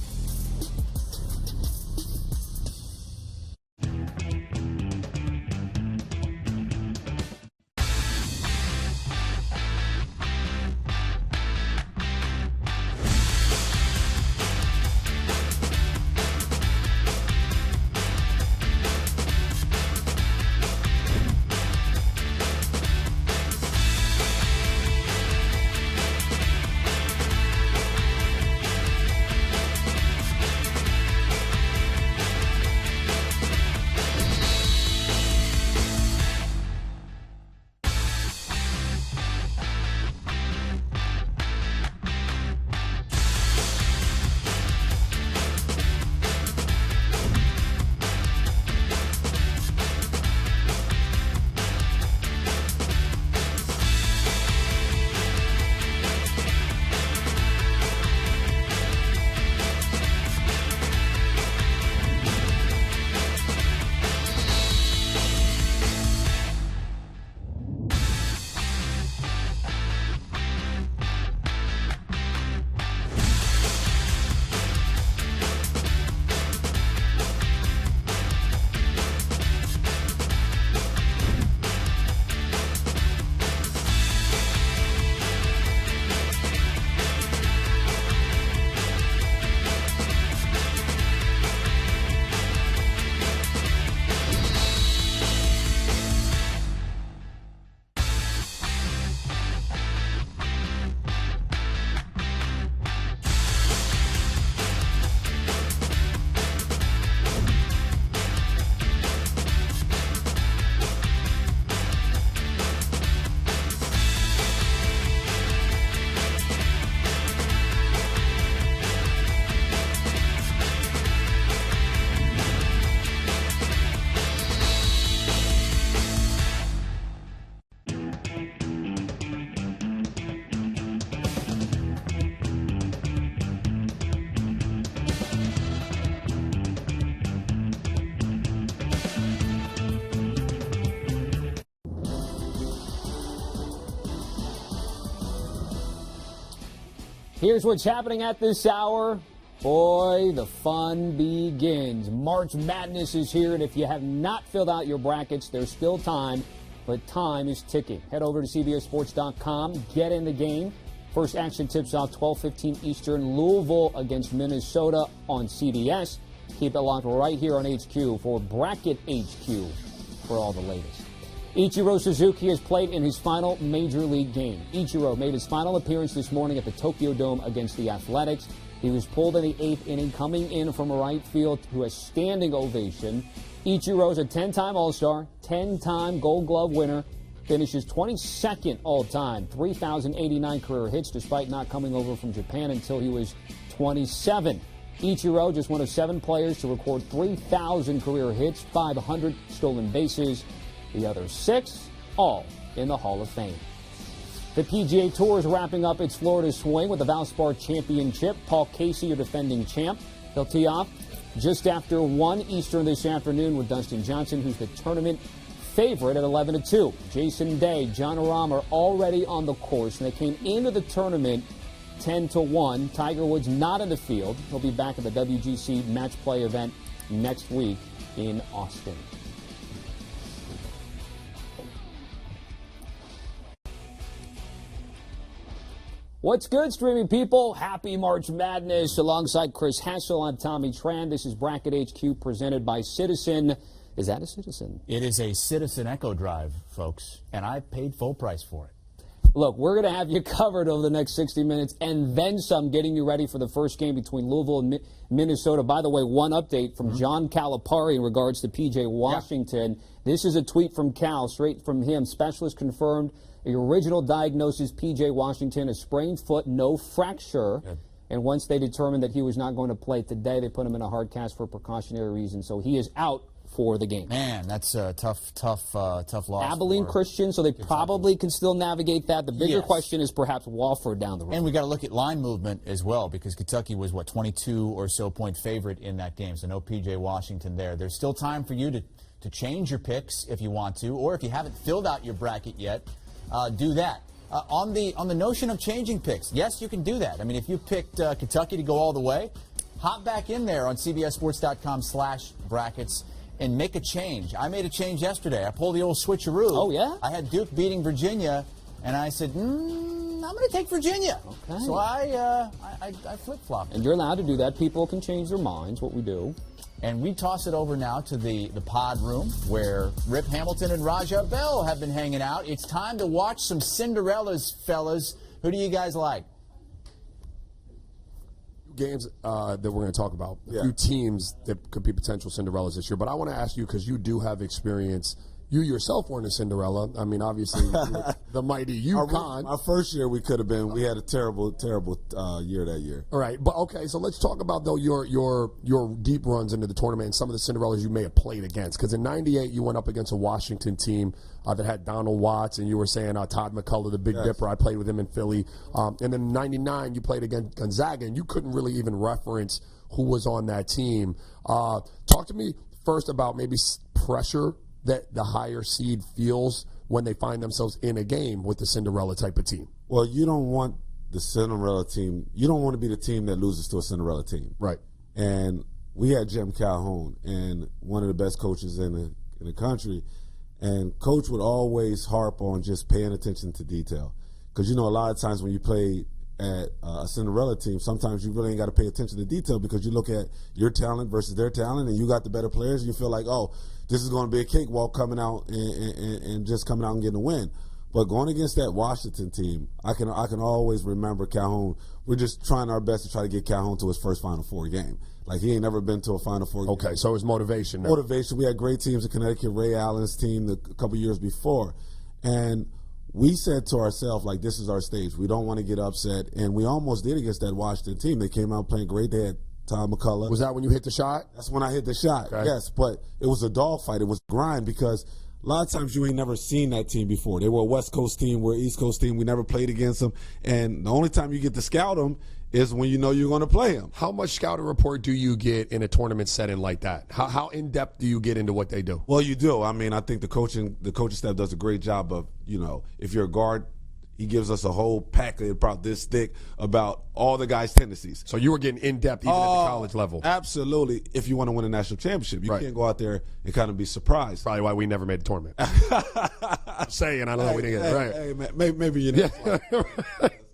Here's what's happening at this hour. Boy, the fun begins. March Madness is here, and if you have not filled out your brackets, there's still time, but time is ticking. Head over to CBSSports.com, get in the game. First action tips off 12:15 Eastern, Louisville against Minnesota on CBS. Keep it locked right here on HQ for Bracket HQ for all the latest. Ichiro Suzuki has played in his final major league game. Ichiro made his final appearance this morning at the Tokyo Dome against the Athletics. He was pulled in the 8th inning, coming in from right field to a standing ovation. Ichiro's a 10-time All-Star, 10-time Gold Glove winner, finishes 22nd all-time, 3,089 career hits, despite not coming over from Japan until he was 27. Ichiro, just one of 7 players to record 3,000 career hits, 500 stolen bases. The other 6, all in the Hall of Fame. The PGA Tour is wrapping up its Florida swing with the Valspar Championship. Paul Casey, your defending champ. He'll tee off just after 1 Eastern this afternoon with Dustin Johnson, who's the tournament favorite at 11-2. Jason Day, John Rahm are already on the course, and they came into the tournament 10-1. Tiger Woods not in the field. He'll be back at the WGC Match Play event next week in Austin. What's good, streaming people? Happy March Madness. Alongside Chris Hassel, I'm Tommy Tran. This is Bracket HQ presented by Citizen. Is that a Citizen? It is a Citizen Echo Drive, folks, and I paid full price for it. Look, we're going to have you covered over the next 60 minutes and then some, getting you ready for the first game between Louisville and Minnesota. By the way, one update from John Calipari in regards to P.J. Washington. Yeah. This is a tweet from Cal, straight from him. Specialist confirmed the original diagnosis, P.J. Washington, a sprained foot, no fracture. Yeah. And once they determined that he was not going to play today, they put him in a hard cast for precautionary reasons. So he is out for the game. Man, that's a tough loss. Abilene Christian, so they probably can still navigate that. The bigger question is perhaps Wofford down the road. And we got to look at line movement as well, because Kentucky was, 22 or so point favorite in that game, so no P.J. Washington there. There's still time for you to change your picks if you want to, or if you haven't filled out your bracket yet, do that. On the notion of changing picks, yes, you can do that. I mean, if you picked Kentucky to go all the way, hop back in there on CBSSports.com/brackets and make a change. I made a change yesterday. I pulled the old switcheroo. Oh, yeah? I had Duke beating Virginia, and I said, I'm going to take Virginia. Okay. So I flip-flopped. And you're allowed to do that. People can change their minds, what we do. And we toss it over now to the pod room, where Rip Hamilton and Raja Bell have been hanging out. It's time to watch some Cinderellas, fellas. Who do you guys like? Games that we're going to talk about, a few teams that could be potential Cinderellas this year. But I want to ask you, because you do have experience. You yourself weren't a Cinderella. I mean, obviously, the mighty UConn. Our first year we could have been. We had a terrible year that year. All right, but okay. So let's talk about though your deep runs into the tournament and some of the Cinderellas you may have played against. Because in '98 you went up against a Washington team that had Donald Watts, and you were saying Todd McCullough, the Big Dipper. I played with him in Philly. And then in '99 you played against Gonzaga, and you couldn't really even reference who was on that team. Talk to me first about maybe pressure that the higher seed feels when they find themselves in a game with the Cinderella type of team. Well, you don't want the Cinderella team. You don't want to be the team that loses to a Cinderella team. Right. And we had Jim Calhoun, and one of the best coaches in the country. And Coach would always harp on just paying attention to detail. Because, a lot of times when you play at a Cinderella team, sometimes you really ain't got to pay attention to detail, because you look at your talent versus their talent, and you got the better players, and you feel like, oh, this is going to be a cakewalk coming out and just coming out and getting a win. But going against that Washington team, I can always remember Calhoun. We're just trying our best to try to get Calhoun to his first Final Four game. Like, he ain't never been to a Final Four game. Okay, so it was motivation. Motivation. We had great teams in Connecticut, Ray Allen's team a couple years before. And we said to ourselves, like, this is our stage. We don't want to get upset. And we almost did against that Washington team. They came out playing great. They had Tom McCullough. Was that when you hit the shot? That's when I hit the shot, yes. But it was a dogfight. It was grind, because a lot of times you ain't never seen that team before. They were a West Coast team. We're an East Coast team. We never played against them. And the only time you get to scout them is when you know you're going to play them. How much scouting report do you get in a tournament setting like that? How in-depth do you get into what they do? Well, you do. I mean, I think the coaching staff does a great job of, if you're a guard, He gives us a whole packet about this thick about all the guys' tendencies. So you were getting in-depth even at the college level. Absolutely. If you want to win a national championship, you can't go out there and kind of be surprised. Probably why we never made the tournament. I'm saying, I don't know, we didn't get it right. Hey, man, maybe you know.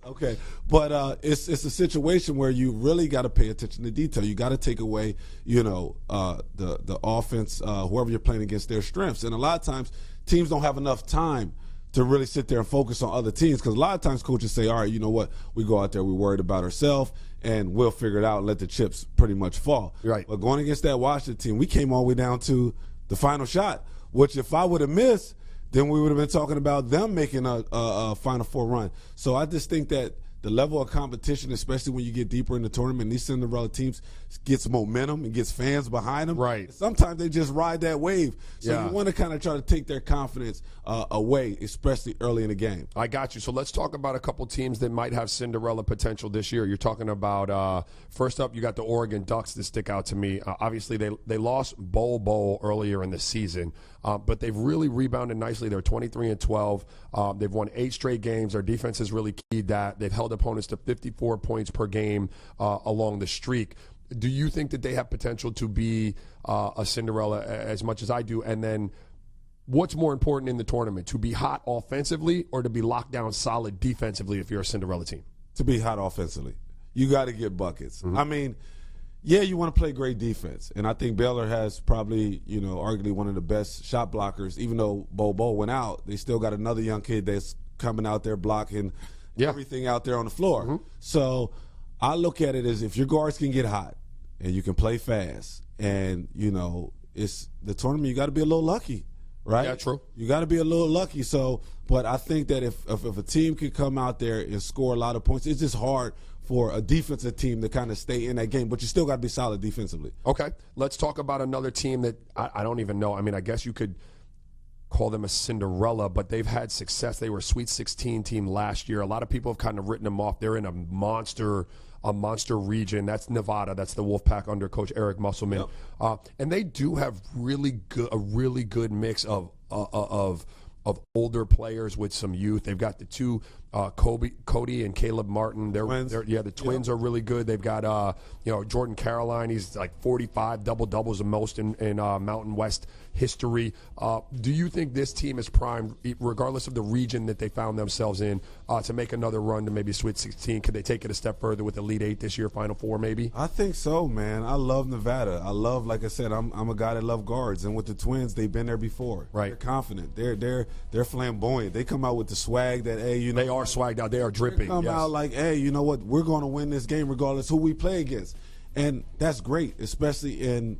Okay, but it's a situation where you really got to pay attention to detail. You got to take away, the offense, whoever you're playing against, their strengths. And a lot of times, teams don't have enough time to really sit there and focus on other teams, because a lot of times coaches say, all right, you know what, we go out there, we're worried about ourselves, and we'll figure it out and let the chips pretty much fall. Right. But going against that Washington team, we came all the way down to the final shot, which if I would have missed, then we would have been talking about them making a Final Four run. So I just think that the level of competition, especially when you get deeper in the tournament, these Cinderella teams gets momentum and gets fans behind them. Right. Sometimes they just ride that wave. So Yeah. you want to kind of try to take their confidence away, especially early in the game. I got you. So let's talk about a couple teams that might have Cinderella potential this year. You're talking about, first up, you got the Oregon Ducks that stick out to me. Obviously, they lost Bowl earlier in the season, but they've really rebounded nicely. They're 23-12. They've won 8 straight games. Their defense has really keyed that. They've held opponents to 54 points per game along the streak. Do you think that they have potential to be a Cinderella as much as I do? And then what's more important in the tournament, to be hot offensively or to be locked down solid defensively if you're a Cinderella team? To be hot offensively. You got to get buckets. I mean, yeah, you want to play great defense. And I think Baylor has probably, arguably one of the best shot blockers. Even though Bo went out, they still got another young kid that's coming out there blocking everything out there on the floor. So I look at it as if your guards can get hot and you can play fast and, it's the tournament, you got to be a little lucky, right? Yeah, true. You got to be a little lucky. So, but I think that if a team can come out there and score a lot of points, it's just hard for a defensive team to kind of stay in that game, but you still got to be solid defensively. Okay, let's talk about another team that I don't even know. I mean, I guess you could call them a Cinderella, but they've had success. They were a Sweet 16 team last year. A lot of people have kind of written them off. They're in a monster region. That's Nevada. That's the Wolfpack under Coach Eric Musselman. Yep. And they do have a really good mix of older players with some youth. They've got the two Cody and Caleb Martin. The twins are really good. They've got Jordan Caroline. He's like 45 double-doubles the most in Mountain West history. Do you think this team is primed, regardless of the region that they found themselves in, to make another run to maybe Sweet 16? Could they take it a step further with Elite 8 this year, Final Four maybe? I think so, man. I love Nevada. I love, like I said, I'm a guy that loves guards, and with the twins, they've been there before. Right. They're confident. They're flamboyant. They come out with the swag that, they are swagged out. They are dripping. They come out like, hey, you know what? We're going to win this game regardless who we play against. And that's great, especially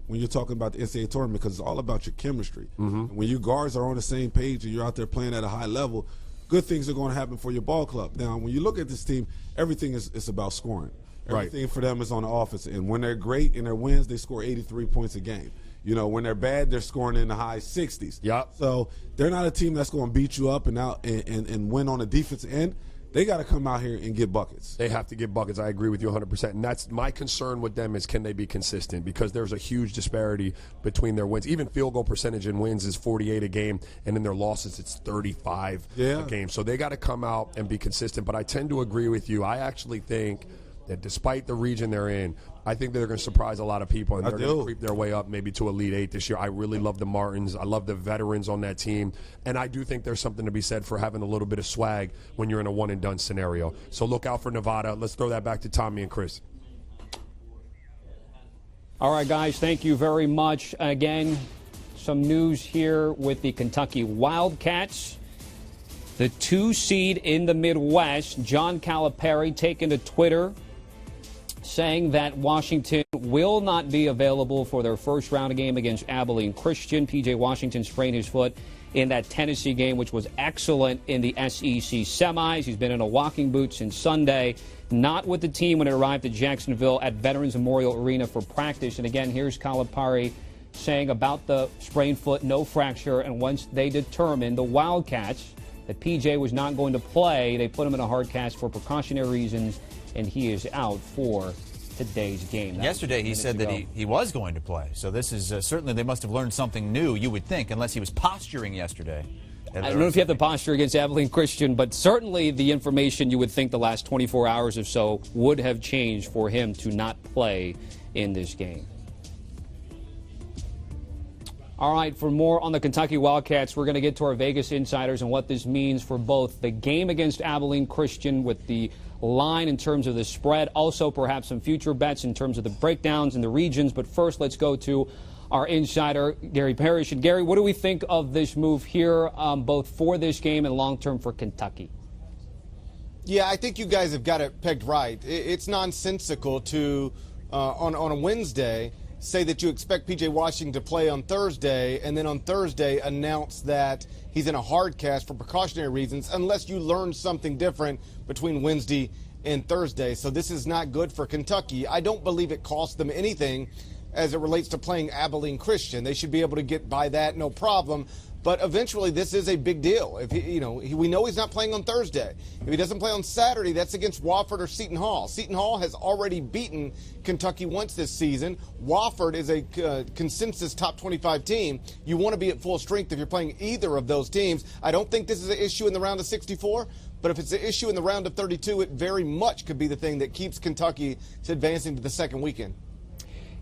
when you're talking about the NCAA tournament, because it's all about your chemistry. Mm-hmm. When you guards are on the same page and you're out there playing at a high level, good things are going to happen for your ball club. Now, when you look at this team, everything is about scoring. Everything for them is on the offense. And when they're great in their wins, they score 83 points a game. When they're bad, they're scoring in the high 60s. Yep. So they're not a team that's going to beat you up and win on the defensive end. They got to come out here and get buckets. They have to get buckets. I agree with you 100%. And that's my concern with them is, can they be consistent? Because there's a huge disparity between their wins. Even field goal percentage in wins is 48 a game, and in their losses it's 35 a game. So they got to come out and be consistent. But I tend to agree with you. I actually think that despite the region they're in, I think they're going to surprise a lot of people, and they're going to creep their way up maybe to Elite 8 this year. I really love the Martins. I love the veterans on that team, and I do think there's something to be said for having a little bit of swag when you're in a one-and-done scenario. So look out for Nevada. Let's throw that back to Tommy and Chris. All right, guys, thank you very much. Again, some news here with the Kentucky Wildcats. The 2 seed in the Midwest, John Calipari, taken to Twitter, saying that Washington will not be available for their first round game against Abilene Christian. P.J. Washington sprained his foot in that Tennessee game, which was excellent in the SEC semis. He's been in a walking boot since Sunday, not with the team when it arrived at Jacksonville at Veterans Memorial Arena for practice. And again, here's Calipari saying about the sprained foot, no fracture, and once they determined, the Wildcats, that P.J. was not going to play, they put him in a hard cast for precautionary reasons, and he is out for today's game. Yesterday he said that he was going to play. So this is certainly, they must have learned something new, you would think, unless he was posturing yesterday. I don't know if you have the posture against Abilene Christian, but certainly the information you would think the last 24 hours or so would have changed for him to not play in this game. All right, for more on the Kentucky Wildcats, we're going to get to our Vegas insiders and what this means for both the game against Abilene Christian with the line in terms of the spread, also perhaps some future bets in terms of the breakdowns in the regions. But first, let's go to our insider, Gary Parrish. And Gary, what do we think of this move here, both for this game and long-term for Kentucky? Yeah, I think you guys have got it pegged right. It's nonsensical to, on a Wednesday, say that you expect P.J. Washington to play on Thursday, and then on Thursday announce that he's in a hard cast for precautionary reasons, unless you learn something different between Wednesday and Thursday. So this is not good for Kentucky. I don't believe it cost them anything as it relates to playing Abilene Christian. They should be able to get by that, no problem. But eventually, this is a big deal. If we know he's not playing on Thursday. If he doesn't play on Saturday, that's against Wofford or Seton Hall. Seton Hall has already beaten Kentucky once this season. Wofford is a consensus top 25 team. You want to be at full strength if you're playing either of those teams. I don't think this is an issue in the round of 64. But if it's an issue in the round of 32, it very much could be the thing that keeps Kentucky advancing to the second weekend.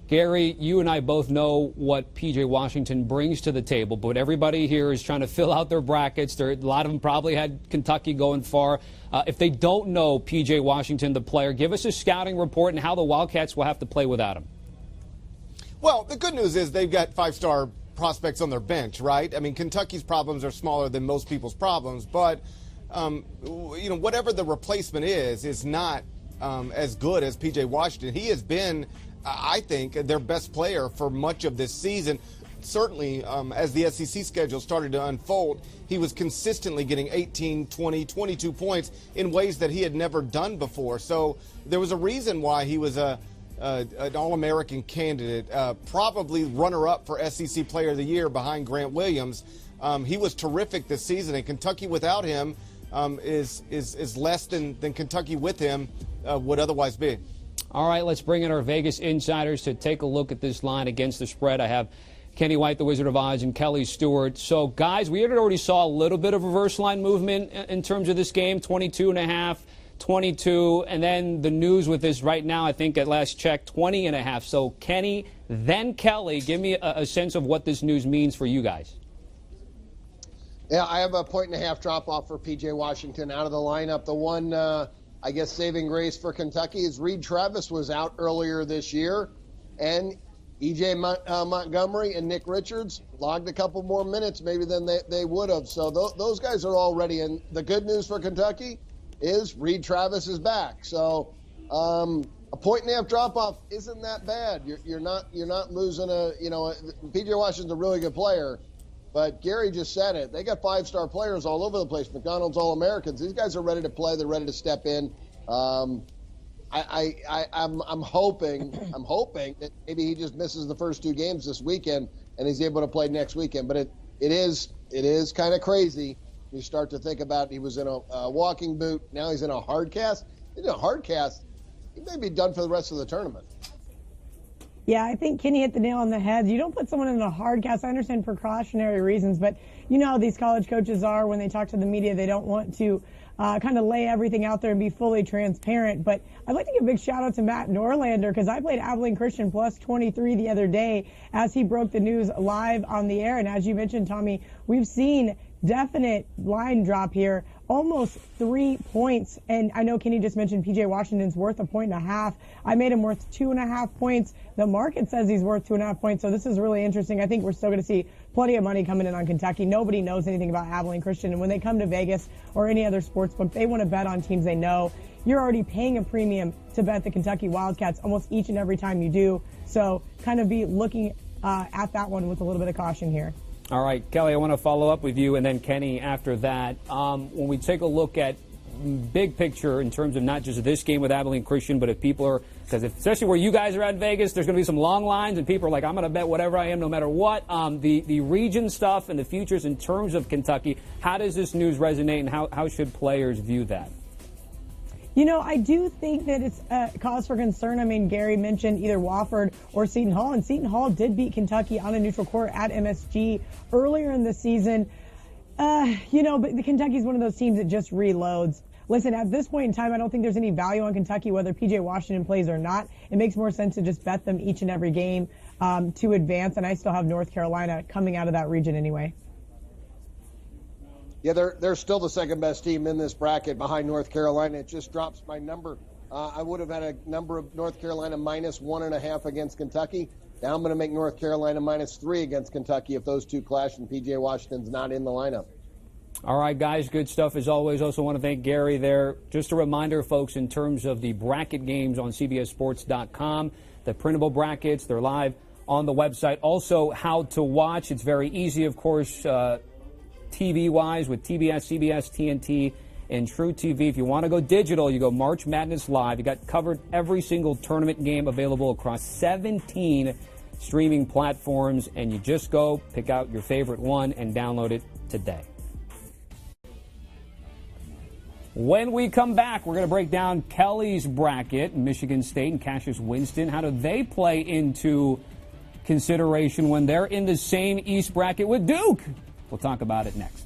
Gary, you and I both know what P.J. Washington brings to the table, but everybody here is trying to fill out their brackets. A lot of them probably had Kentucky going far. If they don't know P.J. Washington, the player, give us a scouting report and how the Wildcats will have to play without him. Well, the good news is they've got five-star prospects on their bench, right? I mean, Kentucky's problems are smaller than most people's problems, but, whatever the replacement is not as good as P.J. Washington. He has been, I think, their best player for much of this season. Certainly, as the SEC schedule started to unfold, he was consistently getting 18, 20, 22 points in ways that he had never done before. So there was a reason why he was an All-American candidate, probably runner-up for SEC Player of the Year behind Grant Williams. He was terrific this season, and Kentucky without him is less than Kentucky with him would otherwise be. All right, let's bring in our Vegas insiders to take a look at this line against the spread. I have Kenny White, the Wizard of Oz, and Kelly Stewart. So, guys, we already saw a little bit of reverse line movement in terms of this game, 22.5, 22, and then the news with this right now, I think at last check, 20.5. So, Kenny, then Kelly, give me a sense of what this news means for you guys. Yeah, I have a 1.5 drop-off for P.J. Washington out of the lineup. The one, I guess, saving grace for Kentucky is Reed Travis was out earlier this year, and E.J. Montgomery and Nick Richards logged a couple more minutes maybe than they would have. So those guys are all ready. And the good news for Kentucky is Reed Travis is back. So a 1.5 drop-off isn't that bad. You're not losing P.J. Washington's a really good player. But Gary just said it. They got five-star players all over the place. McDonald's All-Americans. These guys are ready to play. They're ready to step in. I'm hoping that maybe he just misses the first two games this weekend and he's able to play next weekend. But it is kind of crazy. You start to think about he was in a walking boot. Now he's in a hard cast. He's in a hard cast. He may be done for the rest of the tournament. Yeah, I think Kenny hit the nail on the head. You don't put someone in a hard cast. I understand precautionary reasons, but you know how these college coaches are when they talk to the media. They don't want to kind of lay everything out there and be fully transparent. But I'd like to give a big shout out to Matt Norlander because I played Abilene Christian plus 23 the other day as he broke the news live on the air. And as you mentioned, Tommy, we've seen definite line drop here, almost 3 points. And I know Kenny just mentioned P.J. Washington's worth 1.5 points. I made him worth 2.5 points. The market says he's worth 2.5 points. So this is really interesting. I think we're still going to see plenty of money coming in on Kentucky. Nobody knows anything about Abilene Christian. And when they come to Vegas or any other sports book, they want to bet on teams they know. You're already paying a premium to bet the Kentucky Wildcats almost each and every time you do. So kind of be looking at that one with a little bit of caution here. All right, Kelly, I want to follow up with you, and then Kenny after that. When we take a look at big picture in terms of not just this game with Abilene Christian, but if people are, because especially where you guys are at Vegas, there's going to be some long lines, and people are like, I'm going to bet whatever I am no matter what. The region stuff and the futures in terms of Kentucky, how does this news resonate, and how should players view that? You know, I do think that it's a cause for concern. I mean, Gary mentioned either Wofford or Seton Hall, and Seton Hall did beat Kentucky on a neutral court at MSG earlier in the season. But the Kentucky's one of those teams that just reloads. Listen, at this point in time, I don't think there's any value on Kentucky, whether P.J. Washington plays or not. It makes more sense to just bet them each and every game to advance, and I still have North Carolina coming out of that region anyway. Yeah, they're still the second best team in this bracket behind North Carolina. It just drops my number. I would have had a number of North Carolina -1.5 against Kentucky. Now I'm going to make North Carolina -3 against Kentucky if those two clash and P.J. Washington's not in the lineup. All right, guys, good stuff as always. Also want to thank Gary there. Just a reminder, folks, in terms of the bracket games on CBSSports.com, the printable brackets, they're live on the website. Also, how to watch. It's very easy, of course, TV-wise with TBS, CBS, TNT, and True TV. If you want to go digital, you go March Madness Live. You got covered every single tournament game available across 17 streaming platforms, and you just go pick out your favorite one and download it today. When we come back, we're going to break down Kelly's bracket, Michigan State and Cassius Winston. How do they play into consideration when they're in the same East bracket with Duke? We'll talk about it next.